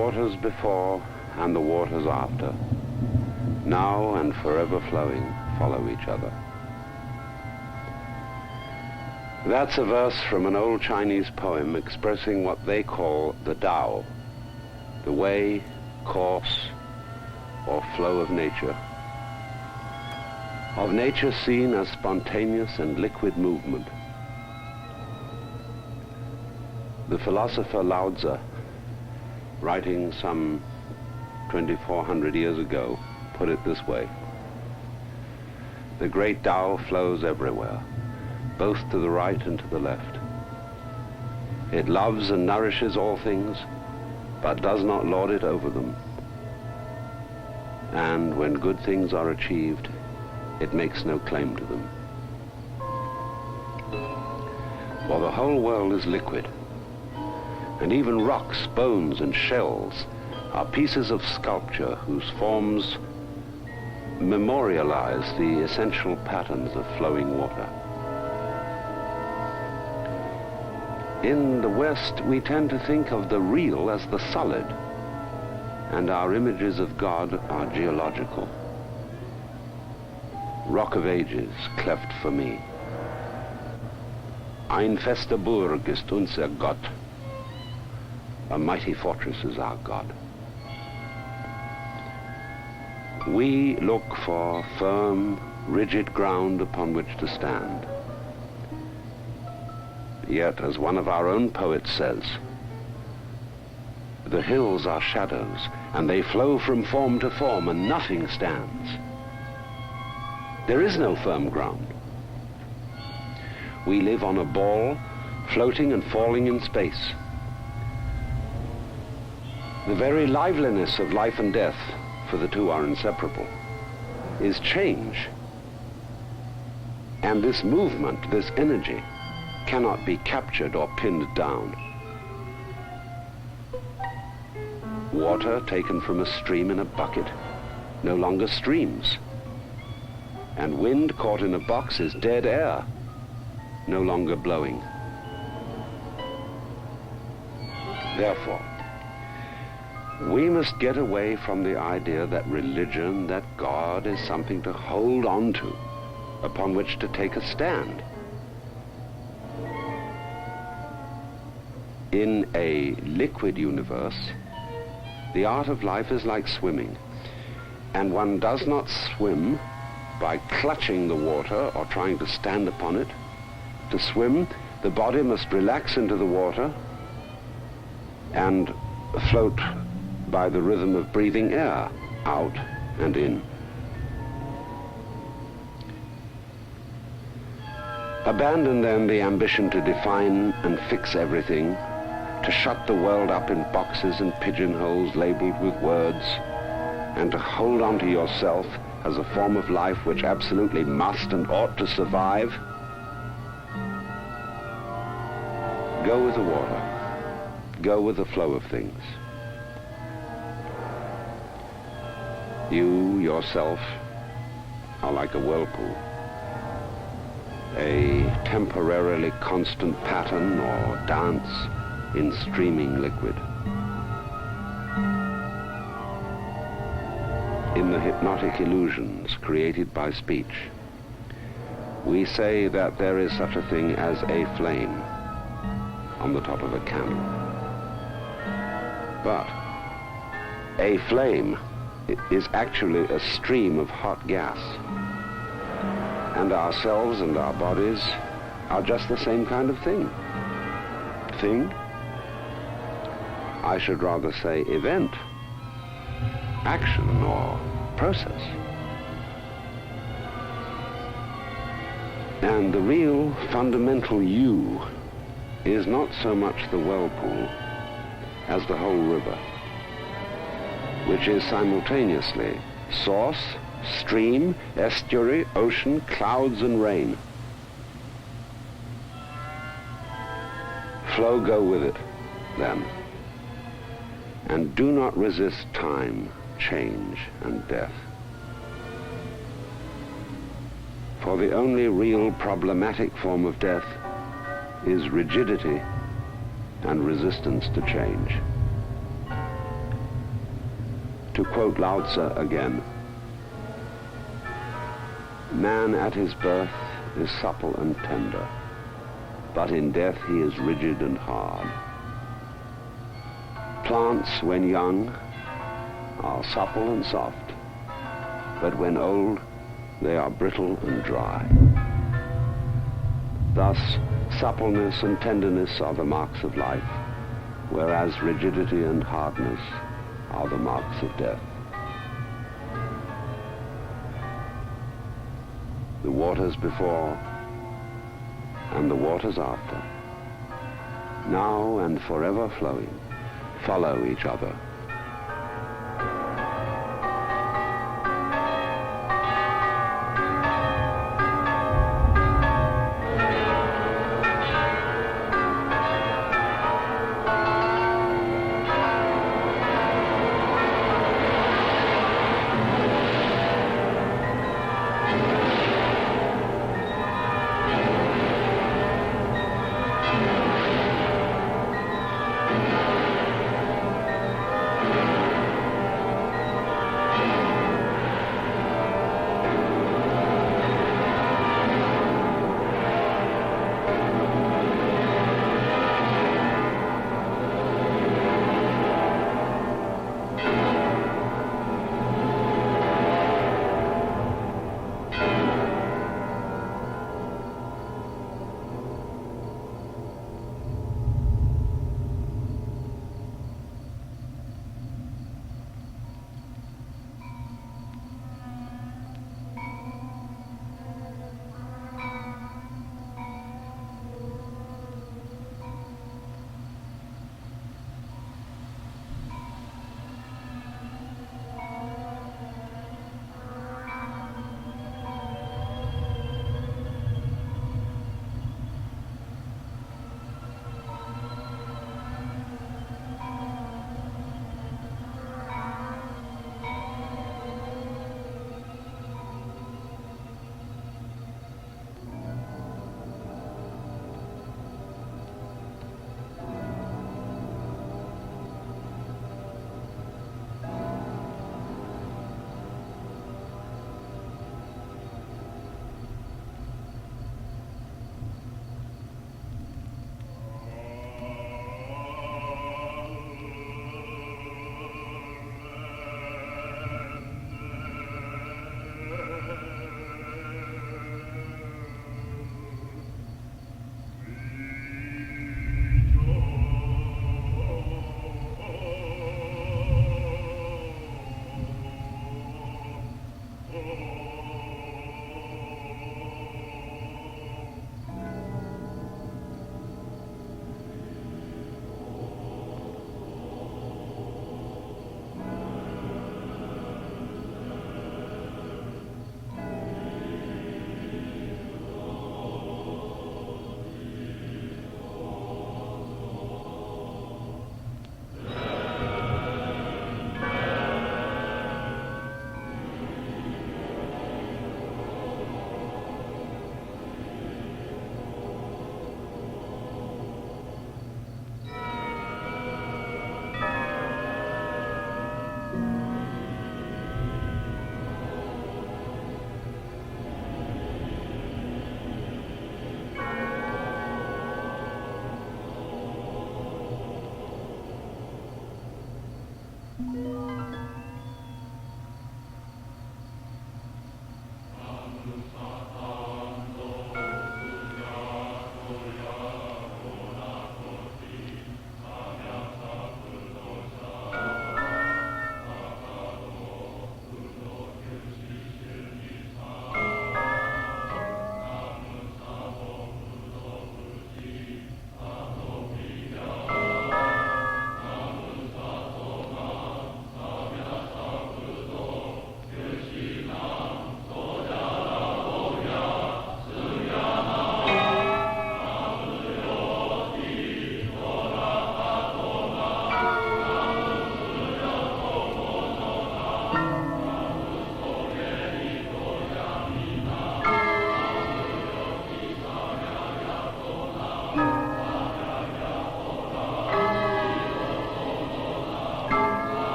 waters before and the waters after, now and forever flowing, follow each other. That's a verse from an old Chinese poem expressing what they call the Tao, the way, course, or flow of nature seen as spontaneous and liquid movement. The philosopher Lao Tzu, writing some 2,400 years ago, put it this way: the great Tao flows everywhere, both to the right and to the left. It loves and nourishes all things, but does not lord it over them. And when good things are achieved, it makes no claim to them. For the whole world is liquid, and even rocks, bones, and shells are pieces of sculpture whose forms memorialize the essential patterns of flowing water. In the West, we tend to think of the real as the solid, and our images of God are geological. Rock of Ages, cleft for me. Ein fester Burg ist unser Gott. A mighty fortress is our God. We look for firm, rigid ground upon which to stand. Yet, as one of our own poets says, the hills are shadows, and they flow from form to form, and nothing stands. There is no firm ground. We live on a ball, floating and falling in space. The very liveliness of life and death, for the two are inseparable, is change. And this movement, this energy, cannot be captured or pinned down. Water taken from a stream in a bucket no longer streams. And wind caught in a box is dead air, no longer blowing. Therefore, we must get away from the idea that religion, that God is something to hold on to, upon which to take a stand. In a liquid universe, the art of life is like swimming, and one does not swim by clutching the water or trying to stand upon it. To swim, the body must relax into the water and float by the rhythm of breathing air out and in. Abandon then the ambition to define and fix everything, to shut the world up in boxes and pigeonholes labeled with words, and to hold on to yourself as a form of life which absolutely must and ought to survive. Go with the water. Go with the flow of things. You, yourself, are like a whirlpool, a temporarily constant pattern or dance in streaming liquid. In the hypnotic illusions created by speech, we say that there is such a thing as a flame on the top of a candle. But a flame is actually a stream of hot gas. And ourselves and our bodies are just the same kind of thing. Thing? I should rather say event, action, or process. And the real fundamental you is not so much the whirlpool as the whole river, which is simultaneously source, stream, estuary, ocean, clouds, and rain. Flow, go with it, then. And do not resist time, change, and death. For the only real problematic form of death is rigidity and resistance to change. To quote Lao Tzu again, man at his birth is supple and tender, but in death he is rigid and hard. Plants, when young, are supple and soft, but when old, they are brittle and dry. Thus, suppleness and tenderness are the marks of life, whereas rigidity and hardness are the marks of death. The waters before and the waters after, now and forever flowing, follow each other.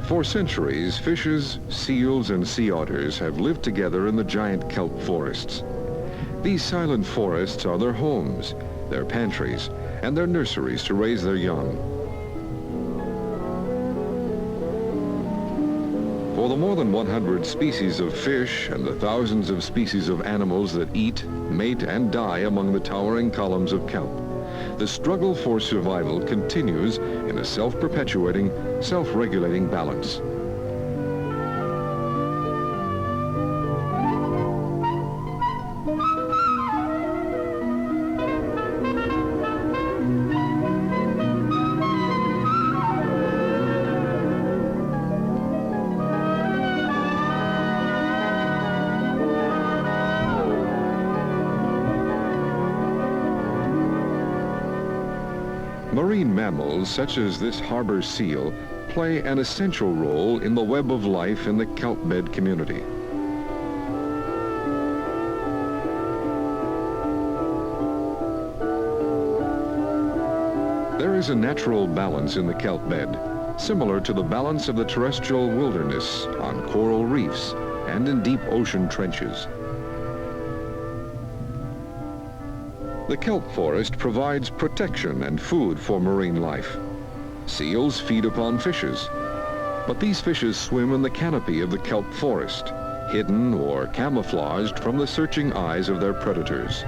For centuries, fishes, seals, and sea otters have lived together in the giant kelp forests. These silent forests are their homes, their pantries, and their nurseries to raise their young. For the more than 100 species of fish and the thousands of species of animals that eat, mate, and die among the towering columns of kelp, the struggle for survival continues in a self-perpetuating, self-regulating balance. Marine mammals, such as this harbor seal, play an essential role in the web of life in the kelp bed community. There is a natural balance in the kelp bed, similar to the balance of the terrestrial wilderness on coral reefs and in deep ocean trenches. The kelp forest provides protection and food for marine life. Seals feed upon fishes, but these fishes swim in the canopy of the kelp forest, hidden or camouflaged from the searching eyes of their predators.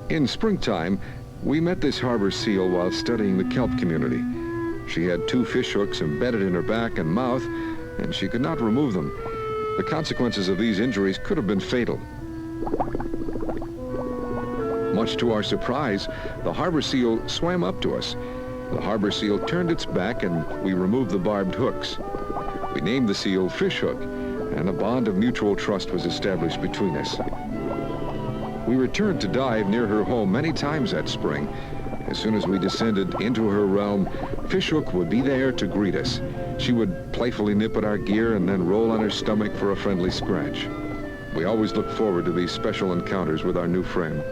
In springtime, we met this harbor seal while studying the kelp community. She had 2 fish hooks embedded in her back and mouth, and she could not remove them. The consequences of these injuries could have been fatal. Much to our surprise, the harbor seal swam up to us. The harbor seal turned its back and we removed the barbed hooks. We named the seal Fish Hook, and a bond of mutual trust was established between us. We returned to dive near her home many times that spring. As soon as we descended into her realm, Fish Hook would be there to greet us. She would playfully nip at our gear and then roll on her stomach for a friendly scratch. We always look forward to these special encounters with our new friend.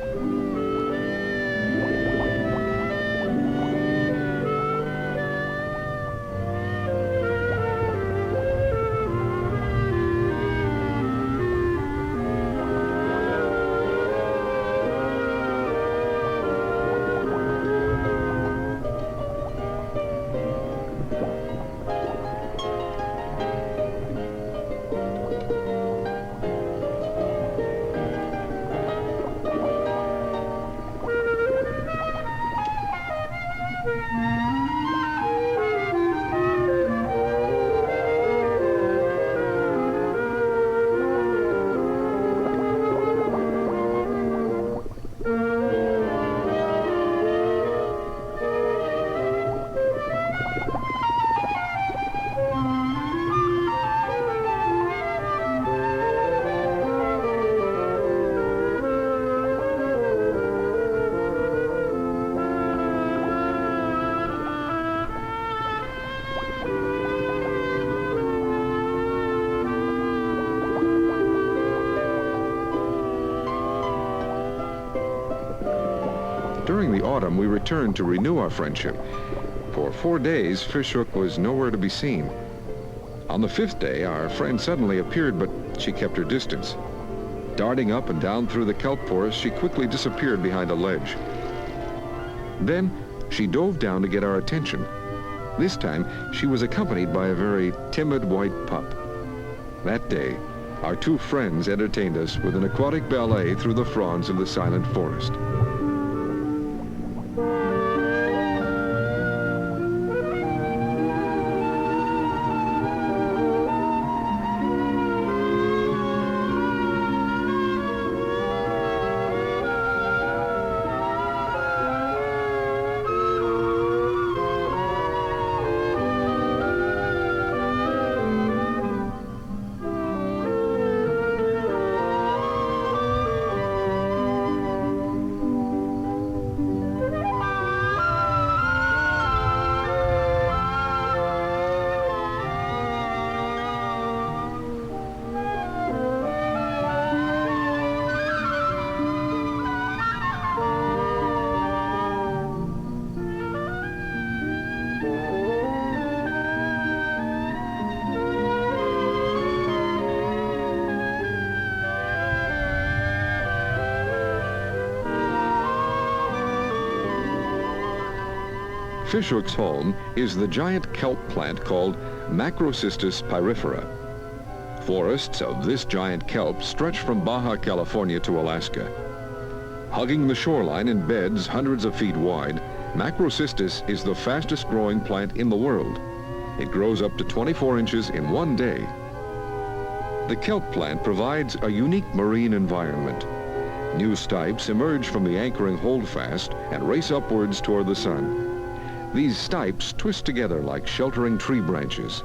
During the autumn, we returned to renew our friendship. For 4 days, Fish Hook was nowhere to be seen. On the 5th day, our friend suddenly appeared, but she kept her distance. Darting up and down through the kelp forest, she quickly disappeared behind a ledge. Then, she dove down to get our attention. This time, she was accompanied by a very timid white pup. That day, our 2 friends entertained us with an aquatic ballet through the fronds of the silent forest. fishhook's home is the giant kelp plant called Macrocystis pyrifera. Forests of this giant kelp stretch from Baja California to Alaska. Hugging the shoreline in beds hundreds of feet wide, Macrocystis is the fastest growing plant in the world. It grows up to 24 inches in one day. The kelp plant provides a unique marine environment. New stipes emerge from the anchoring holdfast and race upwards toward the sun. These stipes twist together like sheltering tree branches.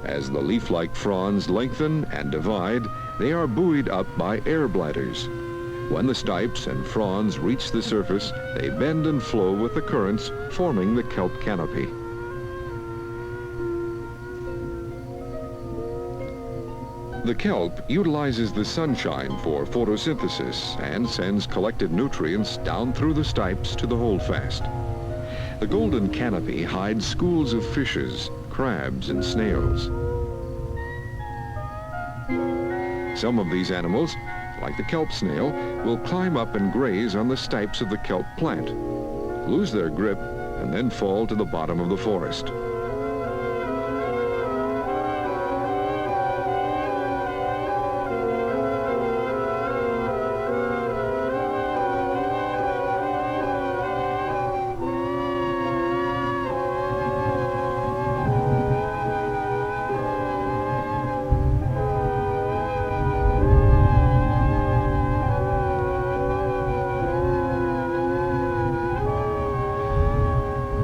As the leaf-like fronds lengthen and divide, they are buoyed up by air bladders. When the stipes and fronds reach the surface, they bend and flow with the currents, forming the kelp canopy. The kelp utilizes the sunshine for photosynthesis and sends collected nutrients down through the stipes to the holdfast. The golden canopy hides schools of fishes, crabs, and snails. Some of these animals, like the kelp snail, will climb up and graze on the stipes of the kelp plant, lose their grip, and then fall to the bottom of the forest.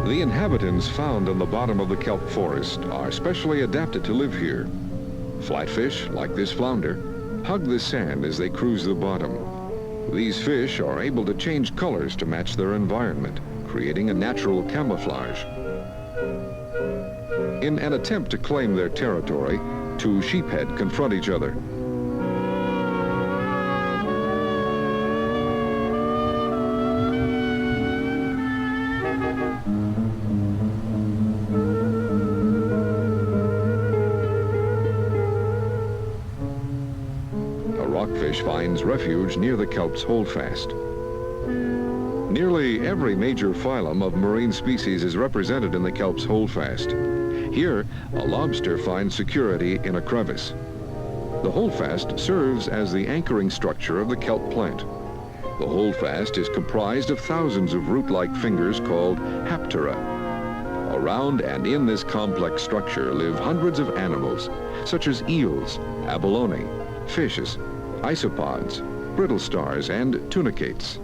The inhabitants found on the bottom of the kelp forest are specially adapted to live here. Flatfish, like this flounder, hug the sand as they cruise the bottom. These fish are able to change colors to match their environment, creating a natural camouflage. In an attempt to claim their territory, two sheephead confront each other. Rockfish finds refuge near the kelp's holdfast. Nearly every major phylum of marine species is represented in the kelp's holdfast. Here, a lobster finds security in a crevice. The holdfast serves as the anchoring structure of the kelp plant. The holdfast is comprised of thousands of root-like fingers called haptera. Around and in this complex structure live hundreds of animals, such as eels, abalone, fishes, isopods, brittle stars, and tunicates.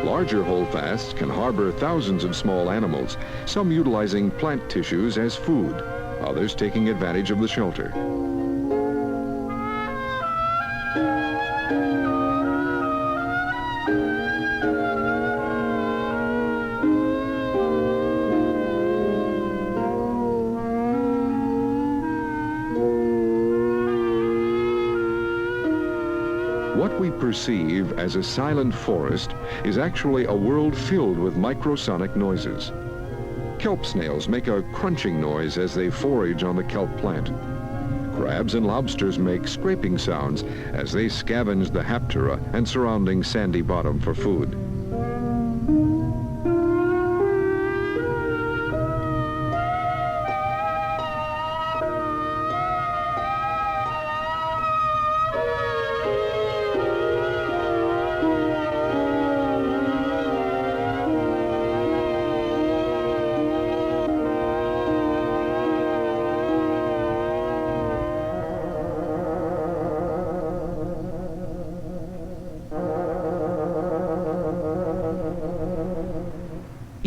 Larger holdfasts can harbor thousands of small animals, some utilizing plant tissues as food, others taking advantage of the shelter. What we perceive as a silent forest is actually a world filled with microsonic noises. Kelp snails make a crunching noise as they forage on the kelp plant. Crabs and lobsters make scraping sounds as they scavenge the haptera and surrounding sandy bottom for food.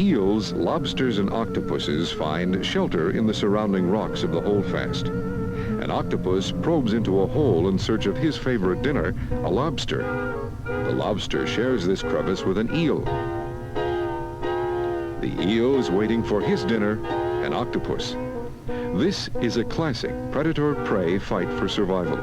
Eels, lobsters, and octopuses find shelter in the surrounding rocks of the holdfast. An octopus probes into a hole in search of his favorite dinner, a lobster. The lobster shares this crevice with an eel. The eel is waiting for his dinner, an octopus. This is a classic predator-prey fight for survival.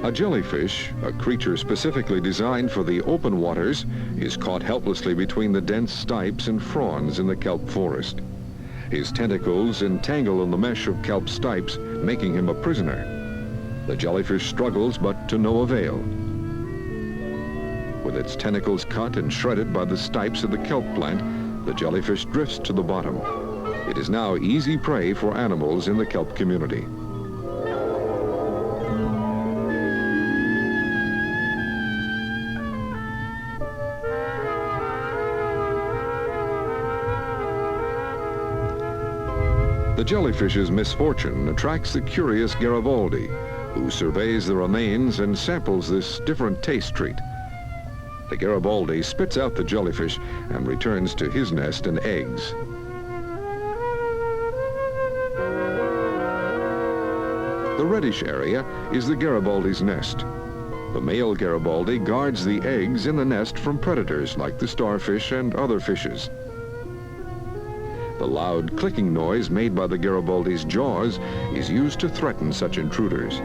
A jellyfish, a creature specifically designed for the open waters, is caught helplessly between the dense stipes and fronds in the kelp forest. His tentacles entangle in the mesh of kelp stipes, making him a prisoner. The jellyfish struggles, but to no avail. With its tentacles cut and shredded by the stipes of the kelp plant, the jellyfish drifts to the bottom. It is now easy prey for animals in the kelp community. The jellyfish's misfortune attracts the curious Garibaldi, who surveys the remains and samples this different taste treat. The Garibaldi spits out the jellyfish and returns to his nest and eggs. The reddish area is the Garibaldi's nest. The male Garibaldi guards the eggs in the nest from predators like the starfish and other fishes. The loud clicking noise made by the Garibaldi's jaws is used to threaten such intruders.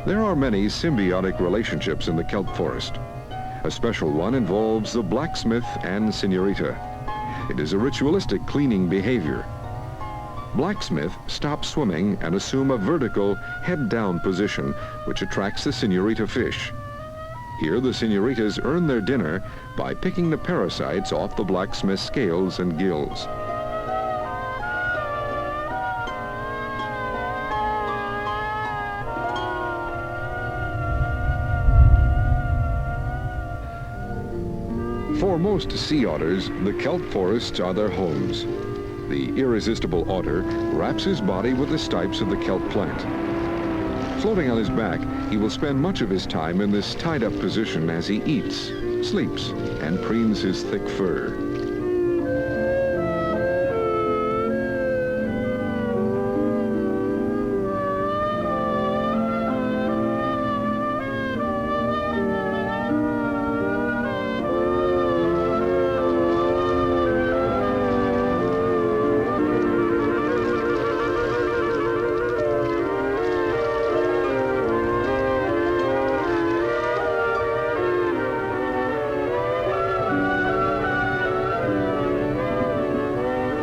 There are many symbiotic relationships in the kelp forest. A special one involves the blacksmith and senorita. It is a ritualistic cleaning behavior. Blacksmith stop swimming and assume a vertical, head-down position, which attracts the senorita fish. Here, the senoritas earn their dinner by picking the parasites off the blacksmith's scales and gills. For most sea otters, the kelp forests are their homes. The irresistible otter wraps his body with the stipes of the kelp plant. Floating on his back, he will spend much of his time in this tied-up position as he eats, sleeps, and preens his thick fur.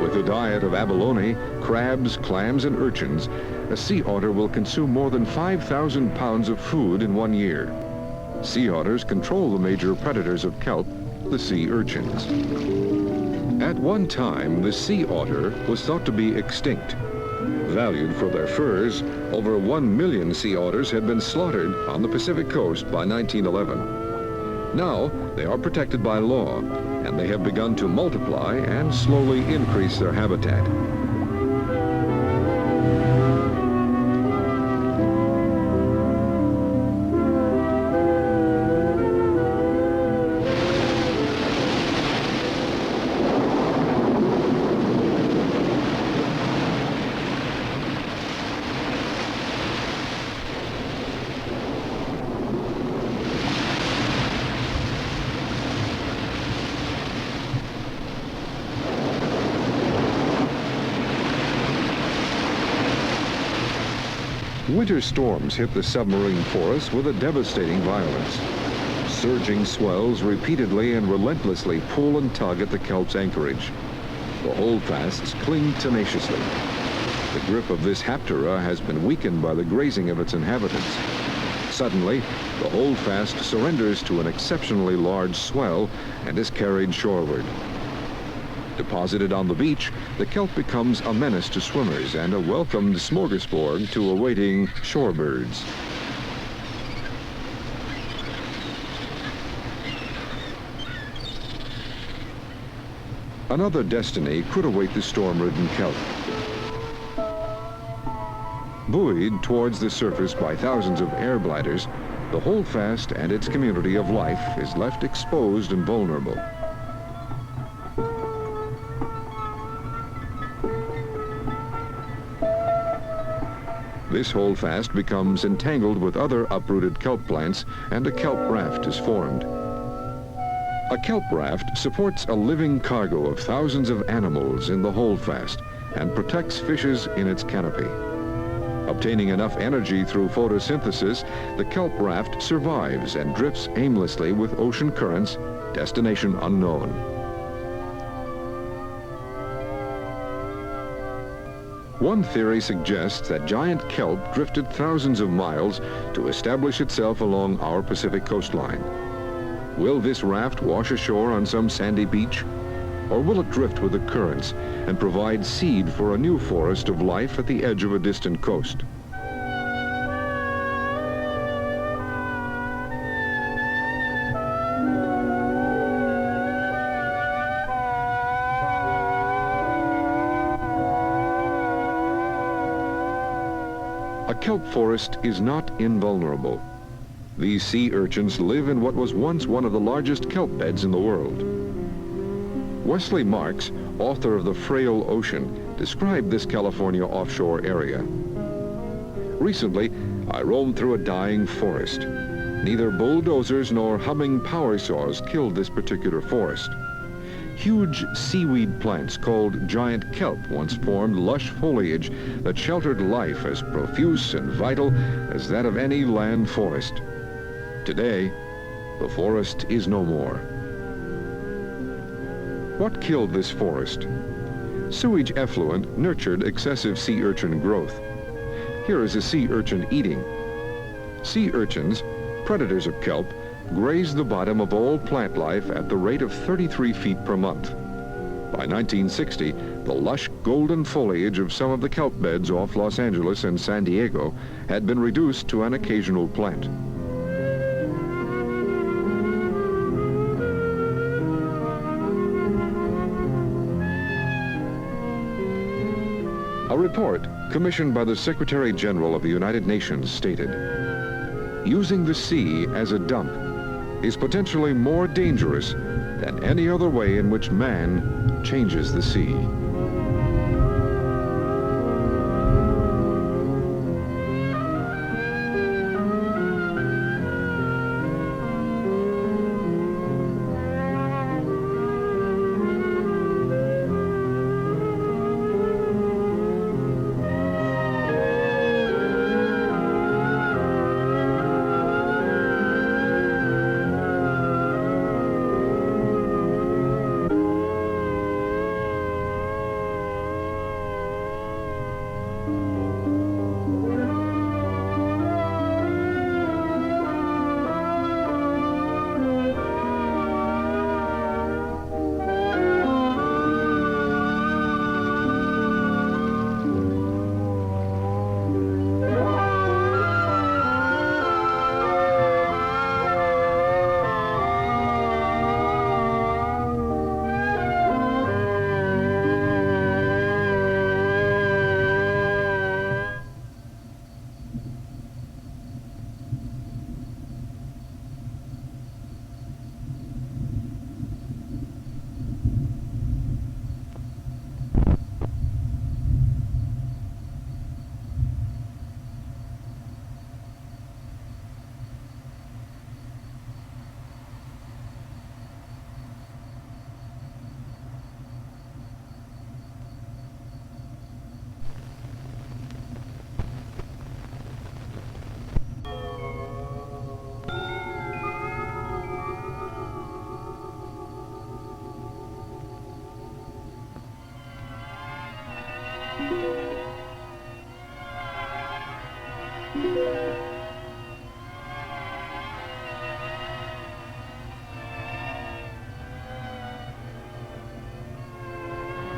With a diet of abalone, crabs, clams, and urchins, a sea otter will consume more than 5,000 pounds of food in 1 year. Sea otters control the major predators of kelp, the sea urchins. At one time, the sea otter was thought to be extinct. Valued for their furs, over 1 million sea otters had been slaughtered on the Pacific coast by 1911. Now, they are protected by law, and they have begun to multiply and slowly increase their habitat. Winter storms hit the submarine forest with a devastating violence. Surging swells repeatedly and relentlessly pull and tug at the kelp's anchorage. The holdfasts cling tenaciously. The grip of this haptera has been weakened by the grazing of its inhabitants. Suddenly, the holdfast surrenders to an exceptionally large swell and is carried shoreward. Deposited on the beach, the kelp becomes a menace to swimmers and a welcomed smorgasbord to awaiting shorebirds. Another destiny could await the storm-ridden kelp. Buoyed towards the surface by thousands of air gliders, the holdfast and its community of life is left exposed and vulnerable. This holdfast becomes entangled with other uprooted kelp plants, and a kelp raft is formed. A kelp raft supports a living cargo of thousands of animals in the holdfast and protects fishes in its canopy. Obtaining enough energy through photosynthesis, the kelp raft survives and drifts aimlessly with ocean currents, destination unknown. One theory suggests that giant kelp drifted thousands of miles to establish itself along our Pacific coastline. Will this raft wash ashore on some sandy beach? Or will it drift with the currents and provide seed for a new forest of life at the edge of a distant coast? A kelp forest is not invulnerable. These sea urchins live in what was once one of the largest kelp beds in the world. Wesley Marks, author of The Frail Ocean, described this California offshore area. Recently, I roamed through a dying forest. Neither bulldozers nor humming power saws killed this particular forest. Huge seaweed plants called giant kelp once formed lush foliage that sheltered life as profuse and vital as that of any land forest. Today, the forest is no more. What killed this forest? Sewage effluent nurtured excessive sea urchin growth. Here is a sea urchin eating. Sea urchins, predators of kelp, graze the bottom of all plant life at the rate of 33 feet per month. By 1960, the lush golden foliage of some of the kelp beds off Los Angeles and San Diego had been reduced to an occasional plant. A report commissioned by the Secretary General of the United Nations stated, "Using the sea as a dump is potentially more dangerous than any other way in which man changes the sea."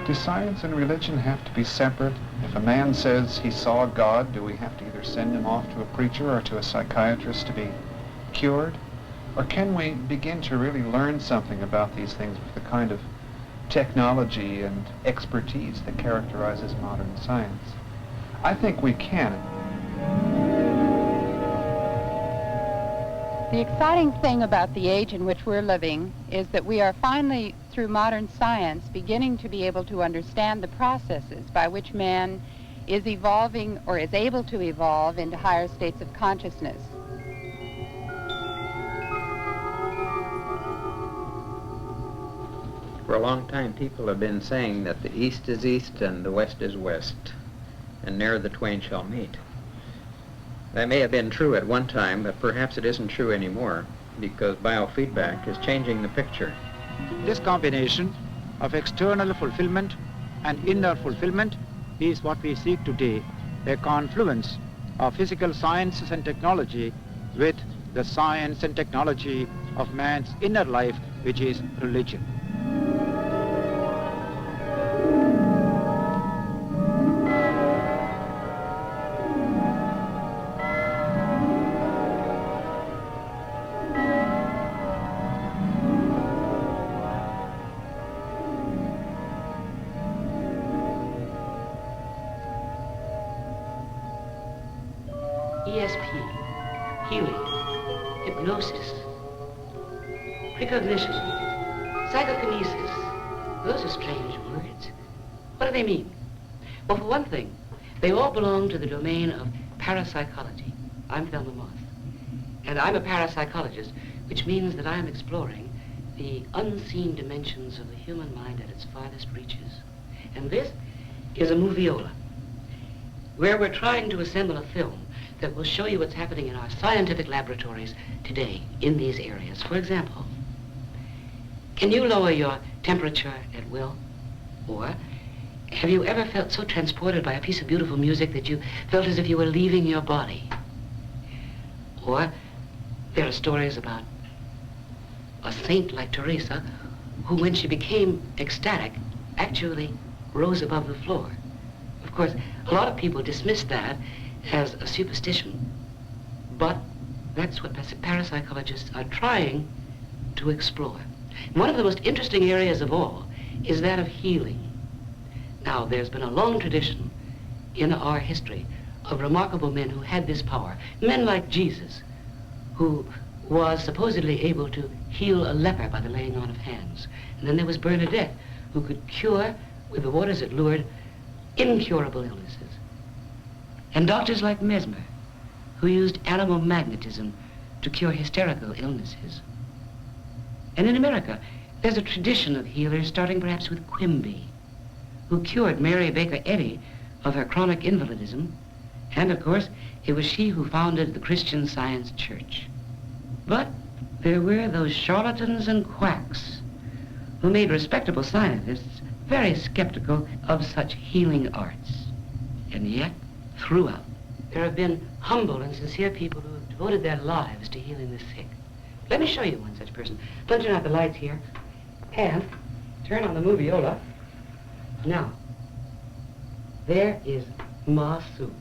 Do science and religion have to be separate? If a man says he saw God, do we have to either send him off to a preacher or to a psychiatrist to be cured? Or can we begin to really learn something about these things with the kind of technology and expertise that characterizes modern science? I think we can. The exciting thing about the age in which we're living is that we are finally, through modern science, beginning to be able to understand the processes by which man is evolving or is able to evolve into higher states of consciousness. For a long time, people have been saying that the East is East and the West is West, and ne'er the twain shall meet. That may have been true at one time, but perhaps it isn't true anymore, because biofeedback is changing the picture. This combination of external fulfillment and inner fulfillment is what we seek today, a confluence of physical sciences and technology with the science and technology of man's inner life, which is religion. ESP, healing, hypnosis, precognition, psychokinesis. Those are strange words. What do they mean? Well, for one thing, they all belong to the domain of parapsychology. I'm Thelma Moth, and I'm a parapsychologist, which means that I'm exploring the unseen dimensions of the human mind at its farthest reaches. And this is a moviola, where we're trying to assemble a film that will show you what's happening in our scientific laboratories today in these areas. For example, can you lower your temperature at will? Or have you ever felt so transported by a piece of beautiful music that you felt as if you were leaving your body? Or there are stories about a saint like Teresa who, when she became ecstatic, actually rose above the floor. Of course, a lot of people dismiss that as a superstition, but that's what parapsychologists are trying to explore. One of the most interesting areas of all is that of healing. Now, there's been a long tradition in our history of remarkable men who had this power. Men like Jesus, who was supposedly able to heal a leper by the laying on of hands. And then there was Bernadette, who could cure, with the waters at Lourdes, incurable illnesses. And doctors like Mesmer, who used animal magnetism to cure hysterical illnesses. And in America, there's a tradition of healers, starting perhaps with Quimby, who cured Mary Baker Eddy of her chronic invalidism. And of course, it was she who founded the Christian Science Church. But there were those charlatans and quacks who made respectable scientists very skeptical of such healing arts. And yet, throughout, there have been humble and sincere people who have devoted their lives to healing the sick. Let me show you one such person. Don't turn out the lights here. And turn on the moviola. Now, there is Ma Su.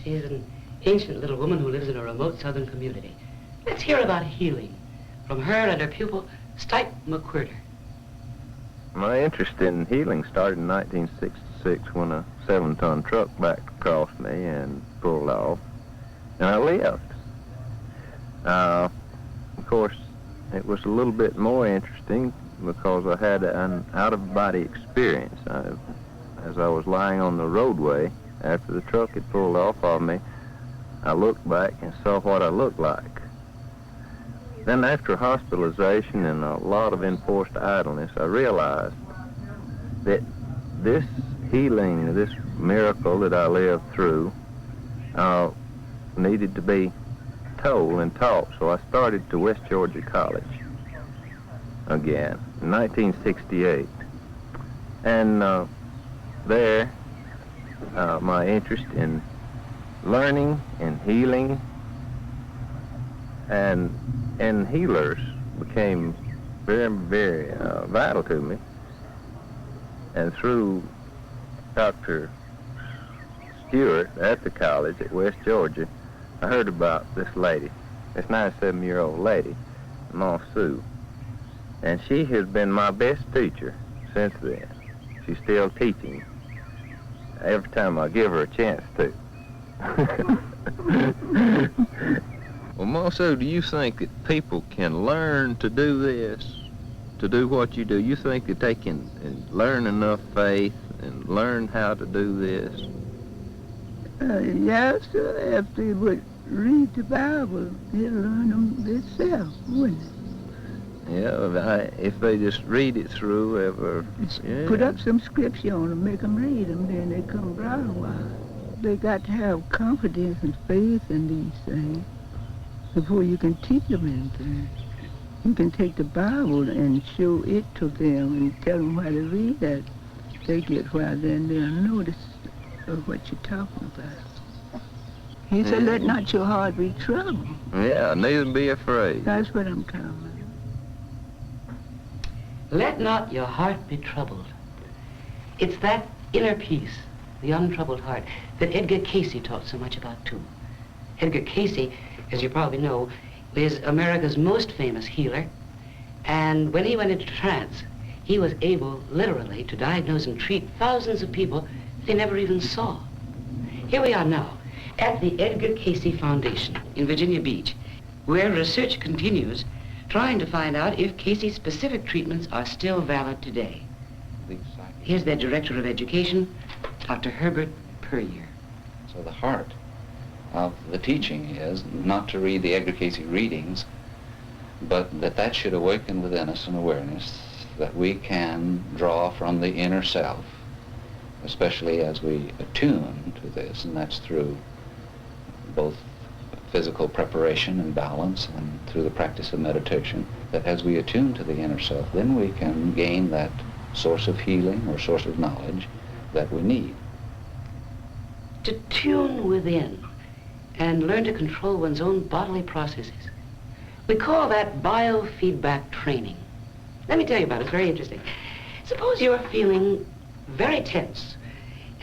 She's an ancient little woman who lives in a remote southern community. Let's hear about healing from her and her pupil, Stipe McWhirter. My interest in healing started in 1966 when a 7-ton truck backed across me and pulled off, and I lived. Of course, it was a little bit more interesting because I had an out-of-body experience. As I was lying on the roadway after the truck had pulled off of me, I looked back and saw what I looked like. Then after hospitalization and a lot of enforced idleness, I realized that this healing, this miracle that I lived through, needed to be told and taught. So I started to West Georgia College again in 1968. And there, my interest in learning and healing and healers became very, very vital to me. And through Dr. Stewart at the college at West Georgia, I heard about this lady, this 97-year-old lady, Ma Su. And she has been my best teacher since then. She's still teaching every time I give her a chance to. Well, Ma Su, do you think that people can learn to do this, to do what you do? You think that they can learn enough faith and learn how to do this? Yes, if they would read the Bible, they'd learn them themselves, wouldn't Yeah, if they just read it through, Put up some scripture on them, make them read them, then they come right a while. They got to have confidence and faith in these things before you can teach them anything. You can take the Bible and show it to them and tell them how to read that. They get why, then they'll notice what you're talking about. He said, let not your heart be troubled. Yeah, neither be afraid. That's what I'm talking about. Let not your heart be troubled. It's that inner peace, the untroubled heart, that Edgar Cayce taught so much about, too. Edgar Cayce, as you probably know, is America's most famous healer. And when he went into trance, he was able, literally, to diagnose and treat thousands of people they never even saw. Here we are now, at the Edgar Cayce Foundation in Virginia Beach, where research continues, trying to find out if Cayce's specific treatments are still valid today. Here's their Director of Education, Dr. Herbert Puryear. So the heart of the teaching is not to read the Edgar Cayce readings, but that should awaken within us an awareness that we can draw from the inner self, especially as we attune to this, and that's through both physical preparation and balance and through the practice of meditation, that as we attune to the inner self, then we can gain that source of healing or source of knowledge that we need. To tune within and learn to control one's own bodily processes. We call that biofeedback training. Let me tell you about it, it's very interesting. Suppose you're feeling very tense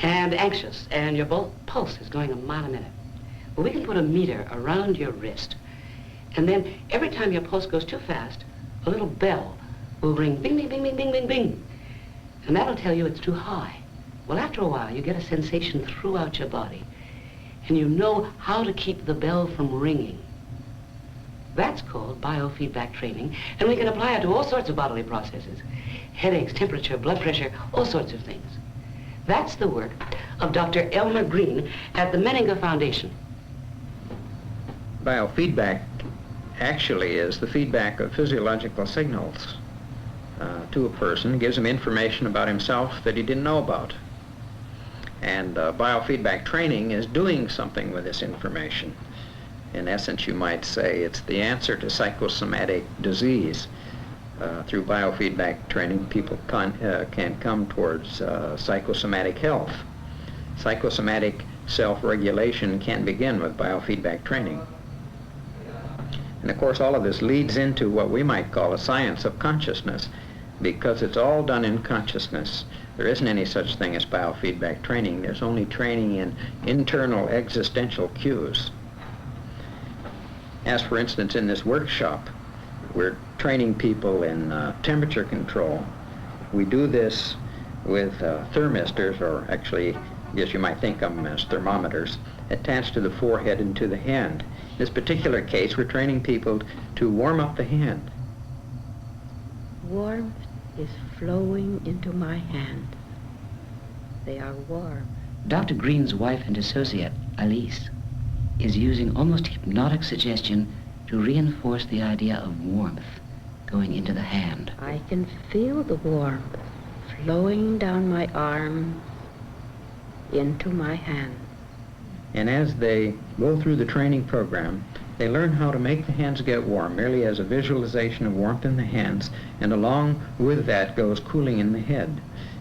and anxious and your pulse is going a mile a minute. Well, we can put a meter around your wrist, and then every time your pulse goes too fast, a little bell will ring, bing, bing, bing, bing, bing, bing, bing. And that'll tell you it's too high. Well, after a while, you get a sensation throughout your body, and you know how to keep the bell from ringing. That's called biofeedback training, and we can apply it to all sorts of bodily processes. Headaches, temperature, blood pressure, all sorts of things. That's the work of Dr. Elmer Green at the Menninger Foundation. Biofeedback actually is the feedback of physiological signals to a person, gives him information about himself that he didn't know about. And biofeedback training is doing something with this information. In essence, you might say it's the answer to psychosomatic disease. Through biofeedback training, people can come towards psychosomatic health. Psychosomatic self-regulation can begin with biofeedback training. And of course, all of this leads into what we might call a science of consciousness, because it's all done in consciousness. There isn't any such thing as biofeedback training. There's only training in internal existential cues. As for instance, in this workshop, we're training people in temperature control. We do this with thermistors, or actually, I guess you might think of them as thermometers, attached to the forehead and to the hand. In this particular case, we're training people to warm up the hand. Warmth is flowing into my hand. They are warm. Dr. Green's wife and associate, Alice, is using almost hypnotic suggestion to reinforce the idea of warmth going into the hand. I can feel the warmth flowing down my arm into my hand. And as they go through the training program, they learn how to make the hands get warm, merely as a visualization of warmth in the hands, and along with that goes cooling in the head.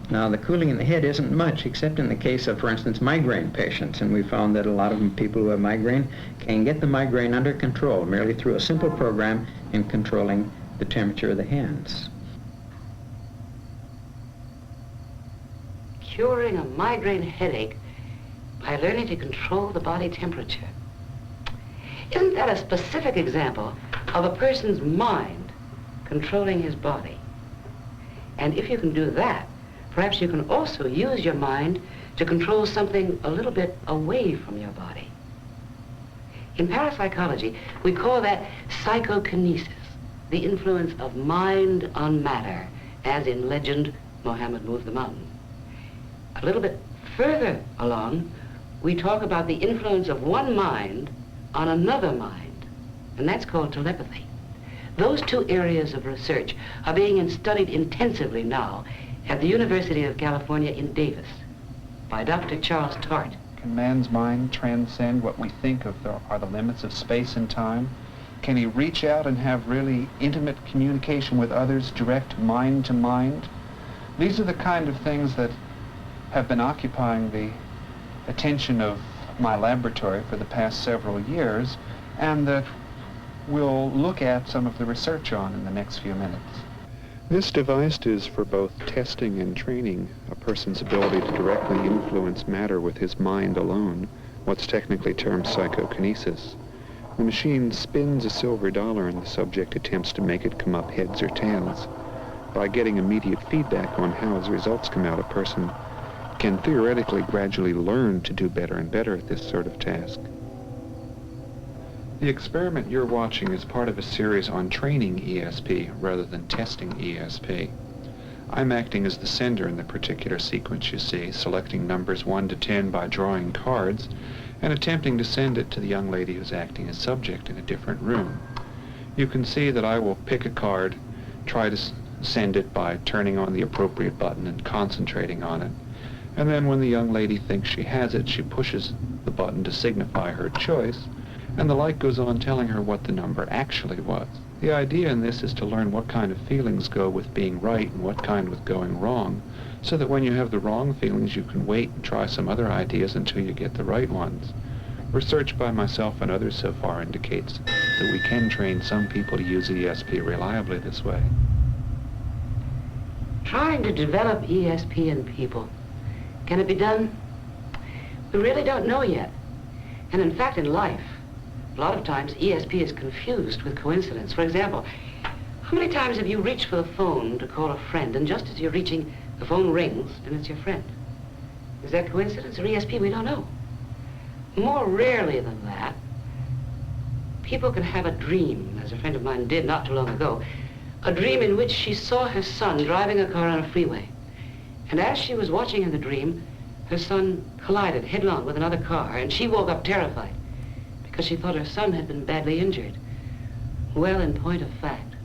Now, the cooling in the head isn't much, except in the case of, for instance, migraine patients, and we found that a lot of them, people who have migraine, can get the migraine under control merely through a simple program in controlling the temperature of the hands. Curing a migraine headache by learning to control the body temperature. Isn't that a specific example of a person's mind controlling his body? And if you can do that, perhaps you can also use your mind to control something a little bit away from your body. In parapsychology, we call that psychokinesis, the influence of mind on matter, as in legend, Muhammad moved the mountain. A little bit further along, we talk about the influence of one mind on another mind, and that's called telepathy. Those two areas of research are being studied intensively now at the University of California in Davis by Dr. Charles Tart. Can man's mind transcend what we think are the limits of space and time? Can he reach out and have really intimate communication with others, direct mind to mind? These are the kind of things that have been occupying the attention of my laboratory for the past several years, and that we'll look at some of the research on in the next few minutes. This device is for both testing and training a person's ability to directly influence matter with his mind alone, what's technically termed psychokinesis. The machine spins a silver dollar and the subject attempts to make it come up heads or tails. By getting immediate feedback on how his results come out, a person can theoretically gradually learn to do better and better at this sort of task. The experiment you're watching is part of a series on training ESP rather than testing ESP. I'm acting as the sender in the particular sequence you see, selecting numbers 1 to 10 by drawing cards and attempting to send it to the young lady who's acting as subject in a different room. You can see that I will pick a card, try to send it by turning on the appropriate button and concentrating on it. And then when the young lady thinks she has it, she pushes the button to signify her choice, and the light goes on telling her what the number actually was. The idea in this is to learn what kind of feelings go with being right and what kind with going wrong, so that when you have the wrong feelings you can wait and try some other ideas until you get the right ones. Research by myself and others so far indicates that we can train some people to use ESP reliably this way. Trying to develop ESP in people. Can it be done? We really don't know yet. And in fact, in life, a lot of times ESP is confused with coincidence. For example, how many times have you reached for the phone to call a friend, and just as you're reaching, the phone rings and it's your friend? Is that coincidence or ESP? We don't know. More rarely than that, people can have a dream, as a friend of mine did not too long ago, a dream in which she saw her son driving a car on a freeway. And as she was watching in the dream, her son collided headlong with another car, and she woke up terrified because she thought her son had been badly injured. Well, in point of fact,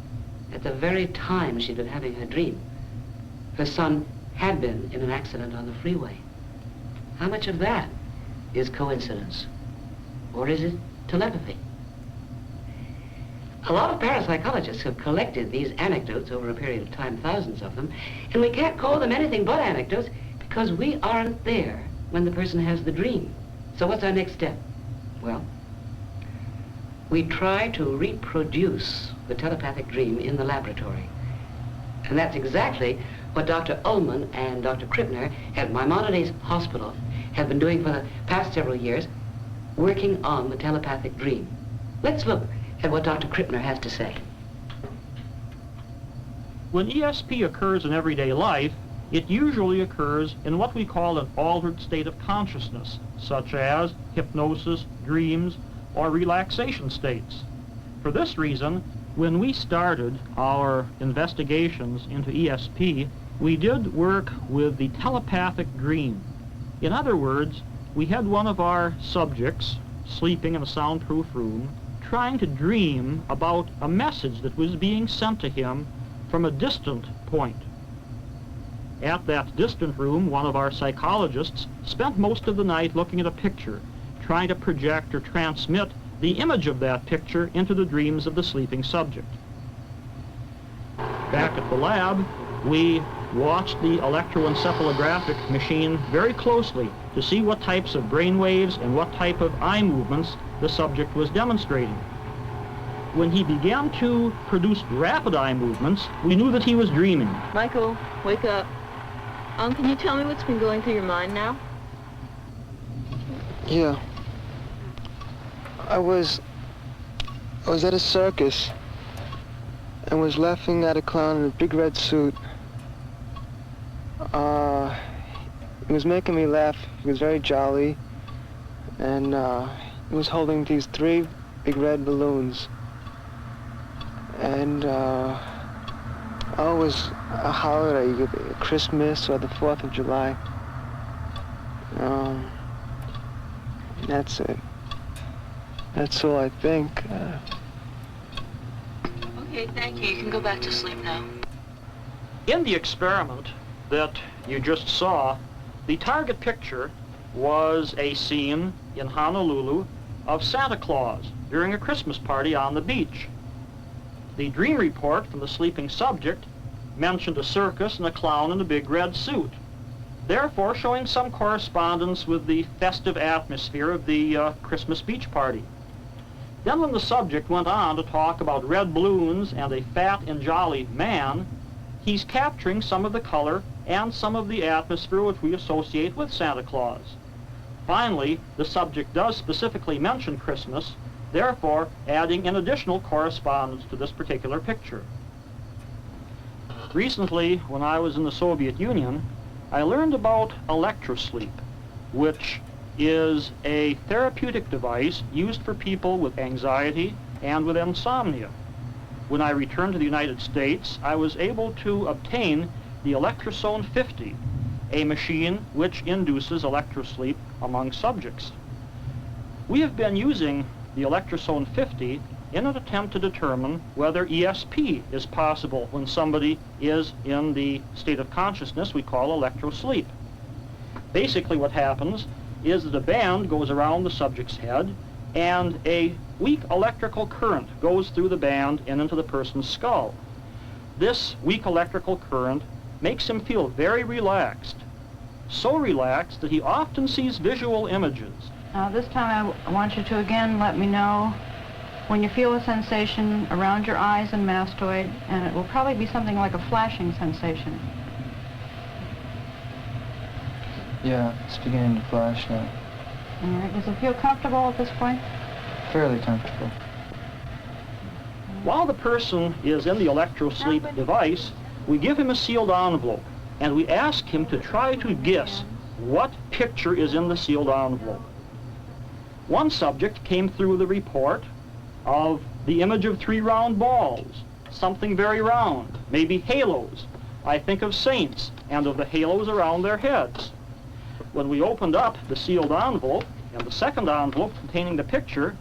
at the very time she'd been having her dream, her son had been in an accident on the freeway. How much of that is coincidence? Or is it telepathy? A lot of parapsychologists have collected these anecdotes over a period of time, thousands of them, and we can't call them anything but anecdotes because we aren't there when the person has the dream. So what's our next step? Well, we try to reproduce the telepathic dream in the laboratory. And that's exactly what Dr. Ullman and Dr. Krippner at Maimonides Hospital have been doing for the past several years, working on the telepathic dream. Let's look at what Dr. Krippner has to say. When ESP occurs in everyday life, it usually occurs in what we call an altered state of consciousness, such as hypnosis, dreams, or relaxation states. For this reason, when we started our investigations into ESP, we did work with the telepathic dream. In other words, we had one of our subjects sleeping in a soundproof room, trying to dream about a message that was being sent to him from a distant point. At that distant room, one of our psychologists spent most of the night looking at a picture, trying to project or transmit the image of that picture into the dreams of the sleeping subject. Back at the lab, we watched the electroencephalographic machine very closely to see what types of brain waves and what type of eye movements the subject was demonstrating. When he began to produce rapid eye movements, we knew that he was dreaming. Michael, wake up. Can you tell me what's been going through your mind now? Yeah. I was at a circus and was laughing at a clown in a big red suit. It was making me laugh. He was very jolly, and he was holding these 3 big red balloons. And it was a holiday, Christmas or the 4th of July. That's it. That's all I think. Okay, thank you. You can go back to sleep now. In the experiment that you just saw, the target picture was a scene in Honolulu of Santa Claus during a Christmas party on the beach. The dream report from the sleeping subject mentioned a circus and a clown in a big red suit, therefore showing some correspondence with the festive atmosphere of the Christmas beach party. Then when the subject went on to talk about red balloons and a fat and jolly man, he's capturing some of the color and some of the atmosphere which we associate with Santa Claus. Finally, the subject does specifically mention Christmas, therefore adding an additional correspondence to this particular picture. Recently, when I was in the Soviet Union, I learned about electrosleep, which is a therapeutic device used for people with anxiety and with insomnia. When I returned to the United States, I was able to obtain the Electrosone 50, a machine which induces electrosleep among subjects. We have been using the Electrosone 50 in an attempt to determine whether ESP is possible when somebody is in the state of consciousness we call electrosleep. Basically what happens is that a band goes around the subject's head and a weak electrical current goes through the band and into the person's skull. This weak electrical current makes him feel very relaxed, so relaxed that he often sees visual images. Now this time I want you to again let me know when you feel a sensation around your eyes and mastoid, and it will probably be something like a flashing sensation. Yeah, it's beginning to flash now. All right, does it feel comfortable at this point? Fairly comfortable. While the person is in the electrosleep device, we give him a sealed envelope and we ask him to try to guess what picture is in the sealed envelope. One subject came through the report of the image of 3 round balls, something very round, maybe halos. I think of saints and of the halos around their heads. When we opened up the sealed envelope and the second envelope containing the picture,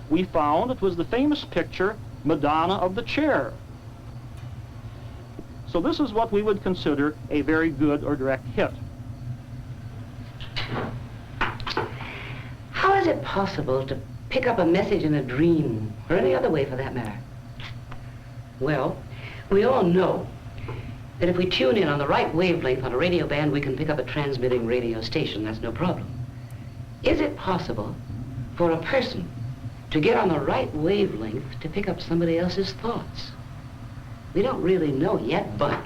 we found it was the famous picture Madonna of the Chair. So this is what we would consider a very good or direct hit. How is it possible to pick up a message in a dream, or any other way for that matter? Well, we all know that if we tune in on the right wavelength on a radio band, we can pick up a transmitting radio station. That's no problem. Is it possible for a person to get on the right wavelength to pick up somebody else's thoughts? We don't really know yet, but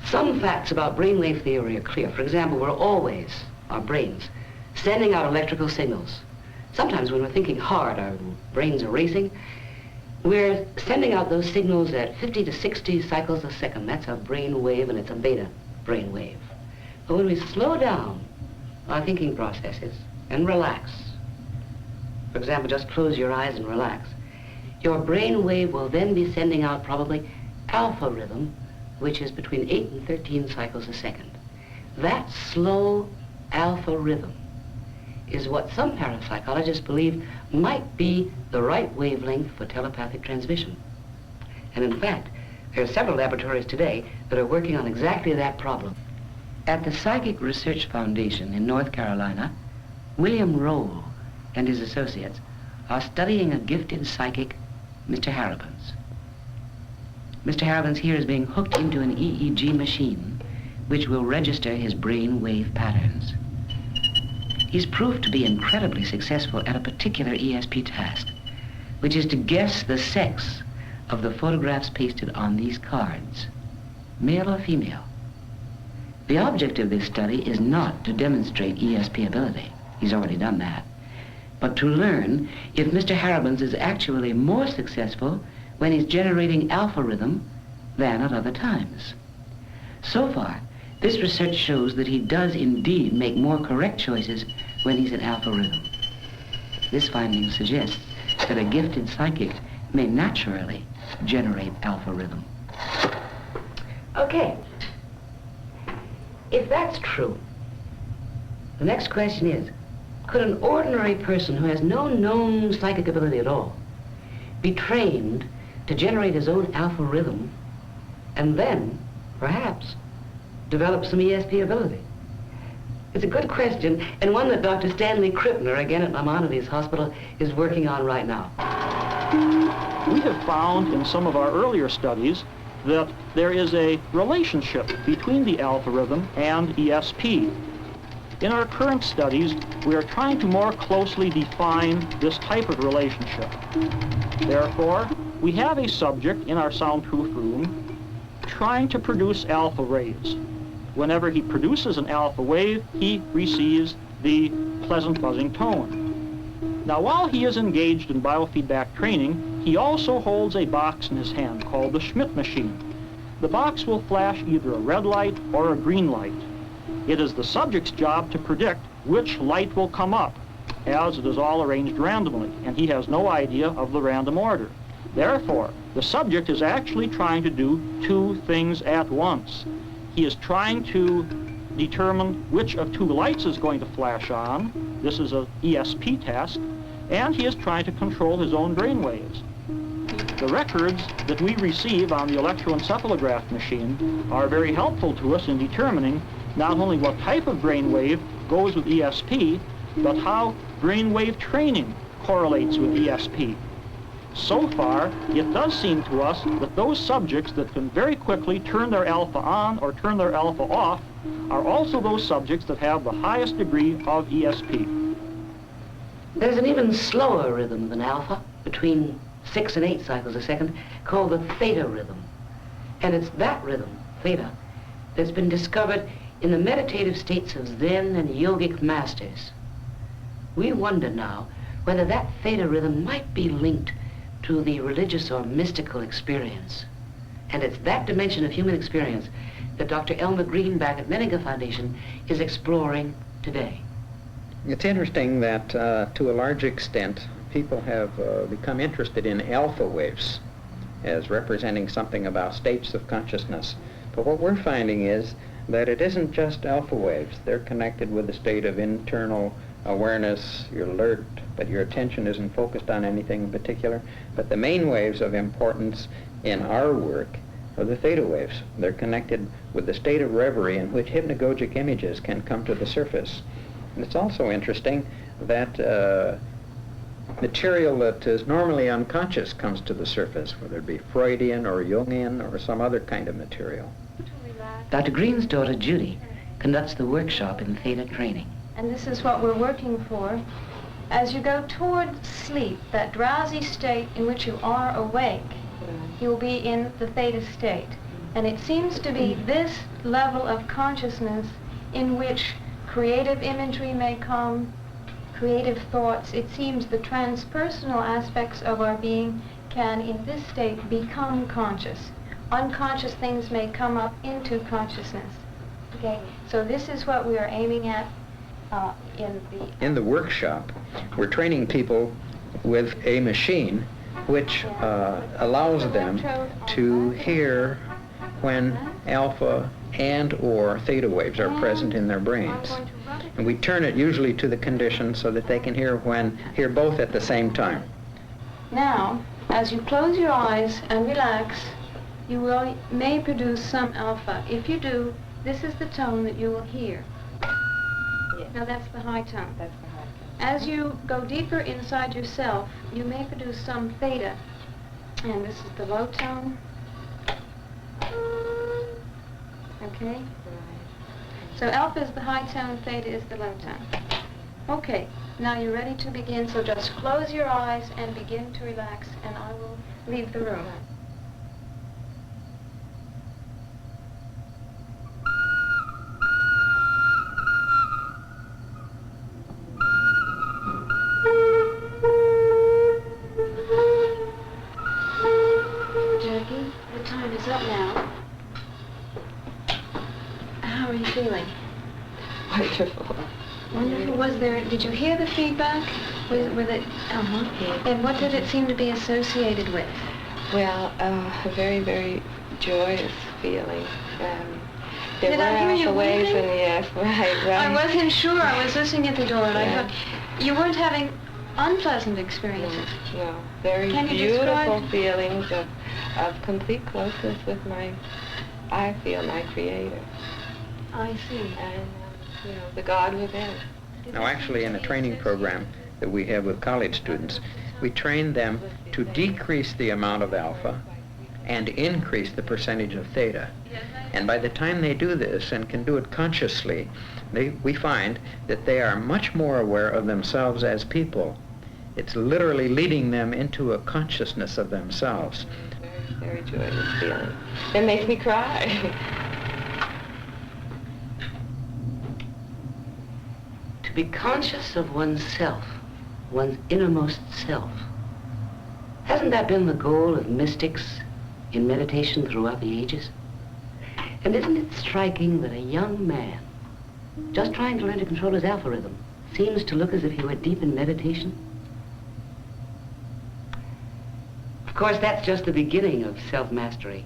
some facts about brainwave theory are clear. For example, we're always, our brains, sending out electrical signals. Sometimes when we're thinking hard, our brains are racing. We're sending out those signals at 50 to 60 cycles a second. That's a brain wave, and it's a beta brain wave. But when we slow down our thinking processes and relax, for example, just close your eyes and relax, your brain wave will then be sending out probably alpha rhythm, which is between 8 and 13 cycles a second. That slow alpha rhythm is what some parapsychologists believe might be the right wavelength for telepathic transmission. And in fact, there are several laboratories today that are working on exactly that problem. At the Psychic Research Foundation in North Carolina, William Roll and his associates are studying a gifted psychic, Mr. Harrapins. Mr. Harrapins here is being hooked into an EEG machine which will register his brain wave patterns. He's proved to be incredibly successful at a particular ESP task, which is to guess the sex of the photographs pasted on these cards, male or female. The object of this study is not to demonstrate ESP ability. He's already done that. But to learn if Mr. Harrapins is actually more successful when he's generating alpha rhythm than at other times. So far, this research shows that he does indeed make more correct choices when he's in alpha rhythm. This finding suggests that a gifted psychic may naturally generate alpha rhythm. Okay. If that's true, the next question is, could an ordinary person who has no known psychic ability at all be trained to generate his own alpha rhythm and then, perhaps, develop some ESP ability? It's a good question, and one that Dr. Stanley Krippner, again at Maimonides Hospital, is working on right now. We have found in some of our earlier studies that there is a relationship between the alpha rhythm and ESP. In our current studies, we are trying to more closely define this type of relationship. Therefore, we have a subject in our soundproof room trying to produce alpha rays. Whenever he produces an alpha wave, he receives the pleasant buzzing tone. Now, while he is engaged in biofeedback training, he also holds a box in his hand called the Schmidt machine. The box will flash either a red light or a green light. It is the subject's job to predict which light will come up, as it is all arranged randomly, and he has no idea of the random order. Therefore, the subject is actually trying to do two things at once. He is trying to determine which of two lights is going to flash on. This is an ESP task, and he is trying to control his own brain waves. The records that we receive on the electroencephalograph machine are very helpful to us in determining not only what type of brainwave goes with ESP, but how brainwave training correlates with ESP. So far, it does seem to us that those subjects that can very quickly turn their alpha on or turn their alpha off are also those subjects that have the highest degree of ESP. There's an even slower rhythm than alpha, between 6 and 8 cycles a second, called the theta rhythm. And it's that rhythm, theta, that's been discovered in the meditative states of Zen and yogic masters. We wonder now whether that theta rhythm might be linked to the religious or mystical experience. And it's that dimension of human experience that Dr. Elmer Greenback at Menninger Foundation is exploring today. It's interesting that to a large extent people have become interested in alpha waves as representing something about states of consciousness. But what we're finding is that it isn't just alpha waves. They're connected with a state of internal awareness. You're alert, but your attention isn't focused on anything in particular. But the main waves of importance in our work are the theta waves. They're connected with the state of reverie in which hypnagogic images can come to the surface. And it's also interesting that material that is normally unconscious comes to the surface, whether it be Freudian or Jungian or some other kind of material. Dr. Green's daughter, Judy, conducts the workshop in theta training. And this is what we're working for. As you go toward sleep, that drowsy state in which you are awake, you'll be in the theta state. And it seems to be this level of consciousness in which creative imagery may come, creative thoughts. It seems the transpersonal aspects of our being can, in this state, become conscious. Unconscious things may come up into consciousness. Okay, so this is what we are aiming at in the workshop. We're training people with a machine which allows them to hear when alpha and or theta waves are present in their brains. And we turn it usually to the condition so that they can hear both at the same time. Now, as you close your eyes and relax, you may produce some alpha. If you do, this is the tone that you will hear. Yes. Now that's the high tone. That's the high tone. As you go deeper inside yourself, you may produce some theta. And this is the low tone. Okay? Right. So alpha is the high tone, theta is the low tone. Okay, now you're ready to begin, so just close your eyes and begin to relax, and I will leave the room. Jackie, the time is up now. How are you feeling? Wonderful. Wonderful. Did you hear the feedback? Was it, And what did it seem to be associated with? Well, a very, very joyous feeling. There Did were I hear you alpha waves weeping? and yes, right. I wasn't sure. I was listening at the door, and I thought you weren't having unpleasant experiences. No. very Can you beautiful describe- feelings of complete closeness with I feel my Creator. I see. And, the God within. Now, actually, in a training program that we have with college students, we train them to decrease the amount of alpha and increase the percentage of theta. And by the time they do this and can do it consciously, we find that they are much more aware of themselves as people. It's literally leading them into a consciousness of themselves. Very joyous feeling. It makes me cry. To be conscious of oneself, one's innermost self. Hasn't that been the goal of mystics in meditation throughout the ages? And isn't it striking that a young man, just trying to learn to control his alpha rhythm, seems to look as if he were deep in meditation? Of course, that's just the beginning of self-mastery.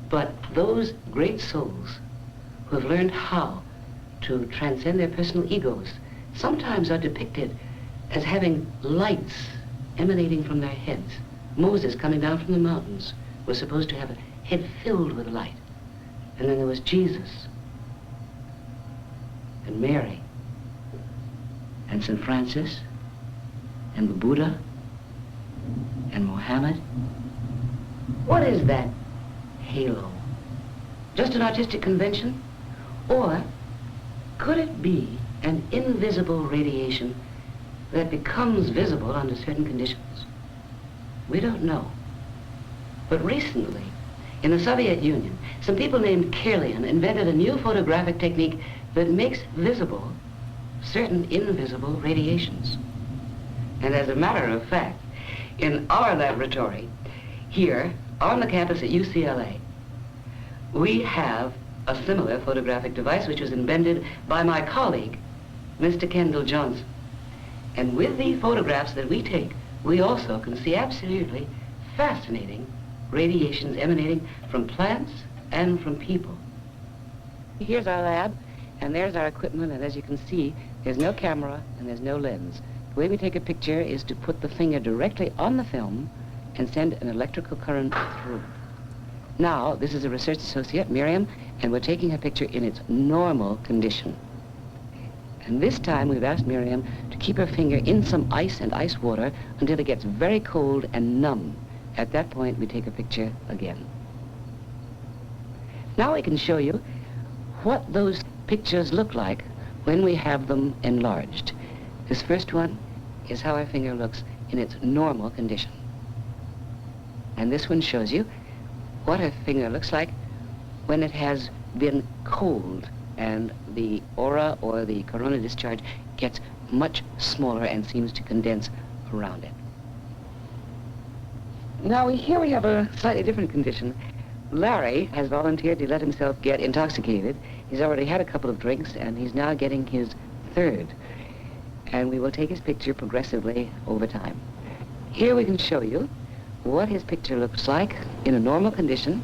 But those great souls who have learned how to transcend their personal egos sometimes are depicted as having lights emanating from their heads. Moses, coming down from the mountains, was supposed to have a head filled with light. And then there was Jesus, and Mary, and St. Francis, and the Buddha, and Mohammed. What is that halo? Just an artistic convention? Or could it be an invisible radiation that becomes visible under certain conditions? We don't know. But recently, in the Soviet Union, some people named Kirlian invented a new photographic technique that makes visible certain invisible radiations. And as a matter of fact, in our laboratory here on the campus at UCLA, we have a similar photographic device which was invented by my colleague, Mr. Kendall Johnson. And with the photographs that we take, we also can see absolutely fascinating radiations emanating from plants and from people. Here's our lab, and there's our equipment, and as you can see, there's no camera and there's no lens. The way we take a picture is to put the finger directly on the film and send an electrical current through. Now, this is a research associate, Miriam, and we're taking her picture in its normal condition. And this time we've asked Miriam to keep her finger in some ice and ice water until it gets very cold and numb. At that point, we take a picture again. Now we can show you what those pictures look like when we have them enlarged. This first one is how our finger looks in its normal condition. And this one shows you what her finger looks like when it has been cold and the aura or the corona discharge gets much smaller and seems to condense around it. Now here we have a slightly different condition. Larry has volunteered to let himself get intoxicated. He's already had a couple of drinks and he's now getting his third. And we will take his picture progressively over time. Here we can show you what his picture looks like in a normal condition,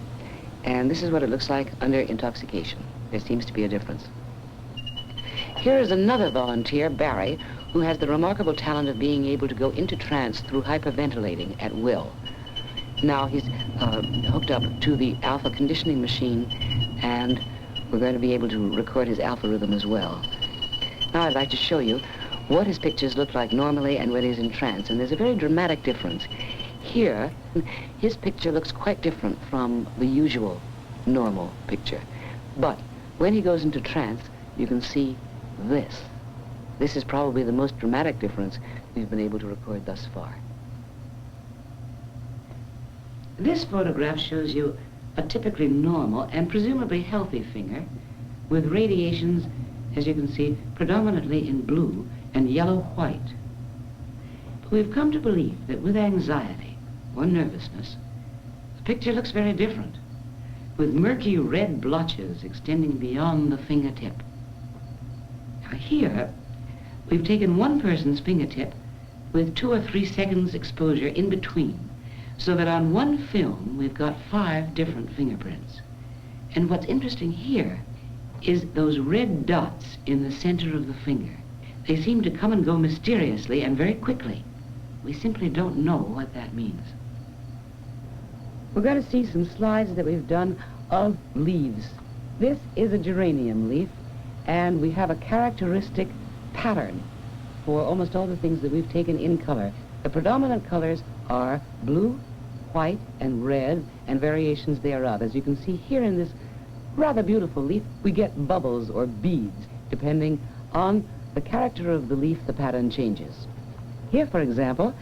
and this is what it looks like under intoxication. There seems to be a difference. Here is another volunteer, Barry, who has the remarkable talent of being able to go into trance through hyperventilating at will. Now he's hooked up to the alpha conditioning machine, and we're going to be able to record his alpha rhythm as well. Now I'd like to show you what his pictures look like normally and when he's in trance, and there's a very dramatic difference. Here, his picture looks quite different from the usual normal picture. But when he goes into trance, you can see this. This is probably the most dramatic difference we've been able to record thus far. This photograph shows you a typically normal and presumably healthy finger with radiations, as you can see, predominantly in blue and yellow-white. But we've come to believe that with anxiety or nervousness, the picture looks very different, with murky red blotches extending beyond the fingertip. Now here, we've taken one person's fingertip with 2 or 3 seconds exposure in between, so that on one film we've got 5 different fingerprints. And what's interesting here is those red dots in the center of the finger. They seem to come and go mysteriously and very quickly. We simply don't know what that means. We're going to see some slides that we've done of leaves. This is a geranium leaf, and we have a characteristic pattern for almost all the things that we've taken in color. The predominant colors are blue, white, and red, and variations thereof. As you can see here in this rather beautiful leaf, we get bubbles or beads. Depending on the character of the leaf, the pattern changes. Here, for example,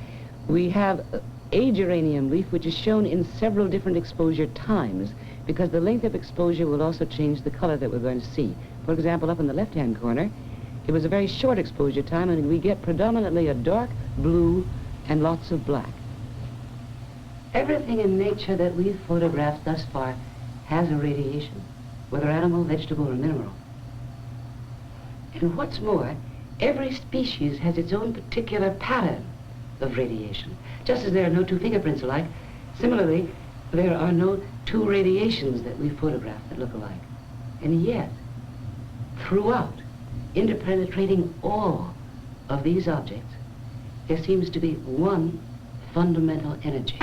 we have a geranium leaf which is shown in several different exposure times, because the length of exposure will also change the color that we're going to see. For example, up in the left-hand corner, it was a very short exposure time, and we get predominantly a dark blue and lots of black. Everything in nature that we've photographed thus far has a radiation, whether animal, vegetable, or mineral. And what's more, every species has its own particular pattern of radiation. Just as there are no two fingerprints alike, similarly, there are no two radiations that we photographed that look alike. And yet, throughout, interpenetrating all of these objects, there seems to be one fundamental energy.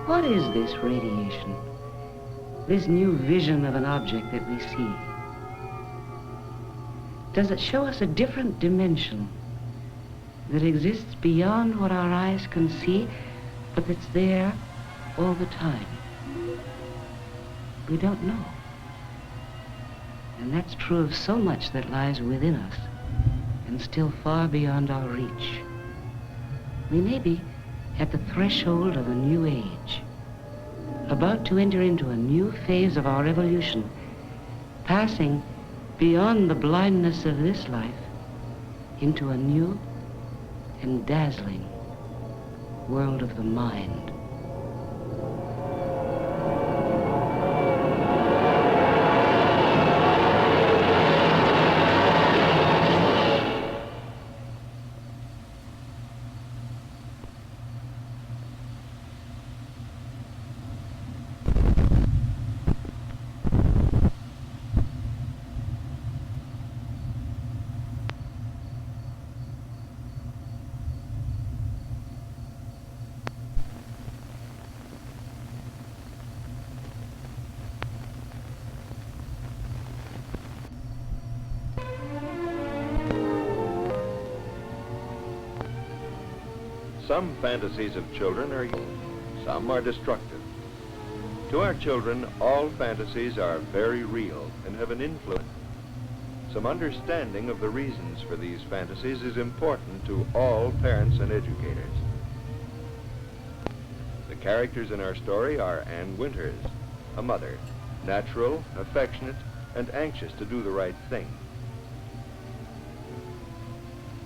What is this radiation? This new vision of an object that we see? Does it show us a different dimension that exists beyond what our eyes can see, but that's there all the time? We don't know. And that's true of so much that lies within us and still far beyond our reach. We may be at the threshold of a new age, about to enter into a new phase of our evolution, passing beyond the blindness of this life into a new and dazzling world of the mind. Some fantasies of children are useful, some are destructive. To our children, all fantasies are very real and have an influence. Some understanding of the reasons for these fantasies is important to all parents and educators. The characters in our story are Ann Winters, a mother, natural, affectionate, and anxious to do the right thing.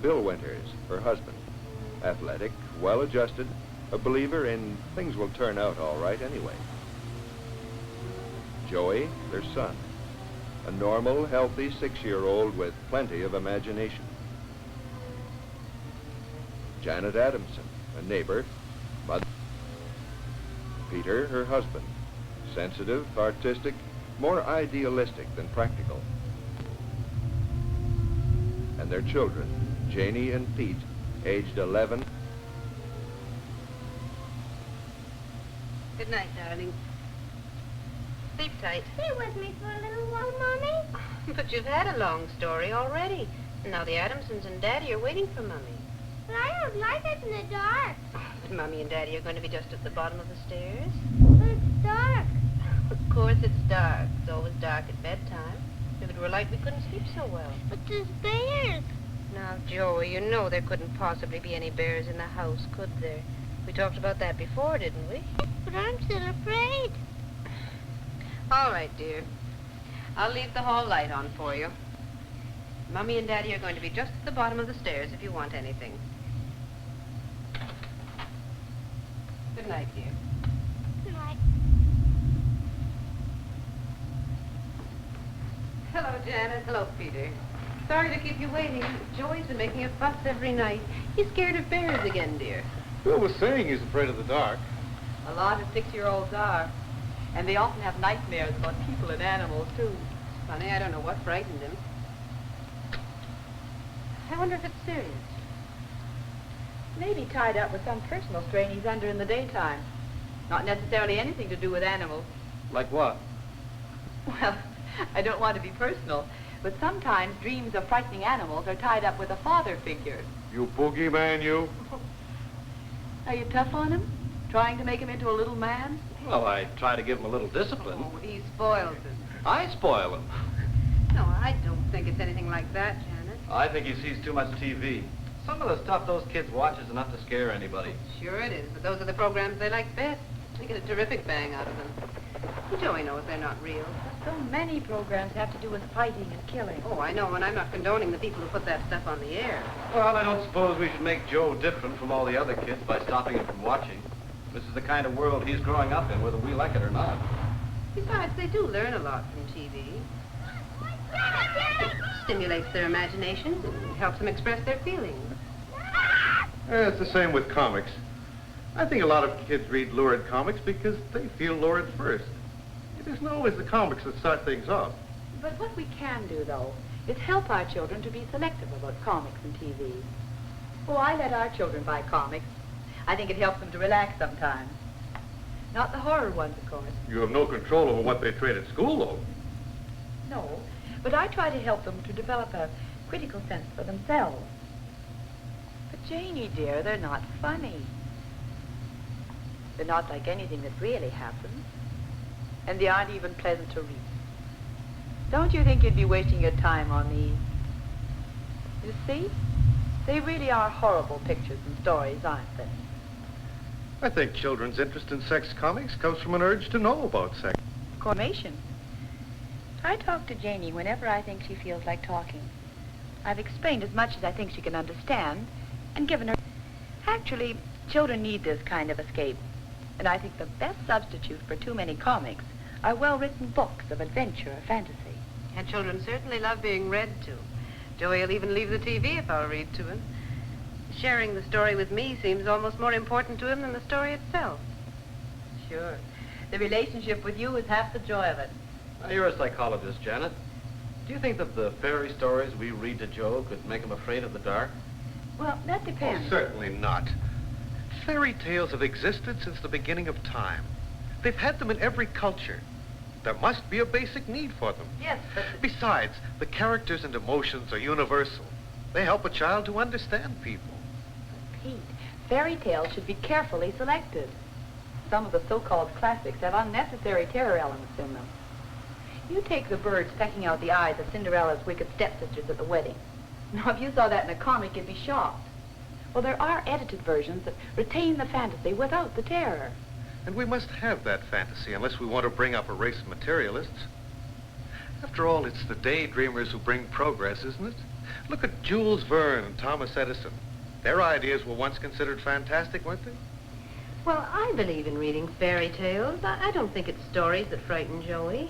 Bill Winters, her husband, athletic, well-adjusted, a believer in things will turn out all right anyway. Joey, their son, a normal, healthy 6-year-old with plenty of imagination. Janet Adamson, a neighbor, mother. Peter, her husband, sensitive, artistic, more idealistic than practical. And their children, Janie and Pete, aged 11. Good night, darling. Sleep tight. Stay with me for a little while, Mommy. But you've had a long story already. And now the Adamsons and Daddy are waiting for Mummy. But I don't like it in the dark. But Mummy and Daddy are going to be just at the bottom of the stairs. But it's dark. Of course it's dark. It's always dark at bedtime. If it were light, we couldn't sleep so well. But there's bears. Now, Joey, you know there couldn't possibly be any bears in the house, could there? We talked about that before, didn't we? But I'm still afraid. All right, dear. I'll leave the hall light on for you. Mummy and Daddy are going to be just at the bottom of the stairs if you want anything. Good night, dear. Good night. Hello, Janet. Hello, Peter. Sorry to keep you waiting. Joey's been making a fuss every night. He's scared of bears again, dear. Bill was saying he's afraid of the dark. A lot of 6-year-olds are. And they often have nightmares about people and animals, too. Funny, I don't know what frightened him. I wonder if it's serious. Maybe tied up with some personal strain he's under in the daytime. Not necessarily anything to do with animals. Like what? Well, I don't want to be personal, but sometimes dreams of frightening animals are tied up with a father figure. You boogeyman, you? Are you tough on him? Trying to make him into a little man? Well, I try to give him a little discipline. Oh, he spoils it. I spoil him. No, I don't think it's anything like that, Janet. I think he sees too much TV. Some of the stuff those kids watch is enough to scare anybody. Sure it is, but those are the programs they like best. They get a terrific bang out of them. Joey knows they're not real. So many programs have to do with fighting and killing. Oh, I know, and I'm not condoning the people who put that stuff on the air. Well, I don't suppose we should make Joe different from all the other kids by stopping him from watching. This is the kind of world he's growing up in, whether we like it or not. Besides, they do learn a lot from TV. It stimulates their imaginations and helps them express their feelings. It's the same with comics. I think a lot of kids read lurid comics because they feel lurid first. It isn't always the comics that start things off. But what we can do, though, is help our children to be selective about comics and TV. Oh, I let our children buy comics. I think it helps them to relax sometimes. Not the horror ones, of course. You have no control over what they trade at school, though. No, but I try to help them to develop a critical sense for themselves. But Janie, dear, they're not funny. They're not like anything that really happens. And they aren't even pleasant to read. Don't you think you'd be wasting your time on these? You see? They really are horrible pictures and stories, aren't they? I think children's interest in sex comics comes from an urge to know about sex. Formation. I talk to Janie whenever I think she feels like talking. I've explained as much as I think she can understand and given her... Actually, children need this kind of escape. And I think the best substitute for too many comics are well-written books of adventure or fantasy. And children certainly love being read to. Joey will even leave the TV if I'll read to him. Sharing the story with me seems almost more important to him than the story itself. Sure. The relationship with you is half the joy of it. Now, you're a psychologist, Janet. Do you think that the fairy stories we read to Joe could make him afraid of the dark? Well, that depends. Oh, certainly not. Fairy tales have existed since the beginning of time. They've had them in every culture. There must be a basic need for them. Yes, but... Besides, the characters and emotions are universal. They help a child to understand people. Pete, fairy tales should be carefully selected. Some of the so-called classics have unnecessary terror elements in them. You take the birds pecking out the eyes of Cinderella's wicked stepsisters at the wedding. Now, if you saw that in a comic, you'd be shocked. Well, there are edited versions that retain the fantasy without the terror. And we must have that fantasy unless we want to bring up a race of materialists. After all, it's the daydreamers who bring progress, isn't it? Look at Jules Verne and Thomas Edison. Their ideas were once considered fantastic, weren't they? Well, I believe in reading fairy tales. I don't think it's stories that frighten Joey.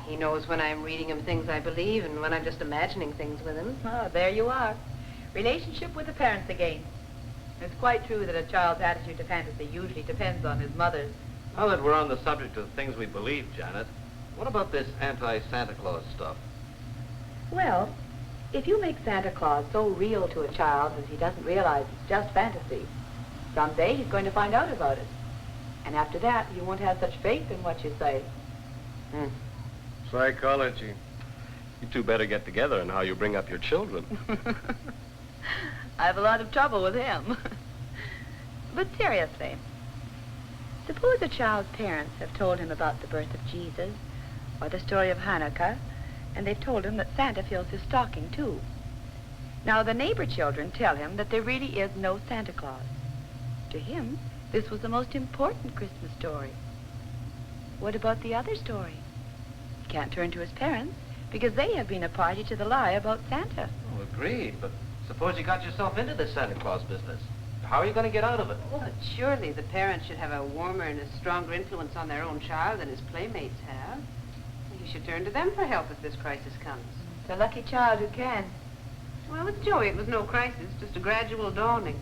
He knows when I'm reading him things I believe and when I'm just imagining things with him. Ah, there you are. Relationship with the parents again. It's quite true that a child's attitude to fantasy usually depends on his mother's. Now that we're on the subject of things we believe, Janet, what about this anti-Santa Claus stuff? Well, if you make Santa Claus so real to a child that he doesn't realize it's just fantasy, someday he's going to find out about it. And after that, he won't have such faith in what you say. Psychology. You two better get together on how you bring up your children. I have a lot of trouble with him. But seriously, suppose a child's parents have told him about the birth of Jesus or the story of Hanukkah, and they've told him that Santa fills his stocking, too. Now, the neighbor children tell him that there really is no Santa Claus. To him, this was the most important Christmas story. What about the other story? He can't turn to his parents because they have been a party to the lie about Santa. Oh, agreed, but suppose you got yourself into this Santa Claus business. How are you going to get out of it? Oh, but surely the parents should have a warmer and a stronger influence on their own child than his playmates have. You should turn to them for help if this crisis comes. It's a lucky child who can. Well, with Joey, it was no crisis, just a gradual dawning.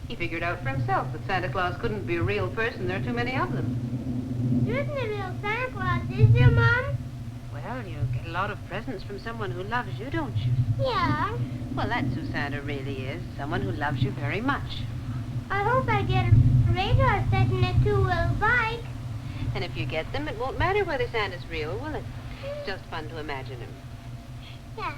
He figured out for himself that Santa Claus couldn't be a real person. There are too many of them. There isn't a real Santa Claus, is there, Mom? Well, you get a lot of presents from someone who loves you, don't you? Yeah. Well, that's who Santa really is. Someone who loves you very much. I hope I get a radar set and a two-wheel bike. And if you get them, it won't matter whether Santa's real, will it? It's just fun to imagine him. Yeah.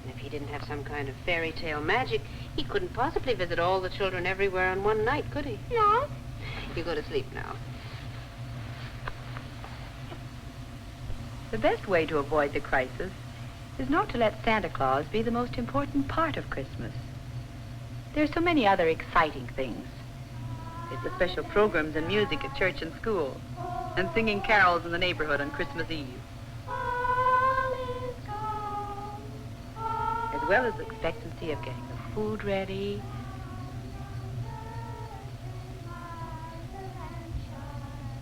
And if he didn't have some kind of fairy tale magic, he couldn't possibly visit all the children everywhere on one night, could he? No. You go to sleep now. The best way to avoid the crisis is not to let Santa Claus be the most important part of Christmas. There are so many other exciting things. There's the special programs and music at church and school, and singing carols in the neighborhood on Christmas Eve, as well as the expectancy of getting the food ready.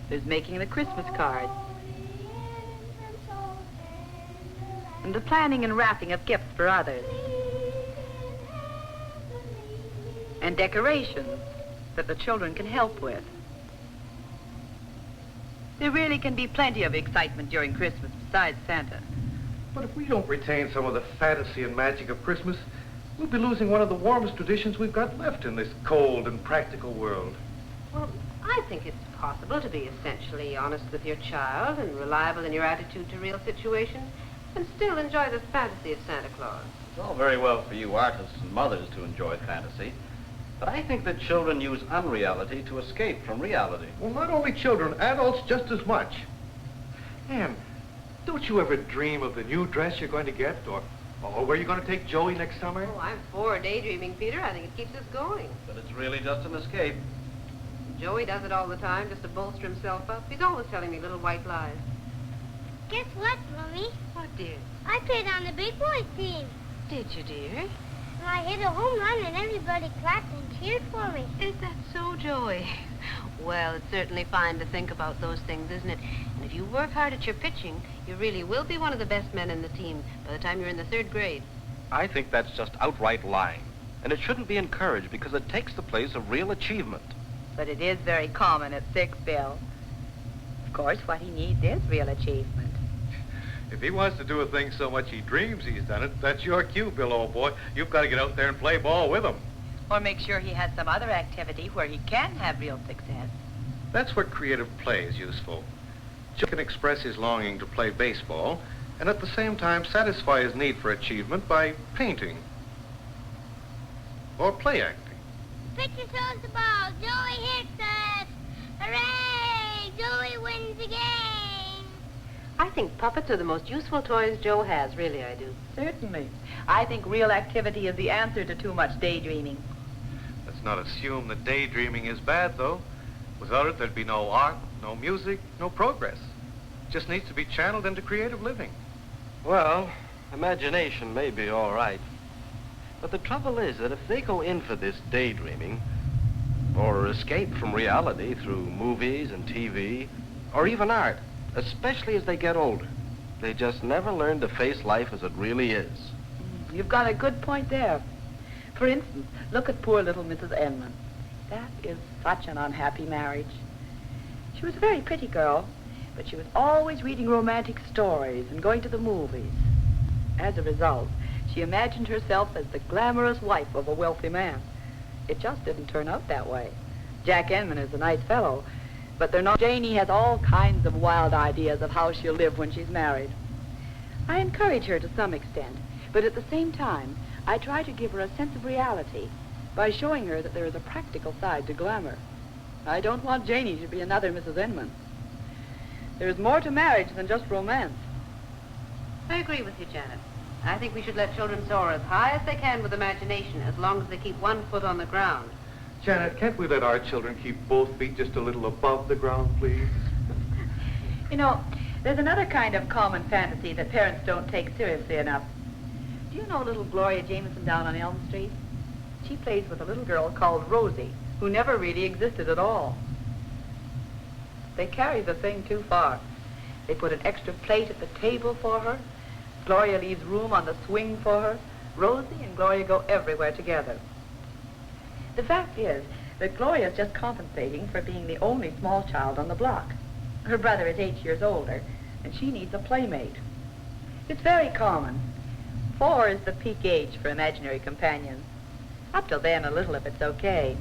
There's making the Christmas cards, and the planning and wrapping of gifts for others, and decorations that the children can help with. There really can be plenty of excitement during Christmas besides Santa. But if we don't retain some of the fantasy and magic of Christmas, we'll be losing one of the warmest traditions we've got left in this cold and practical world. Well, I think it's possible to be essentially honest with your child and reliable in your attitude to real situations and still enjoy the fantasy of Santa Claus. It's all very well for you artists and mothers to enjoy fantasy, but I think that children use unreality to escape from reality. Well, not only children, adults just as much. Ann, don't you ever dream of the new dress you're going to get, or where you're going to take Joey next summer? Oh, I'm for daydreaming, Peter. I think it keeps us going. But it's really just an escape. Joey does it all the time just to bolster himself up. He's always telling me little white lies. Guess what, Mommy? What, dear? I played on the big boys team. Did you, dear? And I hit a home run and everybody clapped and cheered for me. Is that so, Joey? Well, it's certainly fine to think about those things, isn't it? And if you work hard at your pitching, you really will be one of the best men in the team by the time you're in the 3rd grade. I think that's just outright lying, and it shouldn't be encouraged because it takes the place of real achievement. But it is very common at 6, Bill. Of course, what he needs is real achievement. If he wants to do a thing so much he dreams he's done it, that's your cue, Bill, old boy. You've got to get out there and play ball with him. Or make sure he has some other activity where he can have real success. That's where creative play is useful. Joe can express his longing to play baseball and at the same time satisfy his need for achievement by painting or play acting. Pitcher throws the ball. Joey hits it. Hooray! Joey wins the game. I think puppets are the most useful toys Joe has, really I do. Certainly. I think real activity is the answer to too much daydreaming. Let's not assume that daydreaming is bad, though. Without it, there'd be no art, no music, no progress. It just needs to be channeled into creative living. Well, imagination may be all right. But the trouble is that if they go in for this daydreaming, or escape from reality through movies and TV, or even art, especially as they get older, they just never learn to face life as it really is. You've got a good point there. For instance, look at poor little Mrs. Enman. That is such an unhappy marriage. She was a very pretty girl, but she was always reading romantic stories and going to the movies. As a result, she imagined herself as the glamorous wife of a wealthy man. It just didn't turn out that way. Jack Enman is a nice fellow, but they're not. Janie has all kinds of wild ideas of how she'll live when she's married. I encourage her to some extent, but at the same time, I try to give her a sense of reality by showing her that there is a practical side to glamour. I don't want Janie to be another Mrs. Enman. There is more to marriage than just romance. I agree with you, Janet. I think we should let children soar as high as they can with imagination, as long as they keep one foot on the ground. Janet, can't we let our children keep both feet just a little above the ground, please? You know, there's another kind of common fantasy that parents don't take seriously enough. Do you know little Gloria Jameson down on Elm Street? She plays with a little girl called Rosie, who never really existed at all. They carry the thing too far. They put an extra plate at the table for her. Gloria leaves room on the swing for her. Rosie and Gloria go everywhere together. The fact is that Gloria's just compensating for being the only small child on the block. Her brother is 8 years older, and she needs a playmate. It's very common. 4 is the peak age for imaginary companions. Up till then, a little of it's okay.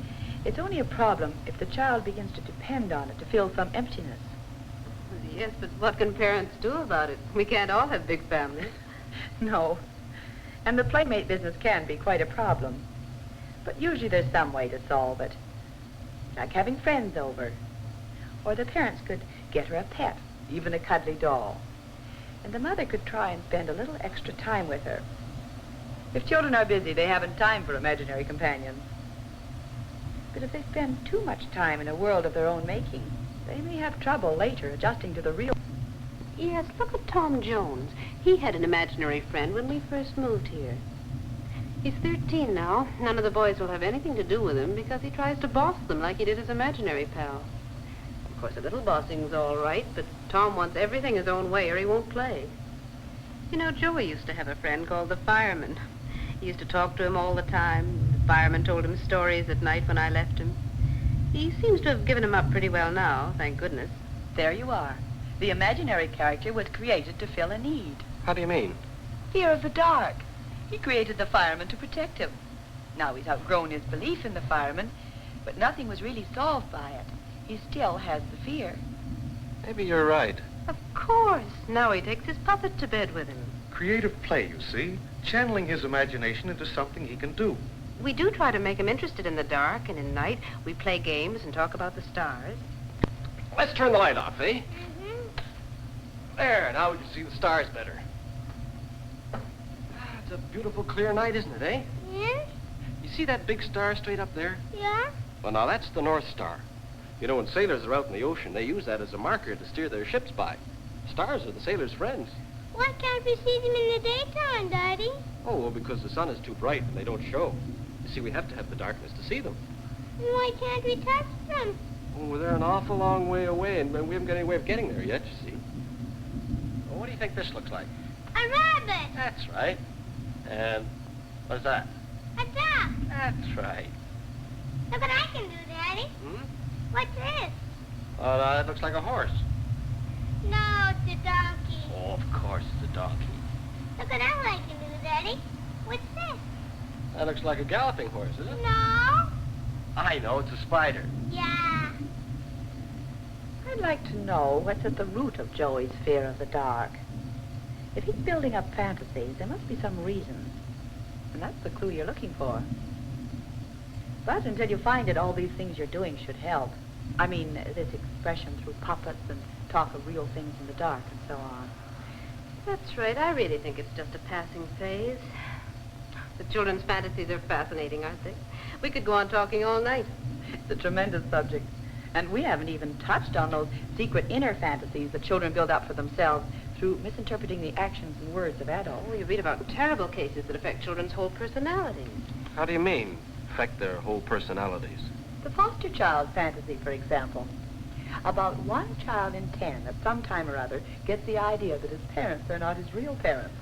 It's only a problem if the child begins to depend on it to fill some emptiness. Yes, but what can parents do about it? We can't all have big families. No. And the playmate business can be quite a problem. But usually there's some way to solve it. Like having friends over. Or the parents could get her a pet, even a cuddly doll. And the mother could try and spend a little extra time with her. If children are busy, they haven't time for imaginary companions. But if they spend too much time in a world of their own making, they may have trouble later adjusting to the real. Yes, look at Tom Jones. He had an imaginary friend when we first moved here. He's 13 now. None of the boys will have anything to do with him because he tries to boss them like he did his imaginary pal. Of course, a little bossing's all right, but Tom wants everything his own way or he won't play. You know, Joey used to have a friend called the fireman. He used to talk to him all the time. The fireman told him stories at night when I left him. He seems to have given him up pretty well now, thank goodness. There you are. The imaginary character was created to fill a need. How do you mean? Fear of the dark. He created the fireman to protect him. Now he's outgrown his belief in the fireman, but nothing was really solved by it. He still has the fear. Maybe you're right. Of course. Now he takes his puppet to bed with him. Creative play, you see. Channeling his imagination into something he can do. We do try to make him interested in the dark and in night. We play games and talk about the stars. Let's turn the light off, eh? There, now we can see the stars better. It's a beautiful, clear night, isn't it, eh? Yes? You see that big star straight up there? Yeah? Well, now, that's the North Star. You know, when sailors are out in the ocean, they use that as a marker to steer their ships by. Stars are the sailors' friends. Why can't we see them in the daytime, Daddy? Oh, well, because the sun is too bright and they don't show. You see, we have to have the darkness to see them. Why can't we touch them? Oh, well, they're an awful long way away, and we haven't got any way of getting there yet, you see. Well, what do you think this looks like? A rabbit. That's right. And what's that? A duck. That's right. Look what I can do, Daddy. What's this? Oh, no, that looks like a horse. No, it's a donkey. Oh, of course it's a donkey. Look what I can do, Daddy. What's this? That looks like a galloping horse, isn't it? No. I know, it's a spider. Yeah. I'd like to know what's at the root of Joey's fear of the dark. If he's building up fantasies, there must be some reason. And that's the clue you're looking for. But until you find it, all these things you're doing should help. I mean, this expression through puppets and talk of real things in the dark and so on. That's right. I really think it's just a passing phase. The children's fantasies are fascinating, aren't they? We could go on talking all night. It's a tremendous subject. And we haven't even touched on those secret inner fantasies that children build up for themselves through misinterpreting the actions and words of adults. Oh, you read about terrible cases that affect children's whole personalities. How do you mean, affect their whole personalities? The foster child fantasy, for example. About 1 child in 10 at some time or other gets the idea that his parents are not his real parents.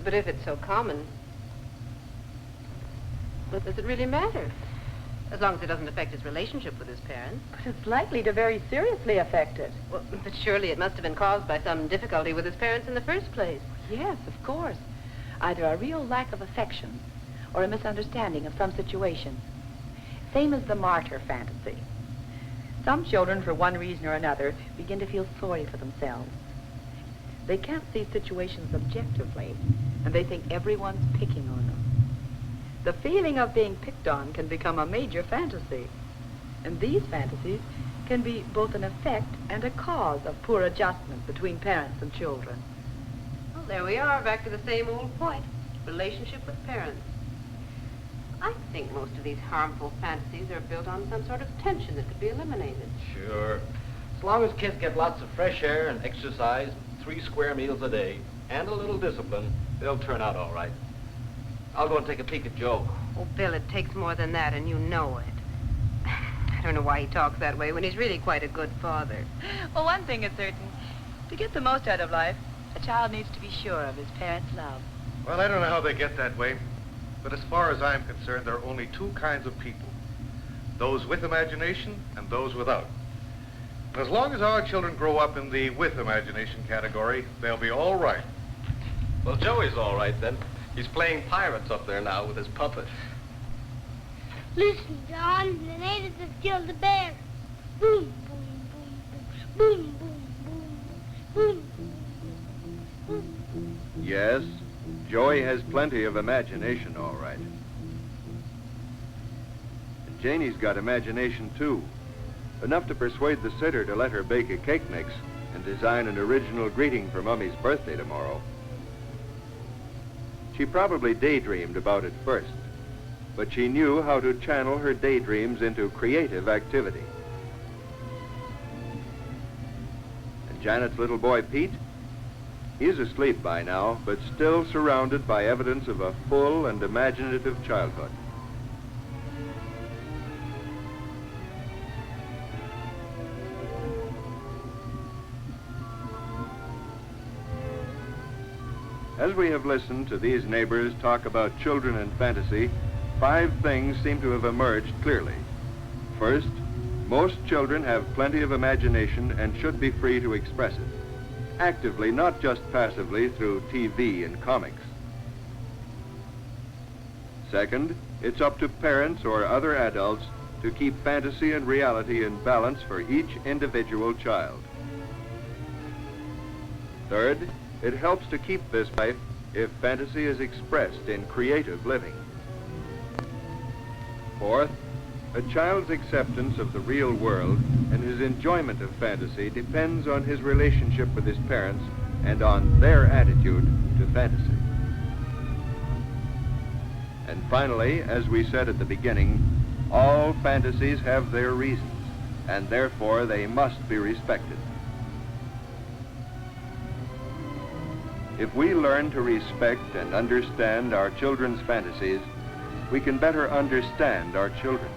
But if it's so common, what does it really matter? As long as it doesn't affect his relationship with his parents. But it's likely to very seriously affect it. Well, but surely it must have been caused by some difficulty with his parents in the first place. Yes, of course. Either a real lack of affection or a misunderstanding of some situation. Same as the martyr fantasy. Some children, for one reason or another, begin to feel sorry for themselves. They can't see situations objectively, and they think everyone's picking on them. The feeling of being picked on can become a major fantasy. And these fantasies can be both an effect and a cause of poor adjustment between parents and children. Well, there we are, back to the same old point. Relationship with parents. I think most of these harmful fantasies are built on some sort of tension that could be eliminated. Sure. As long as kids get lots of fresh air and exercise, 3 square meals a day, and a little discipline, they'll turn out all right. I'll go and take a peek at Joe. Oh, Bill, it takes more than that, and you know it. I don't know why he talks that way when he's really quite a good father. Well, one thing is certain. To get the most out of life, a child needs to be sure of his parents' love. Well, I don't know how they get that way, but as far as I'm concerned, there are only 2 kinds of people. Those with imagination and those without. And as long as our children grow up in the with imagination category, they'll be all right. Well, Joey's all right, then. He's playing pirates up there now with his puppet. Listen, John, the natives have killed a bear. Boom, boom, boom, boom, boom, boom, boom, boom. Yes, Joey has plenty of imagination, all right. And Janie's got imagination, too. Enough to persuade the sitter to let her bake a cake mix and design an original greeting for Mummy's birthday tomorrow. She probably daydreamed about it first, but she knew how to channel her daydreams into creative activity. And Janet's little boy, Pete, he's asleep by now, but still surrounded by evidence of a full and imaginative childhood. As we have listened to these neighbors talk about children and fantasy, 5 things seem to have emerged clearly. First, most children have plenty of imagination and should be free to express it, actively, not just passively through TV and comics. Second, it's up to parents or other adults to keep fantasy and reality in balance for each individual child. Third, it helps to keep this life if fantasy is expressed in creative living. Fourth, a child's acceptance of the real world and his enjoyment of fantasy depends on his relationship with his parents and on their attitude to fantasy. And finally, as we said at the beginning, all fantasies have their reasons, and therefore they must be respected. If we learn to respect and understand our children's fantasies, we can better understand our children.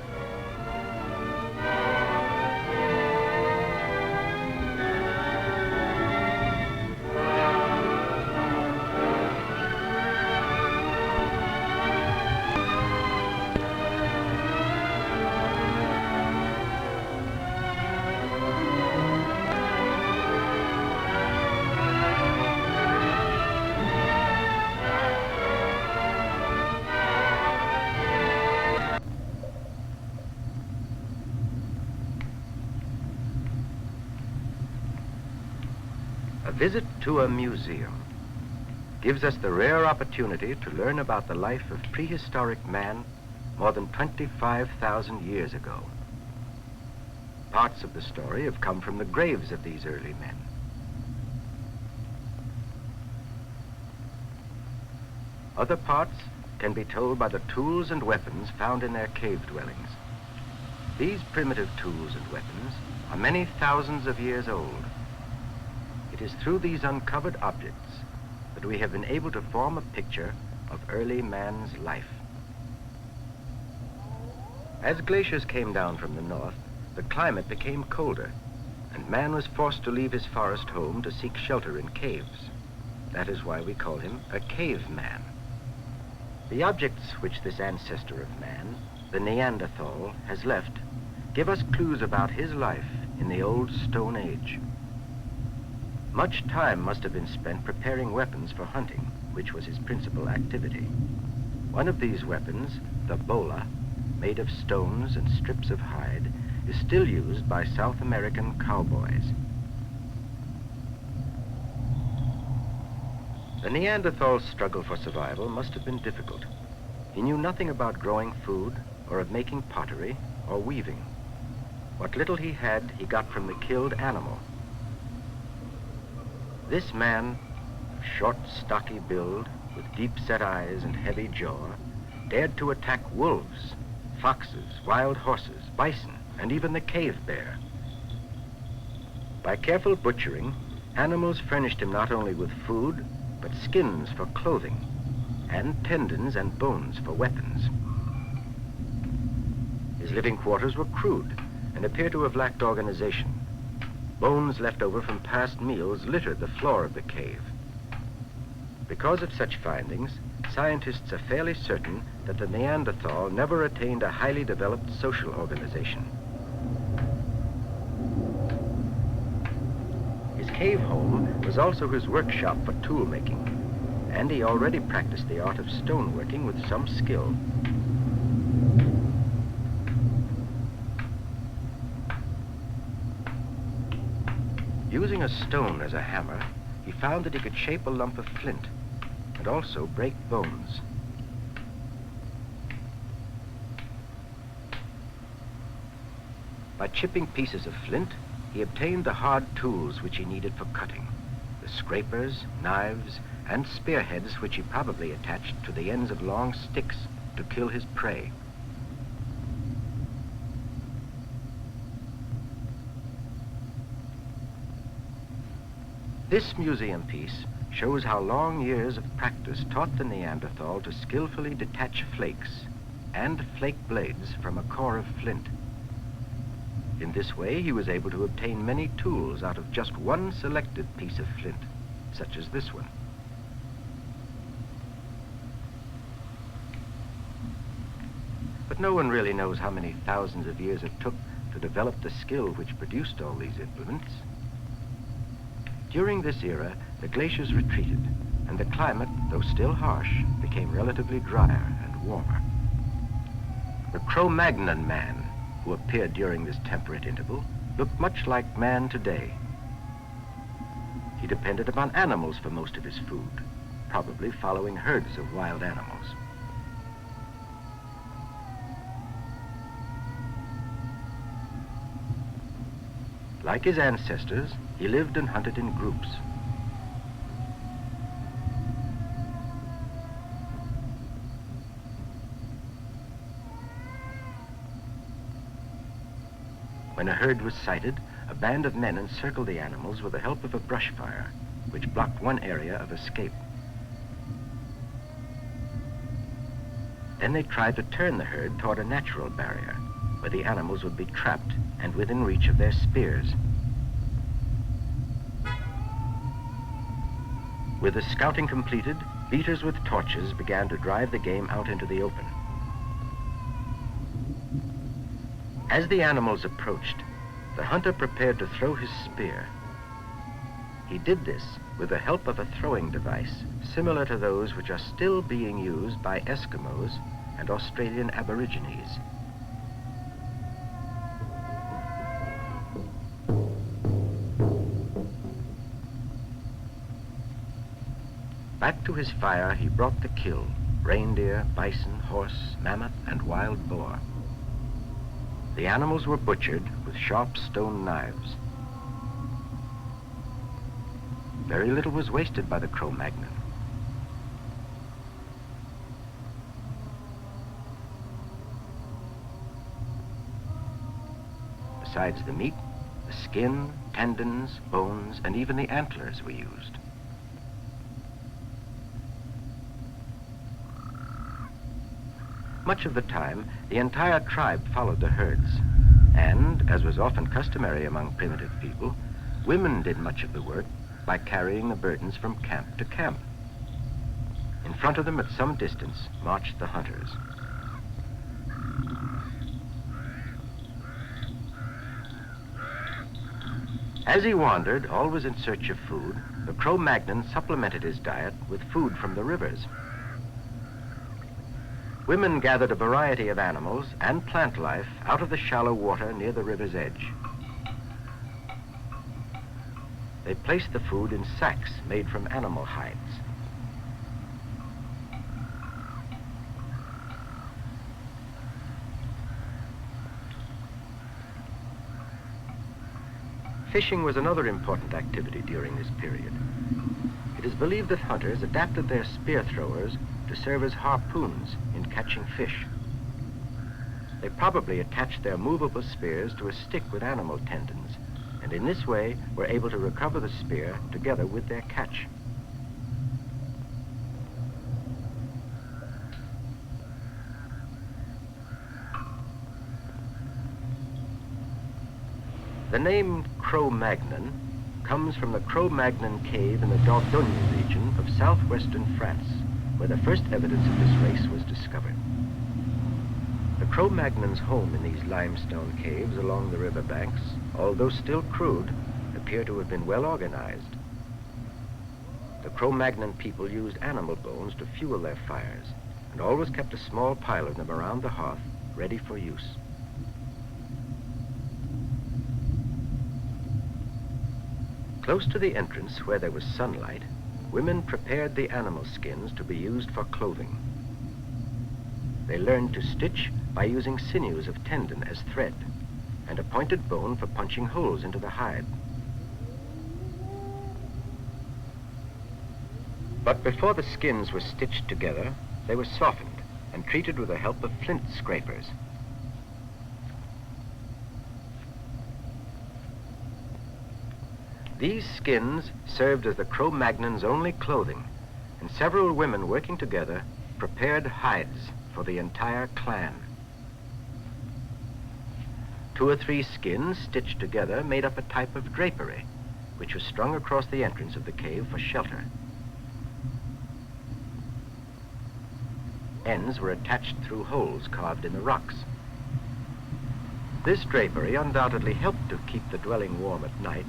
A visit to a museum gives us the rare opportunity to learn about the life of prehistoric man more than 25,000 years ago. Parts of the story have come from the graves of these early men. Other parts can be told by the tools and weapons found in their cave dwellings. These primitive tools and weapons are many thousands of years old. It is through these uncovered objects that we have been able to form a picture of early man's life. As glaciers came down from the north, the climate became colder, and man was forced to leave his forest home to seek shelter in caves. That is why we call him a caveman. The objects which this ancestor of man, the Neanderthal, has left give us clues about his life in the old Stone Age. Much time must have been spent preparing weapons for hunting, which was his principal activity. One of these weapons, the bola, made of stones and strips of hide, is still used by South American cowboys. The Neanderthal's struggle for survival must have been difficult. He knew nothing about growing food, or of making pottery, or weaving. What little he had, he got from the killed animal. This man, of short, stocky build, with deep-set eyes and heavy jaw, dared to attack wolves, foxes, wild horses, bison, and even the cave bear. By careful butchering, animals furnished him not only with food, but skins for clothing, and tendons and bones for weapons. His living quarters were crude and appear to have lacked organization. Bones left over from past meals littered the floor of the cave. Because of such findings, scientists are fairly certain that the Neanderthal never attained a highly developed social organization. His cave home was also his workshop for tool making, and he already practiced the art of stoneworking with some skill. Using a stone as a hammer, he found that he could shape a lump of flint and also break bones. By chipping pieces of flint, he obtained the hard tools which he needed for cutting, the scrapers, knives, and spearheads which he probably attached to the ends of long sticks to kill his prey. This museum piece shows how long years of practice taught the Neanderthal to skillfully detach flakes and flake blades from a core of flint. In this way, he was able to obtain many tools out of just one selected piece of flint, such as this one. But no one really knows how many thousands of years it took to develop the skill which produced all these implements. During this era, the glaciers retreated, and the climate, though still harsh, became relatively drier and warmer. The Cro-Magnon man, who appeared during this temperate interval, looked much like man today. He depended upon animals for most of his food, probably following herds of wild animals. Like his ancestors, he lived and hunted in groups. When a herd was sighted, a band of men encircled the animals with the help of a brush fire, which blocked one area of escape. Then they tried to turn the herd toward a natural barrier, where the animals would be trapped and within reach of their spears. With the scouting completed, beaters with torches began to drive the game out into the open. As the animals approached, the hunter prepared to throw his spear. He did this with the help of a throwing device similar to those which are still being used by Eskimos and Australian Aborigines. Back to his fire, he brought the kill: reindeer, bison, horse, mammoth, and wild boar. The animals were butchered with sharp stone knives. Very little was wasted by the Cro-Magnon. Besides the meat, the skin, tendons, bones, and even the antlers were used. Much of the time, the entire tribe followed the herds, and, as was often customary among primitive people, women did much of the work by carrying the burdens from camp to camp. In front of them, at some distance, marched the hunters. As he wandered, always in search of food, the Cro-Magnon supplemented his diet with food from the rivers. Women gathered a variety of animals and plant life out of the shallow water near the river's edge. They placed the food in sacks made from animal hides. Fishing was another important activity during this period. It is believed that hunters adapted their spear throwers to serve as harpoons in catching fish. They probably attached their movable spears to a stick with animal tendons, and in this way were able to recover the spear together with their catch. The name Cro-Magnon comes from the Cro-Magnon cave in the Dordogne region of southwestern France, where the first evidence of this race was discovered. The Cro-Magnons' home in these limestone caves along the river banks, although still crude, appear to have been well organized. the Cro-Magnon people used animal bones to fuel their fires, and always kept a small pile of them around the hearth, ready for use. Close to the entrance, where there was sunlight, women prepared the animal skins to be used for clothing. They learned to stitch by using sinews of tendon as thread, and a pointed bone for punching holes into the hide. But before the skins were stitched together, they were softened and treated with the help of flint scrapers. These skins served as the Cro-Magnon's only clothing, and several women working together prepared hides for the entire clan. 2 or 3 skins stitched together made up a type of drapery, which was strung across the entrance of the cave for shelter. Ends were attached through holes carved in the rocks. This drapery undoubtedly helped to keep the dwelling warm at night,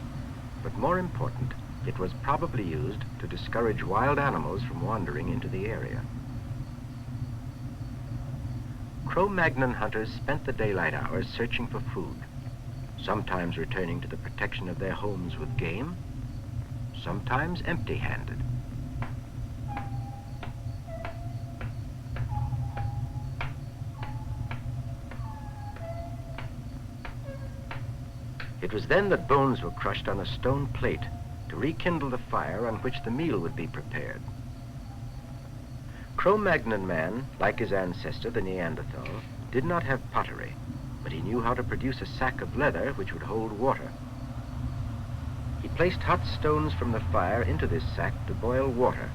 but more important, it was probably used to discourage wild animals from wandering into the area. Cro-Magnon hunters spent the daylight hours searching for food, sometimes returning to the protection of their homes with game, sometimes empty-handed. It was then that bones were crushed on a stone plate to rekindle the fire on which the meal would be prepared. Cro-Magnon man, like his ancestor, the Neanderthal, did not have pottery, but he knew how to produce a sack of leather which would hold water. He placed hot stones from the fire into this sack to boil water,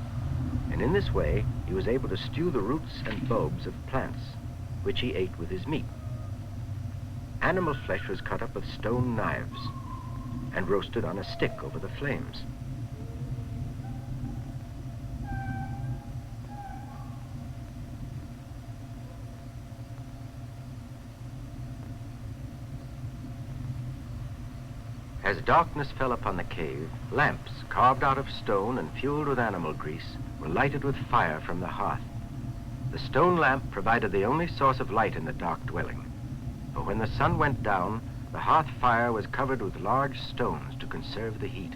and in this way he was able to stew the roots and bulbs of plants, which he ate with his meat. Animal flesh was cut up with stone knives and roasted on a stick over the flames. As darkness fell upon the cave, lamps carved out of stone and fueled with animal grease were lighted with fire from the hearth. The stone lamp provided the only source of light in the dark dwelling. For when the sun went down, the hearth fire was covered with large stones to conserve the heat.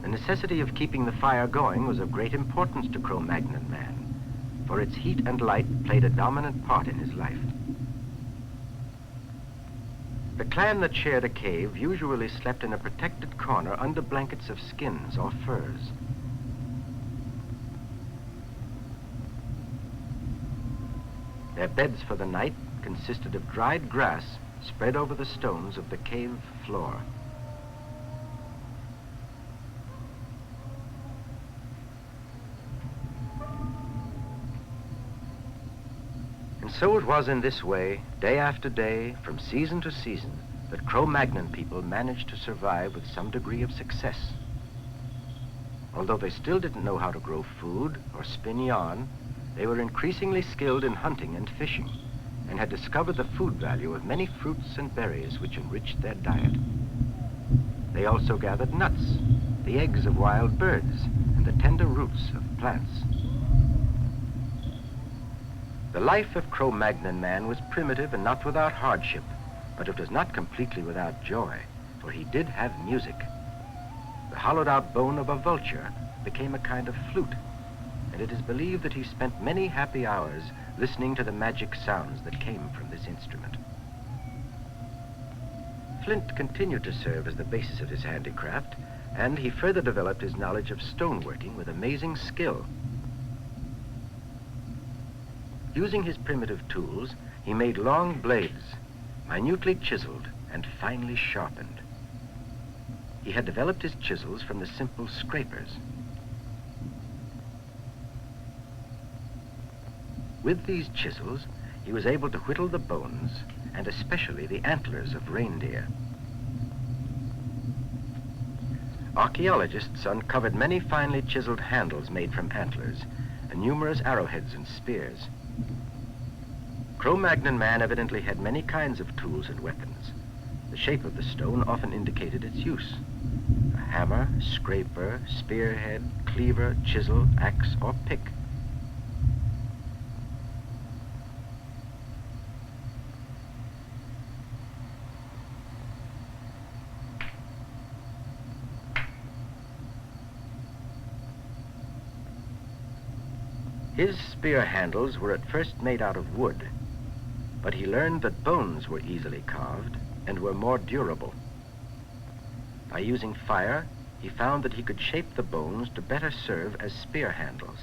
The necessity of keeping the fire going was of great importance to Cro-Magnon man, for its heat and light played a dominant part in his life. The clan that shared a cave usually slept in a protected corner under blankets of skins or furs. Their beds for the night consisted of dried grass spread over the stones of the cave floor. And so it was in this way, day after day, from season to season, that Cro-Magnon people managed to survive with some degree of success. Although they still didn't know how to grow food or spin yarn, they were increasingly skilled in hunting and fishing, and had discovered the food value of many fruits and berries which enriched their diet. They also gathered nuts, the eggs of wild birds, and the tender roots of plants. The life of Cro-Magnon man was primitive and not without hardship, but it was not completely without joy, for he did have music. The hollowed-out bone of a vulture became a kind of flute, and it is believed that he spent many happy hours listening to the magic sounds that came from this instrument. Flint continued to serve as the basis of his handicraft, and he further developed his knowledge of stoneworking with amazing skill. Using his primitive tools, he made long blades, minutely chiseled and finely sharpened. He had developed his chisels from the simple scrapers. With these chisels, he was able to whittle the bones, and especially the antlers of reindeer. Archaeologists uncovered many finely chiseled handles made from antlers, and numerous arrowheads and spears. Cro-Magnon man evidently had many kinds of tools and weapons. The shape of the stone often indicated its use. A hammer, scraper, spearhead, cleaver, chisel, axe, or pick. His spear handles were at first made out of wood, but he learned that bones were easily carved and were more durable. By using fire, he found that he could shape the bones to better serve as spear handles.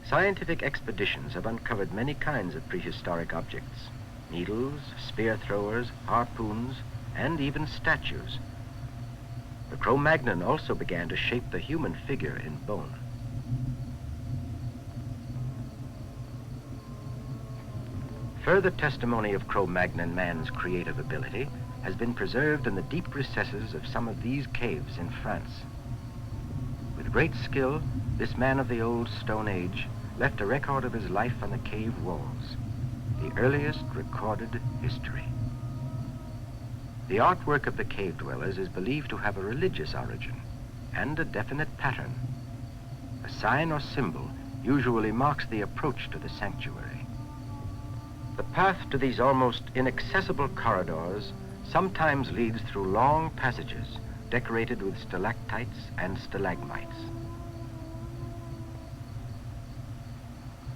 Scientific expeditions have uncovered many kinds of prehistoric objects: needles, spear throwers, harpoons, and even statues. The Cro-Magnon also began to shape the human figure in bone. Further testimony of Cro-Magnon man's creative ability has been preserved in the deep recesses of some of these caves in France. With great skill, this man of the old Stone Age left a record of his life on the cave walls, the earliest recorded history. The artwork of the cave dwellers is believed to have a religious origin and a definite pattern. A sign or symbol usually marks the approach to the sanctuary. The path to these almost inaccessible corridors sometimes leads through long passages decorated with stalactites and stalagmites.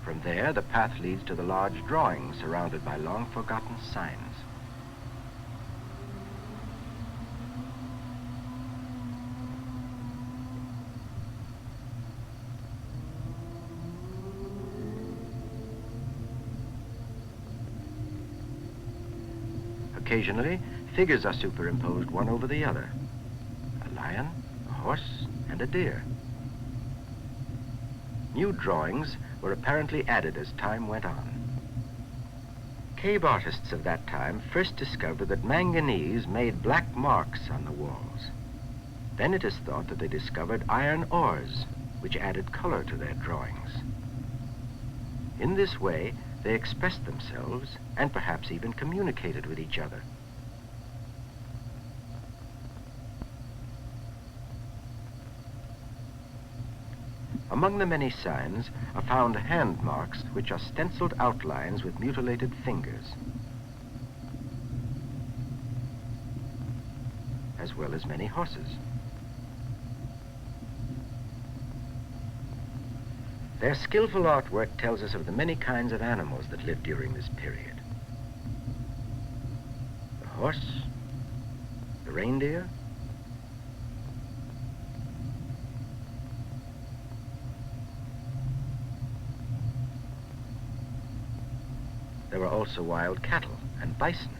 From there, the path leads to the large drawings surrounded by long-forgotten signs. Occasionally, figures are superimposed one over the other: a lion, a horse, and a deer. New drawings were apparently added as time went on. Cave artists of that time first discovered that manganese made black marks on the walls. Then it is thought that they discovered iron ores, which added color to their drawings. In this way, they expressed themselves and perhaps even communicated with each other. Among the many signs are found hand marks, which are stenciled outlines with mutilated fingers, as well as many horses. Their skillful artwork tells us of the many kinds of animals that lived during this period: the horse, the reindeer, there were also wild cattle and bison.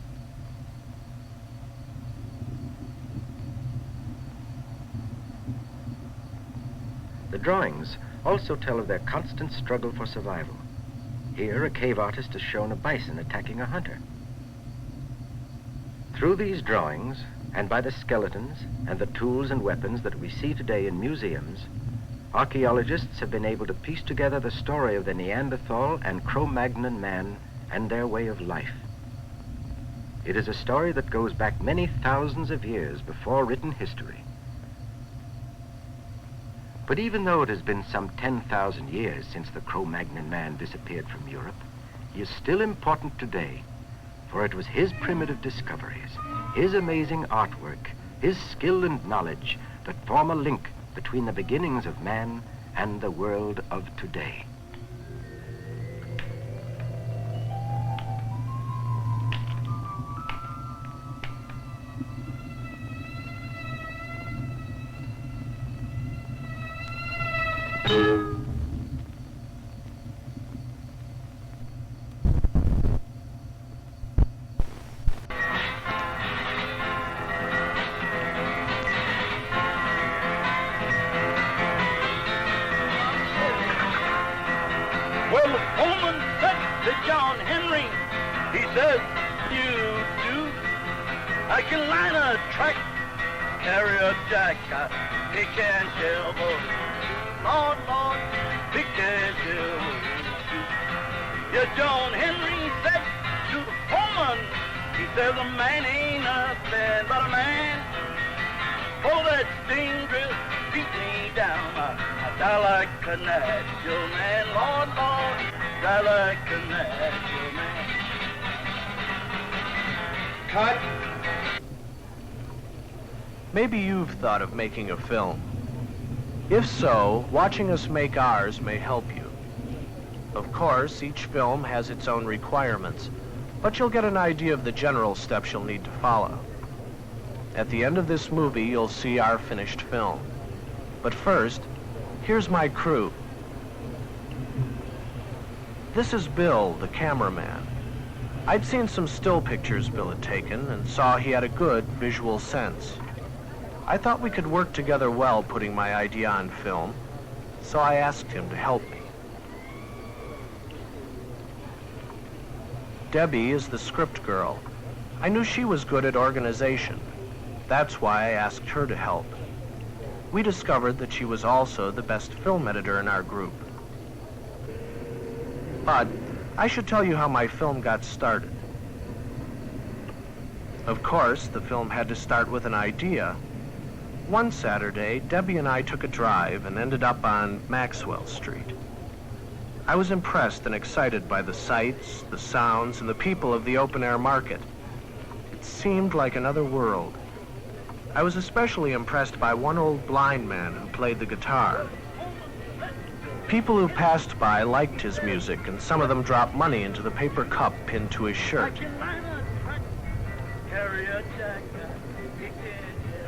The drawings also tell of their constant struggle for survival. Here, a cave artist has shown a bison attacking a hunter. Through these drawings, and by the skeletons and the tools and weapons that we see today in museums, archaeologists have been able to piece together the story of the Neanderthal and Cro-Magnon man and their way of life. It is a story that goes back many thousands of years before written history. But even though it has been some 10,000 years since the Cro-Magnon man disappeared from Europe, he is still important today, for it was his primitive discoveries, his amazing artwork, his skill and knowledge that form a link between the beginnings of man and the world of today. Well, Holman said to John Henry, he says, "You do. I can line a track, carry a jack, he can shovel. Lord, Lord, he can shovel. Yeah, John Henry said to Holman, he says, a man ain't nothing but a man. Oh, that sting drift beat me down. I die like a natural man, Lord, Lord, die like a natural man. Cut. Maybe you've thought of making a film. If so, watching us make ours may help you. Of course, each film has its own requirements, but you'll get an idea of the general steps you'll need to follow. At the end of this movie, you'll see our finished film. But first, here's my crew. This is Bill, the cameraman. I'd seen some still pictures Bill had taken and saw he had a good visual sense. I thought we could work together well putting my idea on film, so I asked him to help me. Debbie is the script girl. I knew she was good at organization. That's why I asked her to help. We discovered that she was also the best film editor in our group. But I should tell you how my film got started. Of course, the film had to start with an idea. One Saturday, Debbie and I took a drive and ended up on Maxwell Street. I was impressed and excited by the sights, the sounds, and the people of the open-air market. It seemed like another world. I was especially impressed by one old blind man who played the guitar. People who passed by liked his music, and some of them dropped money into the paper cup pinned to his shirt.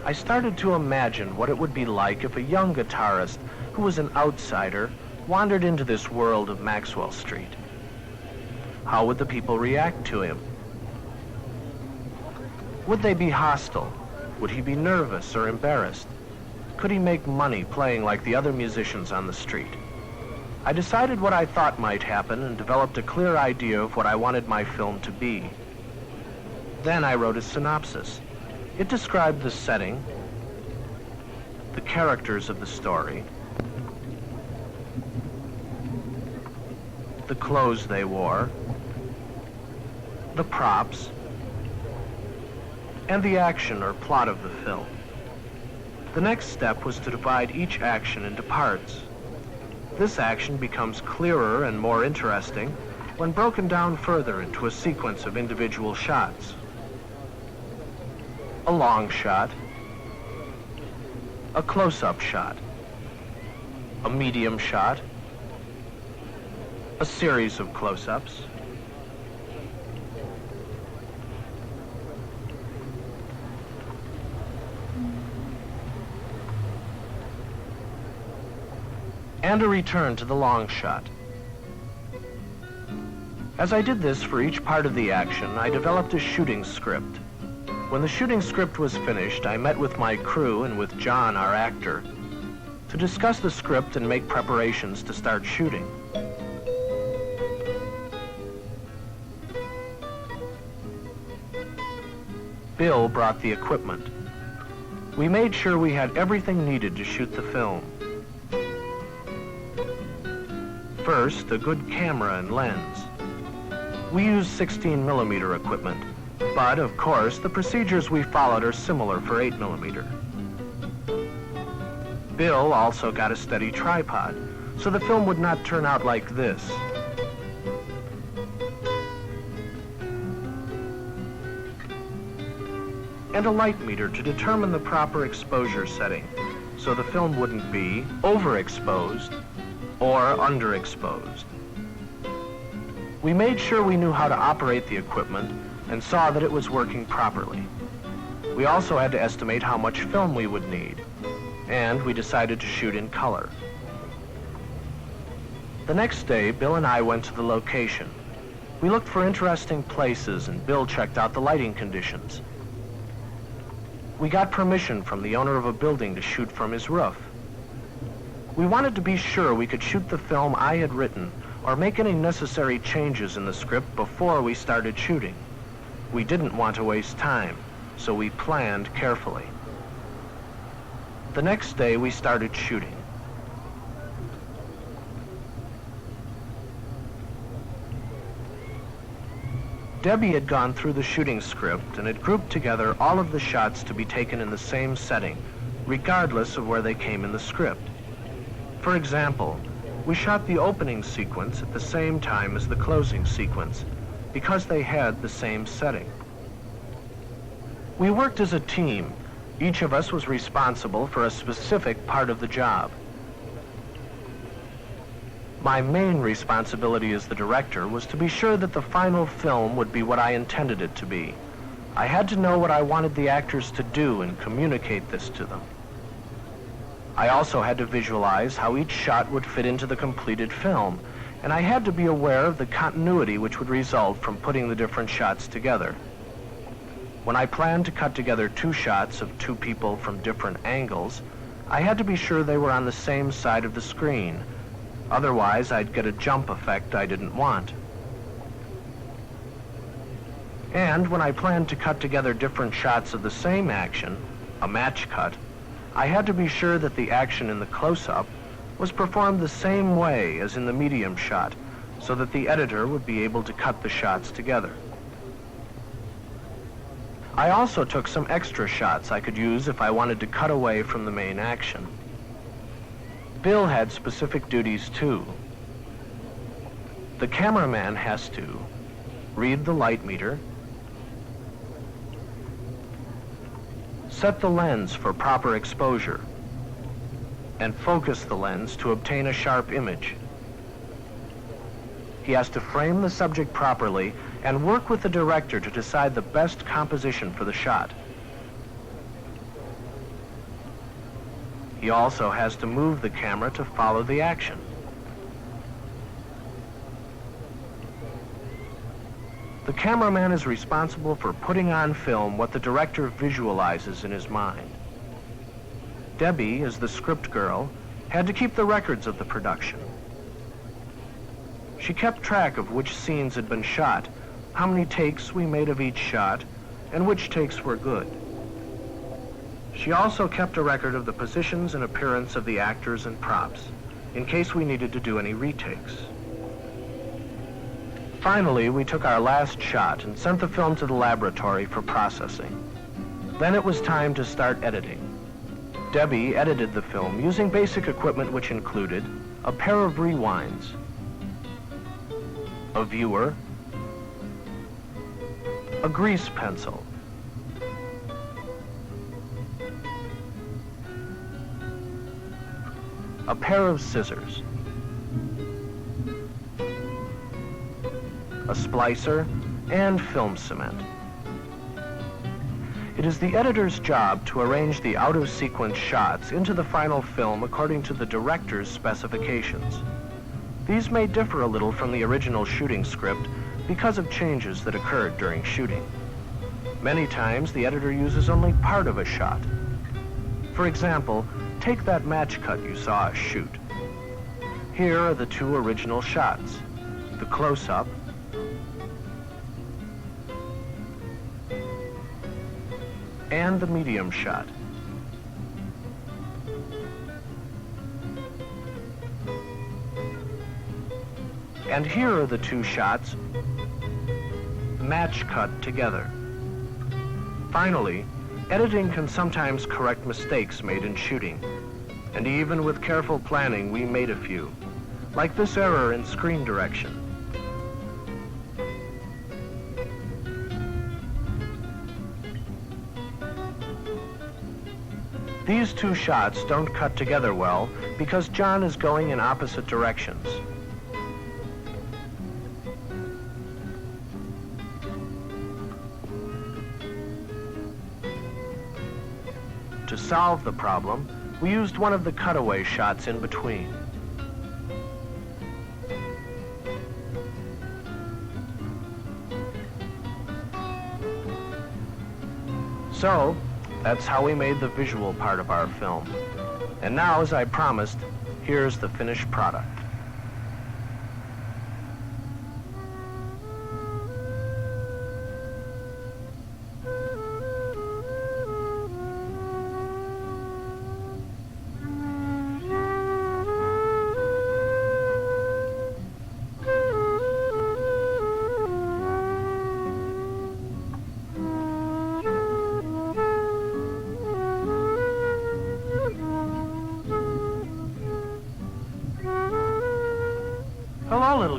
I started to imagine what it would be like if a young guitarist who was an outsider wandered into this world of Maxwell Street. How would the people react to him? Would they be hostile? Would he be nervous or embarrassed? Could he make money playing like the other musicians on the street? I decided what I thought might happen and developed a clear idea of what I wanted my film to be. Then I wrote a synopsis. It described the setting, the characters of the story, the clothes they wore, the props, and the action or plot of the film. The next step was to divide each action into parts. This action becomes clearer and more interesting when broken down further into a sequence of individual shots. A long shot, a close-up shot, a medium shot, a series of close-ups, and a return to the long shot. As I did this for each part of the action, I developed a shooting script. When the shooting script was finished, I met with my crew and with John, our actor, to discuss the script and make preparations to start shooting. Bill brought the equipment. We made sure we had everything needed to shoot the film. First, a good camera and lens. We used 16mm equipment, but of course, the procedures we followed are similar for 8mm. Bill also got a steady tripod, so the film would not turn out like this. And a light meter to determine the proper exposure setting, so the film wouldn't be overexposed or underexposed. We made sure we knew how to operate the equipment and saw that it was working properly. We also had to estimate how much film we would need, and we decided to shoot in color. The next day, Bill and I went to the location. We looked for interesting places, and Bill checked out the lighting conditions. We got permission from the owner of a building to shoot from his roof. We wanted to be sure we could shoot the film I had written or make any necessary changes in the script before we started shooting. We didn't want to waste time, so we planned carefully. The next day, we started shooting. Debbie had gone through the shooting script and had grouped together all of the shots to be taken in the same setting, regardless of where they came in the script. For example, we shot the opening sequence at the same time as the closing sequence because they had the same setting. We worked as a team. Each of us was responsible for a specific part of the job. My main responsibility as the director was to be sure that the final film would be what I intended it to be. I had to know what I wanted the actors to do and communicate this to them. I also had to visualize how each shot would fit into the completed film, and I had to be aware of the continuity which would result from putting the different shots together. When I planned to cut together 2 shots of 2 people from different angles, I had to be sure they were on the same side of the screen. Otherwise, I'd get a jump effect I didn't want. And when I planned to cut together different shots of the same action, a match cut, I had to be sure that the action in the close-up was performed the same way as in the medium shot, so that the editor would be able to cut the shots together. I also took some extra shots I could use if I wanted to cut away from the main action. Bill had specific duties too. The cameraman has to read the light meter, set the lens for proper exposure, and focus the lens to obtain a sharp image. He has to frame the subject properly and work with the director to decide the best composition for the shot. He also has to move the camera to follow the action. The cameraman is responsible for putting on film what the director visualizes in his mind. Debbie, as the script girl, had to keep the records of the production. She kept track of which scenes had been shot, how many takes we made of each shot, and which takes were good. She also kept a record of the positions and appearance of the actors and props, in case we needed to do any retakes. Finally, we took our last shot and sent the film to the laboratory for processing. Then it was time to start editing. Debbie edited the film using basic equipment which included a pair of rewinds, a viewer, a grease pencil, a pair of scissors, a splicer, and film cement. It is the editor's job to arrange the out-of-sequence shots into the final film according to the director's specifications. These may differ a little from the original shooting script because of changes that occurred during shooting. Many times, the editor uses only part of a shot. For example, take that match cut you saw us shoot. Here are the 2 original shots, the close-up and the medium shot. And here are the 2 shots match cut together. Finally, editing can sometimes correct mistakes made in shooting. And even with careful planning, we made a few, like this error in screen direction. These 2 shots don't cut together well because John is going in opposite directions. To solve the problem, we used one of the cutaway shots in between. So, that's how we made the visual part of our film. And now, as I promised, here's the finished product.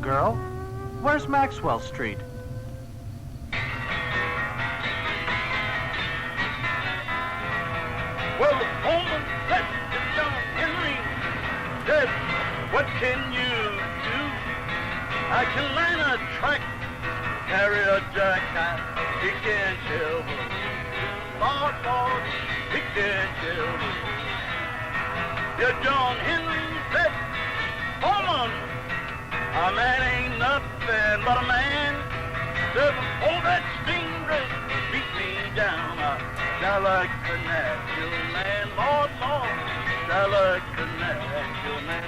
girl. Where's Maxwell Street? Well, the woman said to John Henry, said, what can you do? I can line a track, carry a jack, pick and shovel. Lord, Lord, pick and shovel. Yeah, John Henry said, woman, a man ain't nothing but a man. Said, oh, that stingray beat me down. I like a natural man, Lord, Lord, I like a natural man.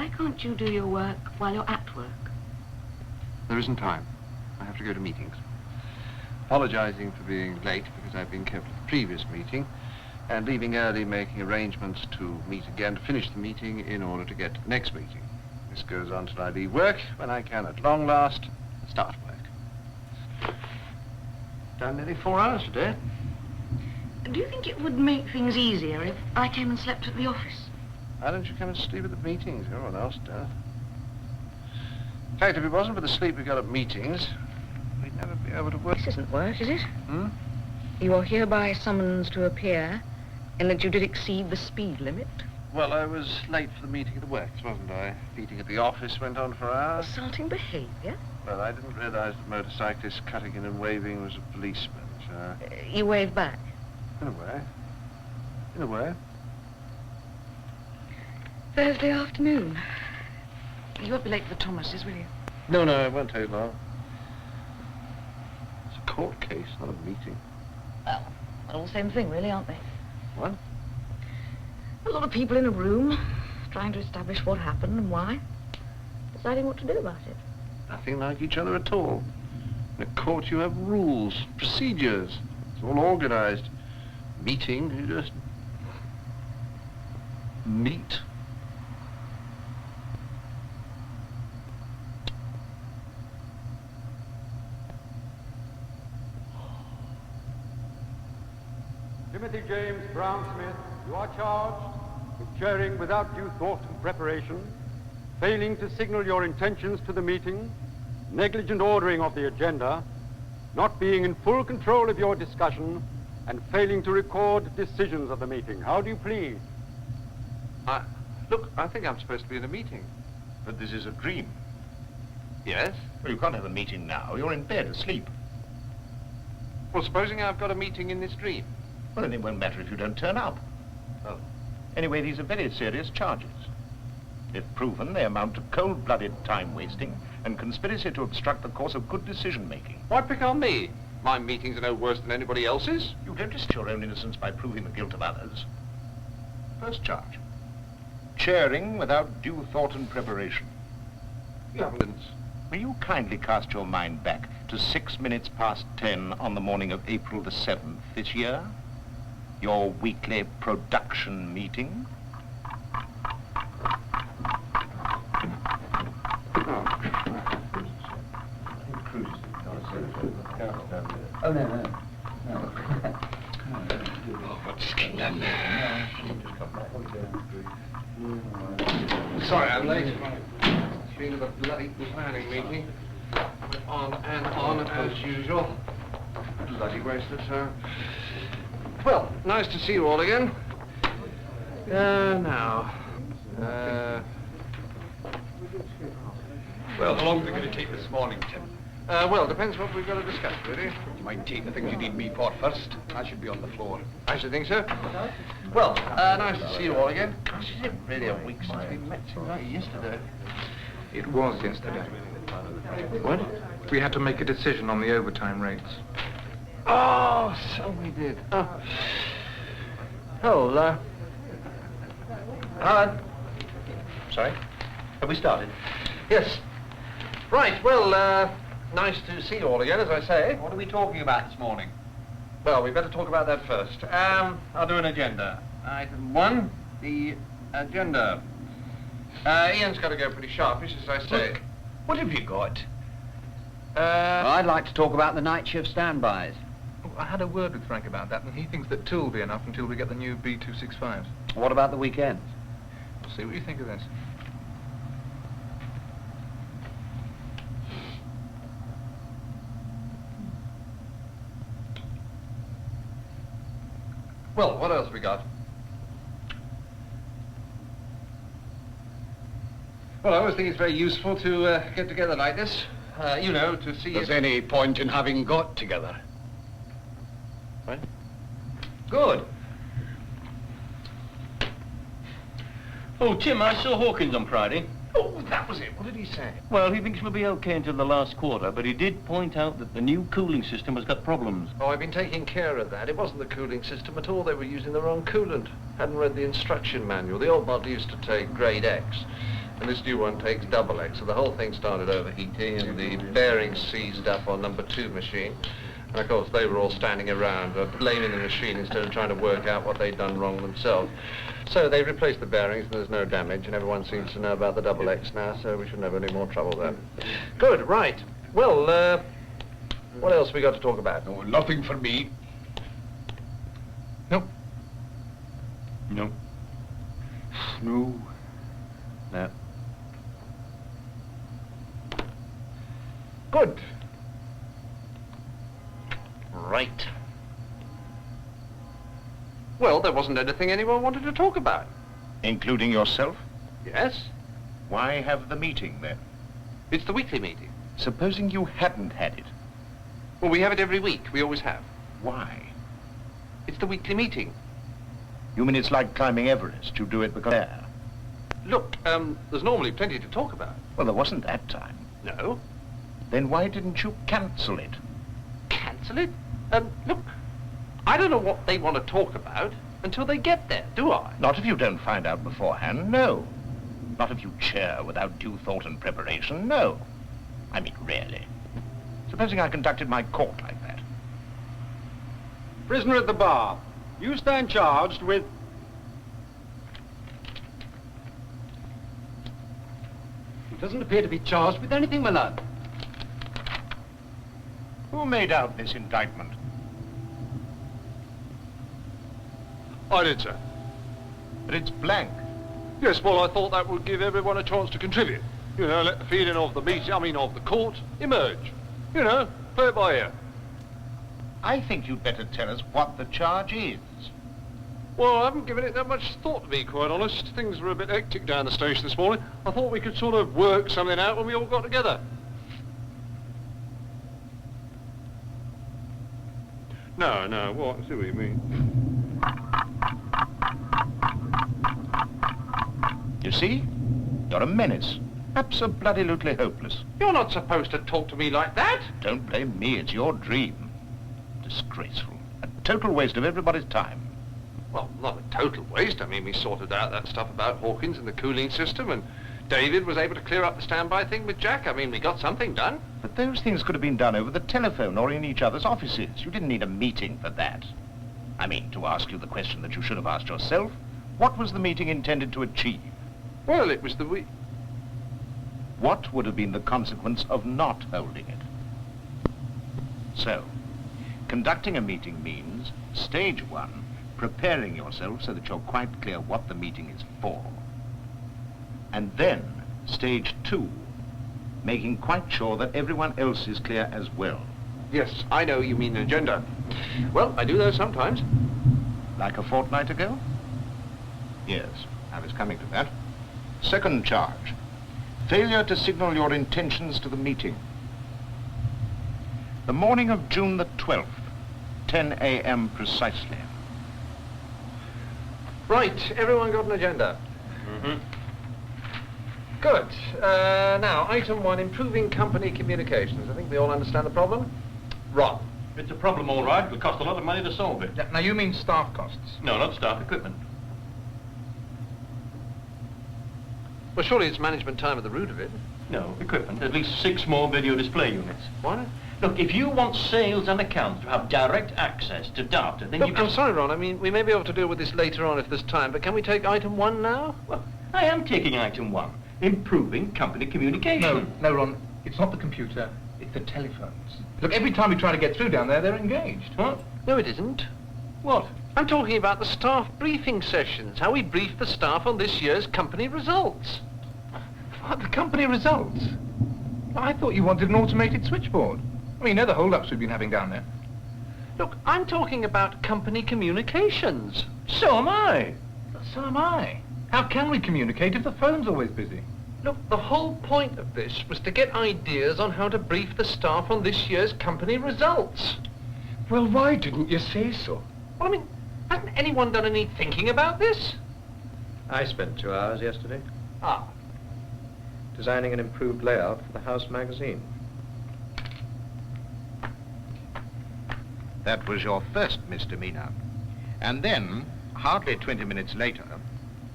Why can't you do your work while you're at work? There isn't time. I have to go to meetings. Apologizing for being late because I've been kept at the previous meeting, and leaving early, making arrangements to meet again to finish the meeting in order to get to the next meeting. This goes on till I leave work, when I can, at long last, start work. Done nearly 4 hours today. Do you think it would make things easier if I came and slept at the office? Why don't you come and sleep at the meetings? Everyone else does. In fact, if it wasn't for the sleep we got at meetings, we'd never be able to work. This isn't work, is it? Hmm? You are hereby summoned to appear, and that you did exceed the speed limit. Well, I was late for the meeting at the works, wasn't I? Meeting at the office went on for hours. Assaulting behavior? Well, I didn't realize the motorcyclist cutting in and waving was a policeman, so... You waved back. In a way. In a way. Thursday afternoon. You won't be late for the Thomases, will you? No, it won't take long. It's a court case, not a meeting. Well, they're all the same thing, really, aren't they? What? A lot of people in a room, trying to establish what happened and why, deciding what to do about it. Nothing like each other at all. In a court you have rules, procedures. It's all organized. Meeting, you just meet. Timothy James Brown Smith, you are charged with chairing without due thought and preparation, failing to signal your intentions to the meeting, negligent ordering of the agenda, not being in full control of your discussion, and failing to record decisions of the meeting. How do you plead? Look, I think I'm supposed to be in a meeting. But this is a dream. Yes? Well, you can't have a meeting now. You're in bed, asleep. Well, supposing I've got a meeting in this dream. Well, then it won't matter if you don't turn up. Oh. Anyway, these are very serious charges. If proven, they amount to cold-blooded time-wasting and conspiracy to obstruct the course of good decision-making. Why pick on me? My meetings are no worse than anybody else's. You don't risk your own innocence by proving the guilt of others. First charge. Chairing without due thought and preparation. Evidence. Will you kindly cast your mind back to 6 minutes past 10 on the morning of April the 7th this year? Your weekly production meeting? Oh, no. What's going on? Sorry, I'm late. It's been a bloody planning meeting. On and on as usual. Bloody waste of time. Well, nice to see you all again. Now. Well, how long is it going to take this morning, Tim? Well, depends what we've got to discuss, really. You might take the things you need me for first. I should be on the floor. I should think so. Well, nice to see you all again. Gosh, is it really a week since we met? Seems like yesterday. It was yesterday. What? We had to make a decision on the overtime rates. Oh, so we did. Alan. Sorry? Have we started? Yes. Right, well, nice to see you all again, as I say. What are we talking about this morning? Well, we better talk about that first. I'll do an agenda. Item 1, the agenda. Ian's got to go pretty sharpish, as I say. Look, what have you got? I'd like to talk about the night shift standbys. I had a word with Frank about that, and he thinks that 2 will be enough until we get the new B265s. What about the weekends? We'll see what you think of this. Well, what else we got? Well, I always think it's very useful to get together like this. You know, to see There's any point in having got together. What? Good. Oh, Tim, I saw Hawkins on Friday. Oh, that was it. What did he say? Well, he thinks we'll be okay until the last quarter, but he did point out that the new cooling system has got problems. Oh, I've been taking care of that. It wasn't the cooling system at all. They were using the wrong coolant. Hadn't read the instruction manual. The old model used to take grade X. And this new one takes double X, so the whole thing started overheating and the bearings seized up on number 2 machine. And of course, they were all standing around, blaming the machine instead of trying to work out what they'd done wrong themselves. So they replaced the bearings and there's no damage, and everyone seems to know about the double X now, so we shouldn't have any more trouble then. Good, right. Well, what else we got to talk about? Oh, nothing for me. No. No. No. No. Good. Right. Well, there wasn't anything anyone wanted to talk about. Including yourself? Yes? Why have the meeting, then? It's the weekly meeting. Supposing you hadn't had it. Well, we have it every week. We always have. Why? It's the weekly meeting. You mean it's like climbing Everest? You do it because there. Look, there's normally plenty to talk about. Well, there wasn't that time. No? Then why didn't you cancel it? Cancel it? Look, I don't know what they want to talk about until they get there, do I? Not if you don't find out beforehand, no. Not if you chair without due thought and preparation, no. I mean, really. Supposing I conducted my court like that. Prisoner at the bar, you stand charged with... He doesn't appear to be charged with anything, my lad. Who made out this indictment? I did, sir. But it's blank. Yes, well, I thought that would give everyone a chance to contribute. You know, let the feeling of the meeting, of the court, emerge. You know, play it by ear. I think you'd better tell us what the charge is. Well, I haven't given it that much thought, to be quite honest. Things were a bit hectic down the station this morning. I thought we could sort of work something out when we all got together. No, what? I see what you mean. You see? You're a menace. Abso-bloody-lutely hopeless. You're not supposed to talk to me like that. Don't blame me, it's your dream. Disgraceful. A total waste of everybody's time. Well, not a total waste. I mean, we sorted out that stuff about Hawkins and the cooling system, and David was able to clear up the standby thing with Jack. I mean, we got something done. But those things could have been done over the telephone or in each other's offices. You didn't need a meeting for that. I mean, to ask you the question that you should have asked yourself, what was the meeting intended to achieve? Well, it was the What would have been the consequence of not holding it? So, conducting a meeting means, stage 1, preparing yourself so that you're quite clear what the meeting is for. And then, stage 2, making quite sure that everyone else is clear as well. Yes, I know you mean an agenda. Well, I do those sometimes. Like a fortnight ago? Yes, I was coming to that. Second charge, failure to signal your intentions to the meeting. The morning of June the 12th, 10 a.m. precisely. Right, everyone got an agenda? Mm-hmm. Good. Now, item 1, improving company communications. I think we all understand the problem. Ron. It's a problem, all right. It'll cost a lot of money to solve it. Now, you mean staff costs? No, not staff, equipment. Well, surely it's management time at the root of it. No, equipment. At least 6 more video display units. Why? Look, if you want sales and accounts to have direct access to data, then Look, you... I'm sorry, Ron. I mean, we may be able to deal with this later on if there's time, but can we take item 1 now? Well, I am taking item 1. Improving company communication. No, Ron. It's not the computer. It's the telephones. Look, every time we try to get through down there, they're engaged. What? No, it isn't. What? I'm talking about the staff briefing sessions, how we brief the staff on this year's company results. What, the company results? I thought you wanted an automated switchboard. I mean, you know the hold-ups we've been having down there. Look, I'm talking about company communications. So am I. So am I. How can we communicate if the phone's always busy? Look, the whole point of this was to get ideas on how to brief the staff on this year's company results. Well, why didn't you say so? Well, I mean, hasn't anyone done any thinking about this? I spent 2 hours yesterday. Ah. Designing an improved layout for the House magazine. That was your first misdemeanor. And then, hardly 20 minutes later...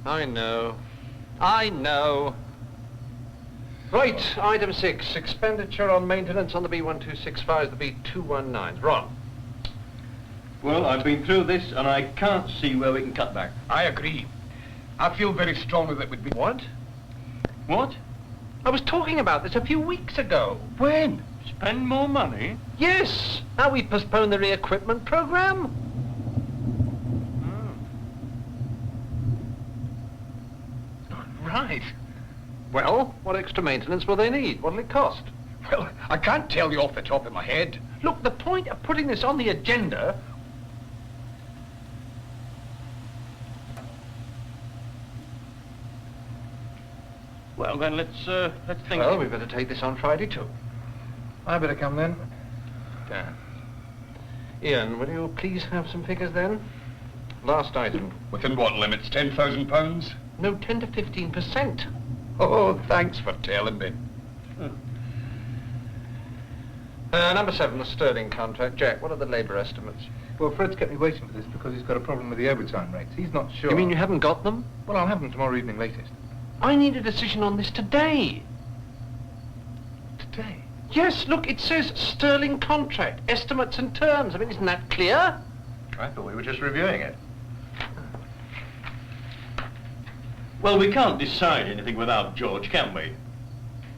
I know. Right, item 6, expenditure on maintenance on the B1265s, the B219s. Ron? Well, I've been through this and I can't see where we can cut back. I agree. I feel very strongly that would be... What? What? I was talking about this a few weeks ago. When? Spend more money? Yes! Now we postpone the re-equipment program. Right. Well, what extra maintenance will they need? What'll it cost? Well, I can't tell you off the top of my head. Look, the point of putting this on the agenda... Well, then let's think. Well, we better take this on Friday too. I better come then. Dan. Ian, will you please have some figures then? Last item. Within what limits? £10,000? No, 10 to 15%. Oh, thanks for telling me. Number 7, the Sterling contract. Jack, what are the labour estimates? Well, Fred's kept me waiting for this because he's got a problem with the overtime rates. He's not sure. You mean you haven't got them? Well, I'll have them tomorrow evening latest. I need a decision on this today. Today? Yes, look, it says Sterling contract, estimates and terms. I mean, isn't that clear? I thought we were just reviewing it. Well, we can't decide anything without George, can we?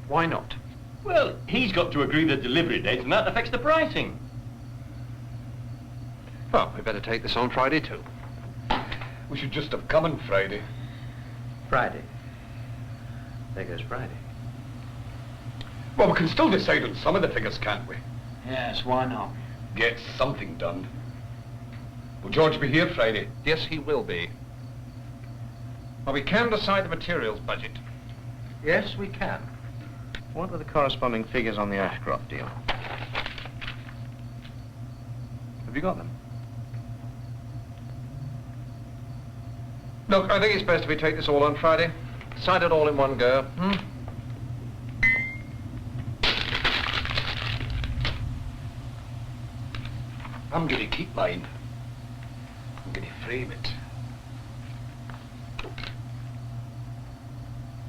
Why not? Well, he's got to agree the delivery date, and that affects the pricing. Well, we better take this on Friday too. We should just have come on Friday. Friday. There goes Friday. Well, we can still decide on some of the figures, can't we? Yes, why not? Get something done. Will George be here Friday? Yes, he will be. Well, we can decide the materials budget. Yes, we can. What are the corresponding figures on the Ashcroft deal? Have you got them? Look, I think it's best if we take this all on Friday. Decide it all in one go. I'm going to keep mine. I'm going to frame it.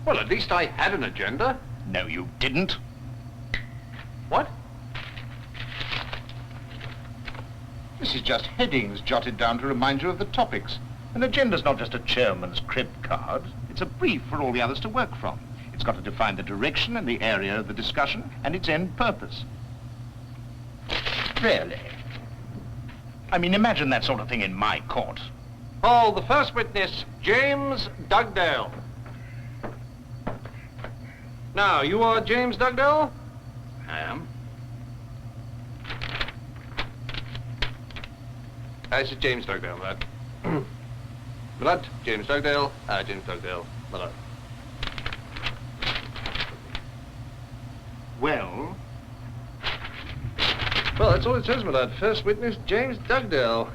Well, at least I had an agenda. No, you didn't. What? This is just headings jotted down to remind you of the topics. An agenda's not just a chairman's crib card. It's a brief for all the others to work from. It's got to define the direction and the area of the discussion and its end purpose. Really? I mean, imagine that sort of thing in my court. Call the first witness, James Dugdale. Now, you are James Dugdale? I am. This is James Dugdale, Blood. Blood, James Dugdale, James Dugdale, Blood. Well? Well, that's all it says, my lad. First witness, James Dugdale.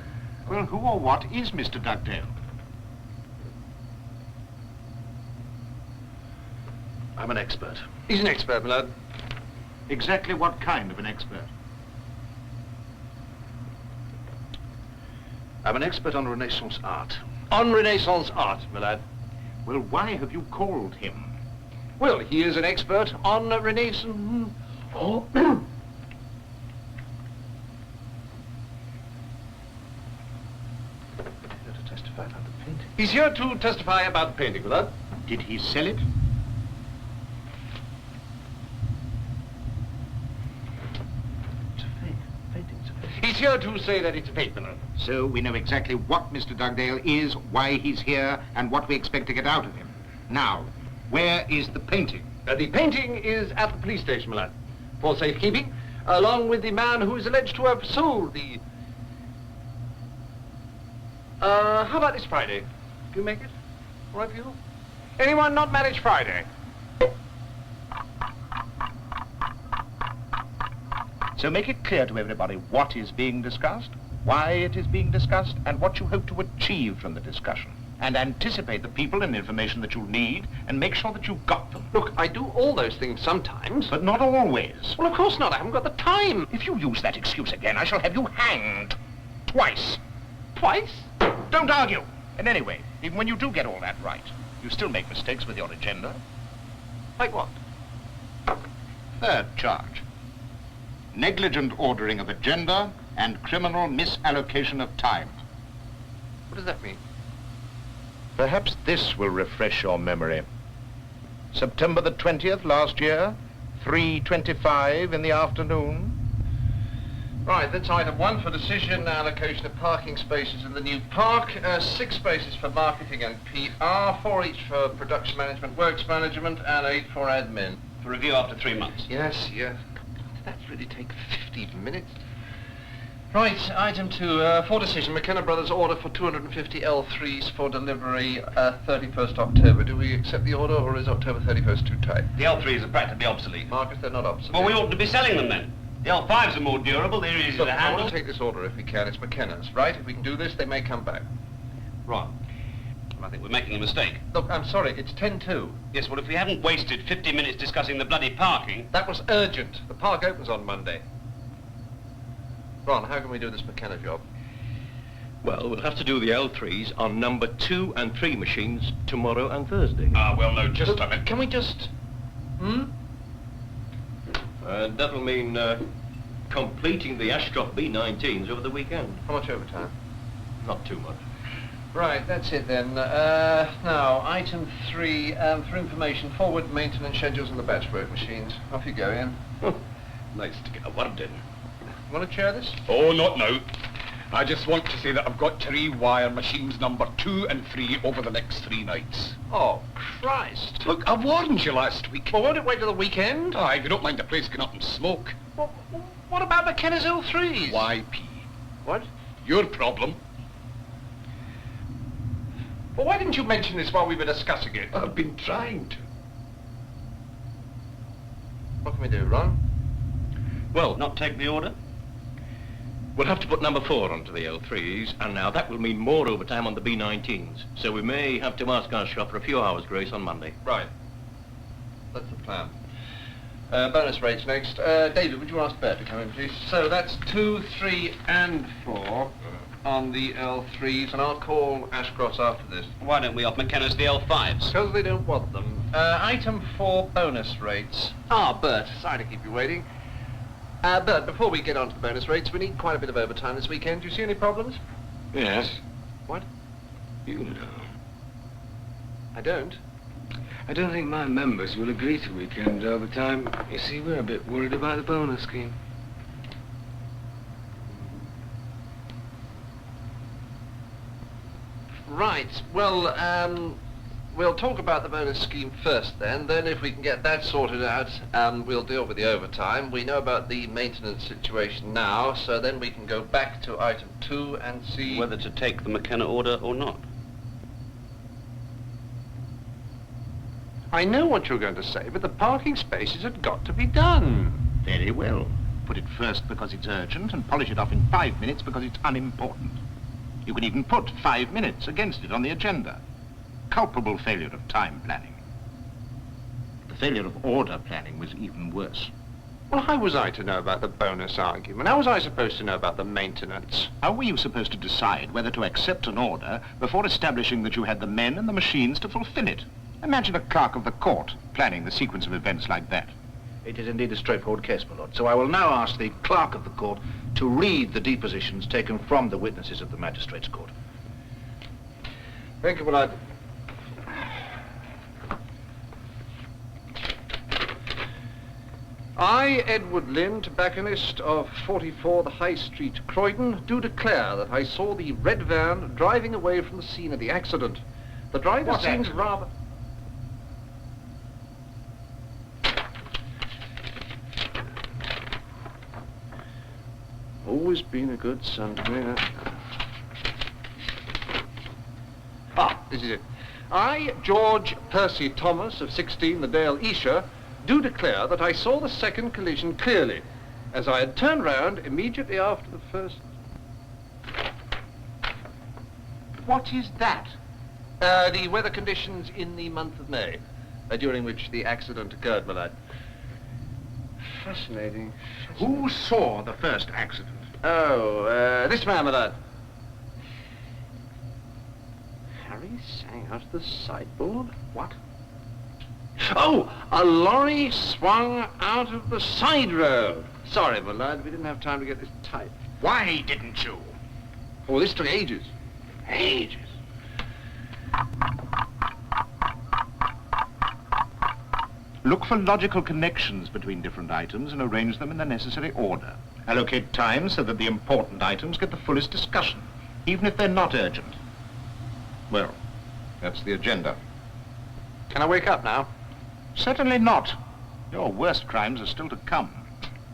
Well, who or what is Mr. Dugdale? I'm an expert. He's an expert, my lad. Exactly what kind of an expert? I'm an expert on Renaissance art. On Renaissance art, my lad. Well, why have you called him? Well, he is an expert on Renaissance... Oh. He's here to testify about the painting, my lad. Did he sell it? He's here to say that it's a fake, my lad. So we know exactly what Mr. Dugdale is, why he's here, and what we expect to get out of him. Now, where is the painting? The painting is at the police station, my lad, for safekeeping, along with the man who is alleged to have sold the... how about this Friday? Do you make it? All right for you? Anyone not manage Friday? So make it clear to everybody what is being discussed, why it is being discussed, and what you hope to achieve from the discussion. And anticipate the people and information that you'll need, and make sure that you've got them. Look, I do all those things sometimes. But not always. Well, of course not. I haven't got the time. If you use that excuse again, I shall have you hanged. Twice. Twice? Don't argue. And anyway, even when you do get all that right, you still make mistakes with your agenda. Like what? third charge. Negligent ordering of agenda and criminal misallocation of time. What does that mean? Perhaps this will refresh your memory. September the 20th last year, 3:25 in the afternoon. Right, that's item 1 for decision, allocation of parking spaces in the new park. 6 spaces for marketing and PR, 4 each for production management, works management, and 8 for admin. For review after 3 months. Yes. Did that really take 15 minutes? Right, item 2, for decision, McKenna Brothers order for 250 L3s for delivery 31st October. Do we accept the order, or is October 31st too tight? The L3s are practically obsolete. Marcus, they're not obsolete. Well, we ought to be selling them then. The L5s are more durable, they're easier Look, to I handle. want to take this order if we can. It's McKenna's, right? If we can do this, they may come back. Right. Well, I think we're making a mistake. Look, I'm sorry, it's 10-2. Yes, well, if we hadn't wasted 50 minutes discussing the bloody parking... That was urgent. The park opens on Monday. Ron, how can we do this McKenna job? Well, we'll have to do the L3s on number 2 and 3 machines tomorrow and Thursday. Well, no, just a minute. Can we just... That'll mean completing the Ashcroft B19s over the weekend. How much overtime? Not too much. Right, that's it then. Now, item 3, for information, forward maintenance schedules on the batchwork machines. Off you go, Ian. Nice to get a word in. Want to chair this? Oh, not now. I just want to say that I've got to rewire machines number 2 and 3 over the next 3 nights. Oh, Christ. Look, I warned you last week. Well, won't it wait till the weekend? Aye, if you don't mind the place going up in smoke. Well, what about McKenna's L3s? YP. What? Your problem. Well, why didn't you mention this while we were discussing it? I've been trying to. What can we do, Ron? Well, Not take the order? we'll have to put number 4 onto the L3s, and now that will mean more overtime on the B19s. So we may have to ask our shop for a few hours' grace on Monday. Right. That's the plan. Bonus rates next. David, would you ask Bert to come in, please? So that's 2, 3, and 4 on the L3s, and I'll call Ashcross after this. Why don't we off McKenna's the L5s? Because they don't want them. Item 4, bonus rates. Bert, sorry to keep you waiting. Bert, before we get on to the bonus rates, we need quite a bit of overtime this weekend. Do you see any problems? Yes. What? You know. I don't. I don't think my members will agree to weekend overtime. You see, we're a bit worried about the bonus scheme. Right. Well, we'll talk about the bonus scheme first then. Then if we can get that sorted out, we'll deal with the overtime. We know about the maintenance situation now, so then we can go back to item 2 and see... Whether to take the McKenna order or not. I know what you're going to say, but the parking spaces had got to be done. Very well. Put it first because it's urgent and polish it off in 5 minutes because it's unimportant. You can even put 5 minutes against it on the agenda. Culpable failure of time planning. The failure of order planning was even worse. Well, how was I to know about the bonus argument? How was I supposed to know about the maintenance? How were you supposed to decide whether to accept an order before establishing that you had the men and the machines to fulfill it? Imagine a clerk of the court planning the sequence of events like that. It is indeed a straightforward case, my lord. So I will now ask the clerk of the court to read the depositions taken from the witnesses of the magistrate's court. Thank you, my lord. I, Edward Lynn, tobacconist of 44 the High Street, Croydon, do declare that I saw the red van driving away from the scene of the accident. The driver What seems accident? rather... Always been a good son to me, this is it. I, George Percy Thomas of 16 the Dale Esher, do declare that I saw the second collision clearly, as I had turned round immediately after the first... What is that? The weather conditions in the month of May, during which the accident occurred, my lad. Fascinating. Who saw the first accident? Oh, this man, my lad. Harry sang out of the sideboard? What? Oh, a lorry swung out of the side road. Sorry, my lad, we didn't have time to get this typed. Why didn't you? Oh, this took ages. Ages. Look for logical connections between different items and arrange them in the necessary order. Allocate time so that the important items get the fullest discussion, even if they're not urgent. Well, that's the agenda. Can I wake up now? Certainly not. Your worst crimes are still to come.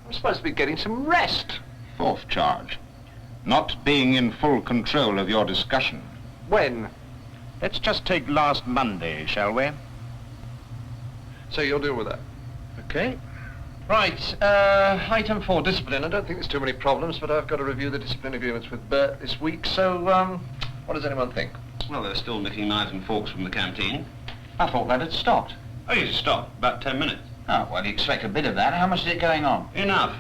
I'm supposed to be getting some rest. Fourth charge. Not being in full control of your discussion. When? Let's just take last Monday, shall we? So you'll deal with that? Okay. Right, item 4, discipline. I don't think there's too many problems, but I've got to review the discipline agreements with Bert this week, so, what does anyone think? Well, they're still nicking knives and forks from the canteen. I thought that had stopped. Oh, you stopped. About 10 minutes. Oh, well, you expect a bit of that. How much is it going on? Enough.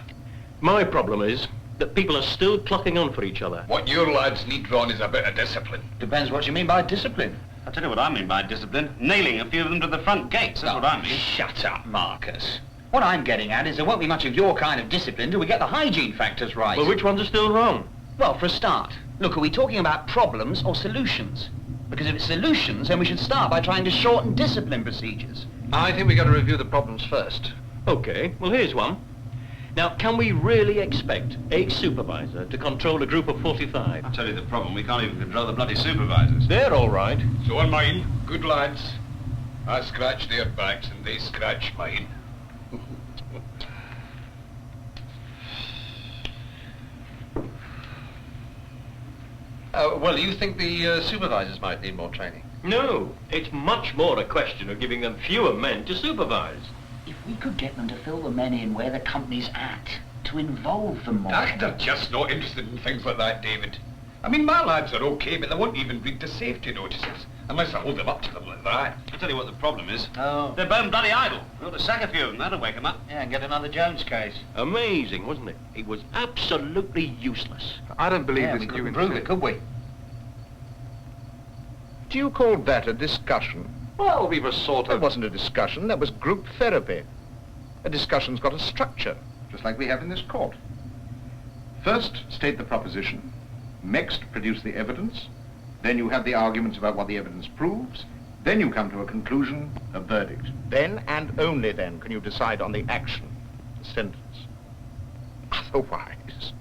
My problem is that people are still clocking on for each other. What your lads need, Ron, is a bit of discipline. Depends what you mean by discipline. I'll tell you what I mean by discipline. Nailing a few of them to the front gates, that's what I mean. Shut up, Marcus. What I'm getting at is there won't be much of your kind of discipline till we get the hygiene factors right. Well, which ones are still wrong? Well, for a start, look, are we talking about problems or solutions? Because if it's solutions, then we should start by trying to shorten discipline procedures. I think we've got to review the problems first. Okay, well, here's one. Now, can we really expect a supervisor to control a group of 45? I'll tell you the problem. We can't even control the bloody supervisors. They're all right. So on mine, good lads. I scratch their backs and they scratch mine. Well, you think the supervisors might need more training? No, it's much more a question of giving them fewer men to supervise. If we could get them to fill the men in where the company's at, to involve them more. They're just not interested in things like that, David. I mean, my lads are okay, but they won't even read the safety notices, unless I hold them up to them like that. I'll tell you what the problem is. Oh. They're bone bloody idle. We ought to sack a few of them, that'll wake them up. Yeah, and get another Jones case. Amazing, wasn't it? It was absolutely useless. I don't believe this we new couldn't prove it, could we? Do you call that a discussion? Well, we were sort That of... wasn't a discussion, that was group therapy. A discussion's got a structure, just like we have in this court. First, state the proposition. Next, produce the evidence. Then you have the arguments about what the evidence proves. Then you come to a conclusion, a verdict. Then, and only then, can you decide on the action, the sentence. Otherwise...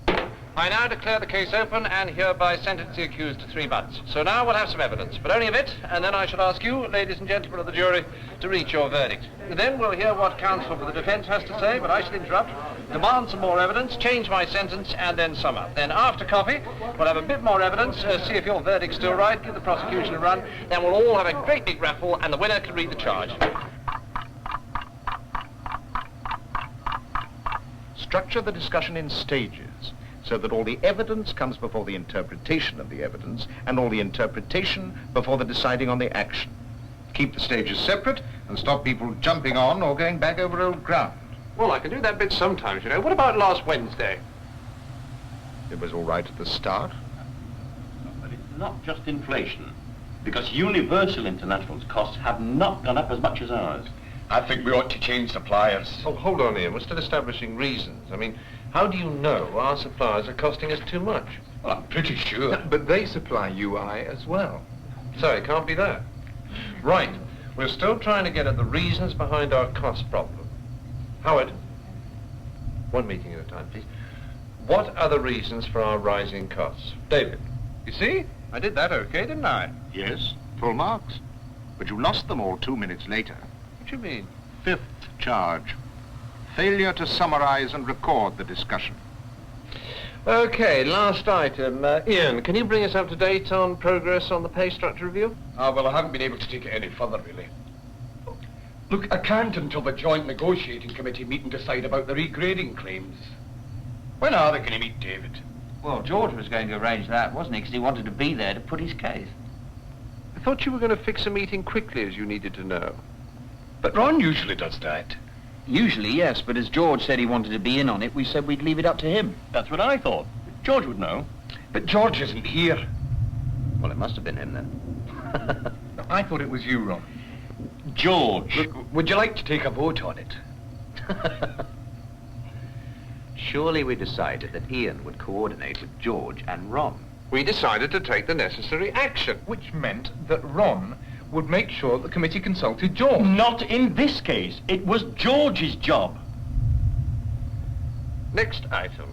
I now declare the case open and hereby sentence the accused to 3 months. So now we'll have some evidence, but only a bit, and then I shall ask you, ladies and gentlemen of the jury, to reach your verdict. Then we'll hear what counsel for the defence has to say, but I shall interrupt, demand some more evidence, change my sentence, and then sum up. Then after coffee, we'll have a bit more evidence, see if your verdict's still right, give the prosecution a run, then we'll all have a great big raffle, and the winner can read the charge. Structure the discussion in stages, so that all the evidence comes before the interpretation of the evidence, and all the interpretation before the deciding on the action. Keep the stages separate, and stop people jumping on or going back over old ground. Well, I can do that bit sometimes, you know. What about last Wednesday? It was all right at the start. But it's not just inflation, because Universal International's costs have not gone up as much as ours. I think we ought to change suppliers. Oh, hold on, Ian. We're still establishing reasons. I mean, how do you know our suppliers are costing us too much? Well, I'm pretty sure. But they supply UI as well. So it can't be that. Right. We're still trying to get at the reasons behind our cost problem. Howard, one meeting at a time, please. What are the reasons for our rising costs? David. You see? I did that okay, didn't I? Yes, full marks. But you lost them all 2 minutes later. What do you mean? 5th charge. Failure to summarize and record the discussion. Okay, last item. Ian, can you bring us up to date on progress on the pay structure review? Well, I haven't been able to take it any further, really. Look, I can't until the joint negotiating committee meet and decide about the regrading claims. When are they going to meet, David? Well, George was going to arrange that, wasn't he? Because he wanted to be there to put his case. I thought you were going to fix a meeting quickly, as you needed to know. But Ron usually does that. Usually, yes, but as George said he wanted to be in on it, we said we'd leave it up to him. That's what I thought. George would know. But George isn't here. Well, it must have been him then. I thought it was you, Ron. George. Look, would you like to take a vote on it? Surely we decided that Ian would coordinate with George and Ron. We decided to take the necessary action. Which meant that Ron would make sure the committee consulted George. Not in this case. It was George's job. Next item.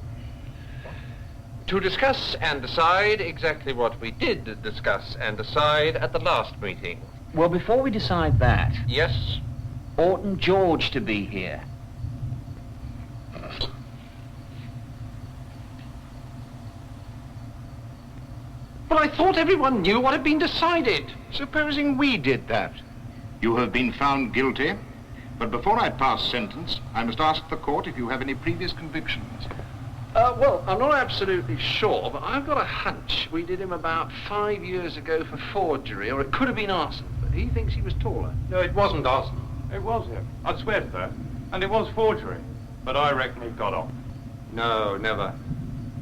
To discuss and decide exactly what we did discuss and decide at the last meeting. Well, before we decide that, Yes? oughtn't George to be here? But I thought everyone knew what had been decided. Supposing we did that. You have been found guilty, but before I pass sentence, I must ask the court if you have any previous convictions. Well, I'm not absolutely sure, but I've got a hunch we did him about 5 years ago for forgery, or it could have been arson, but he thinks he was taller. No, it wasn't arson. It was him. I'd swear to that. And it was forgery. But I reckon he got off. No, never.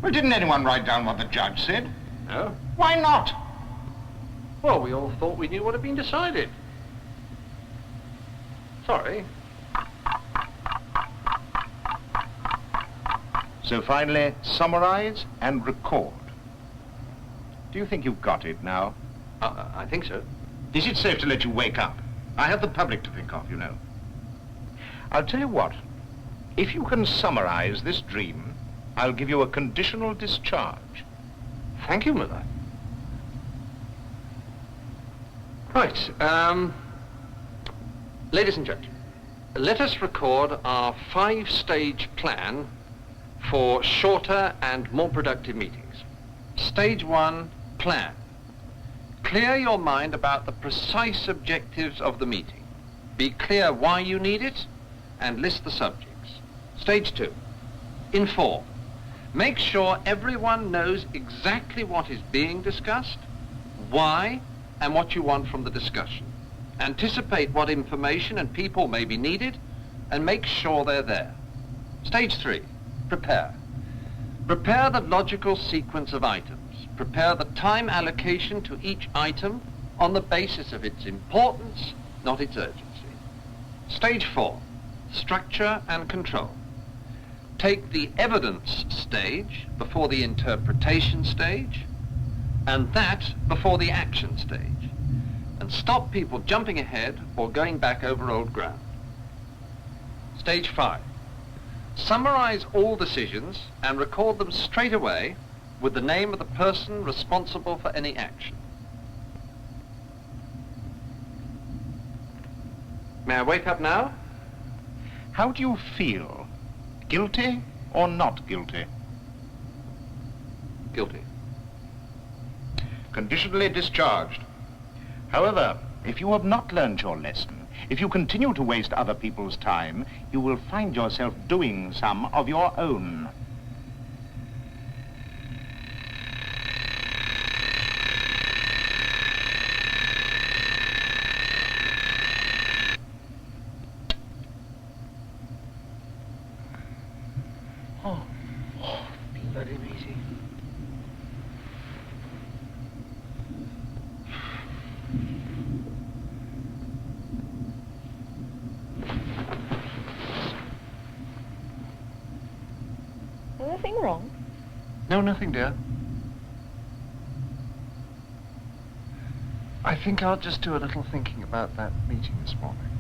Well, didn't anyone write down what the judge said? No? Why not? Well, we all thought we knew what had been decided. Sorry. So finally, summarize and record. Do you think you've got it now? I think so. Is it safe to let you wake up? I have the public to think of, you know. I'll tell you what. If you can summarize this dream, I'll give you a conditional discharge. Thank you, Miller. Right, ladies and gentlemen, let us record our 5-stage plan for shorter and more productive meetings. Stage 1, plan. Clear your mind about the precise objectives of the meeting. Be clear why you need it and list the subjects. Stage 2, inform. Make sure everyone knows exactly what is being discussed, why, and what you want from the discussion. Anticipate what information and people may be needed and make sure they're there. Stage 3, prepare. Prepare the logical sequence of items. Prepare the time allocation to each item on the basis of its importance, not its urgency. Stage 4, structure and control. Take the evidence stage before the interpretation stage, and that before the action stage, and stop people jumping ahead or going back over old ground. Stage 5. Summarize all decisions and record them straight away with the name of the person responsible for any action. May I wake up now? How do you feel? Guilty or not guilty? Guilty. Conditionally discharged. However, if you have not learned your lesson, if you continue to waste other people's time, you will find yourself doing some of your own. Let him easy. Anything wrong? No, nothing, dear. I think I'll just do a little thinking about that meeting this morning.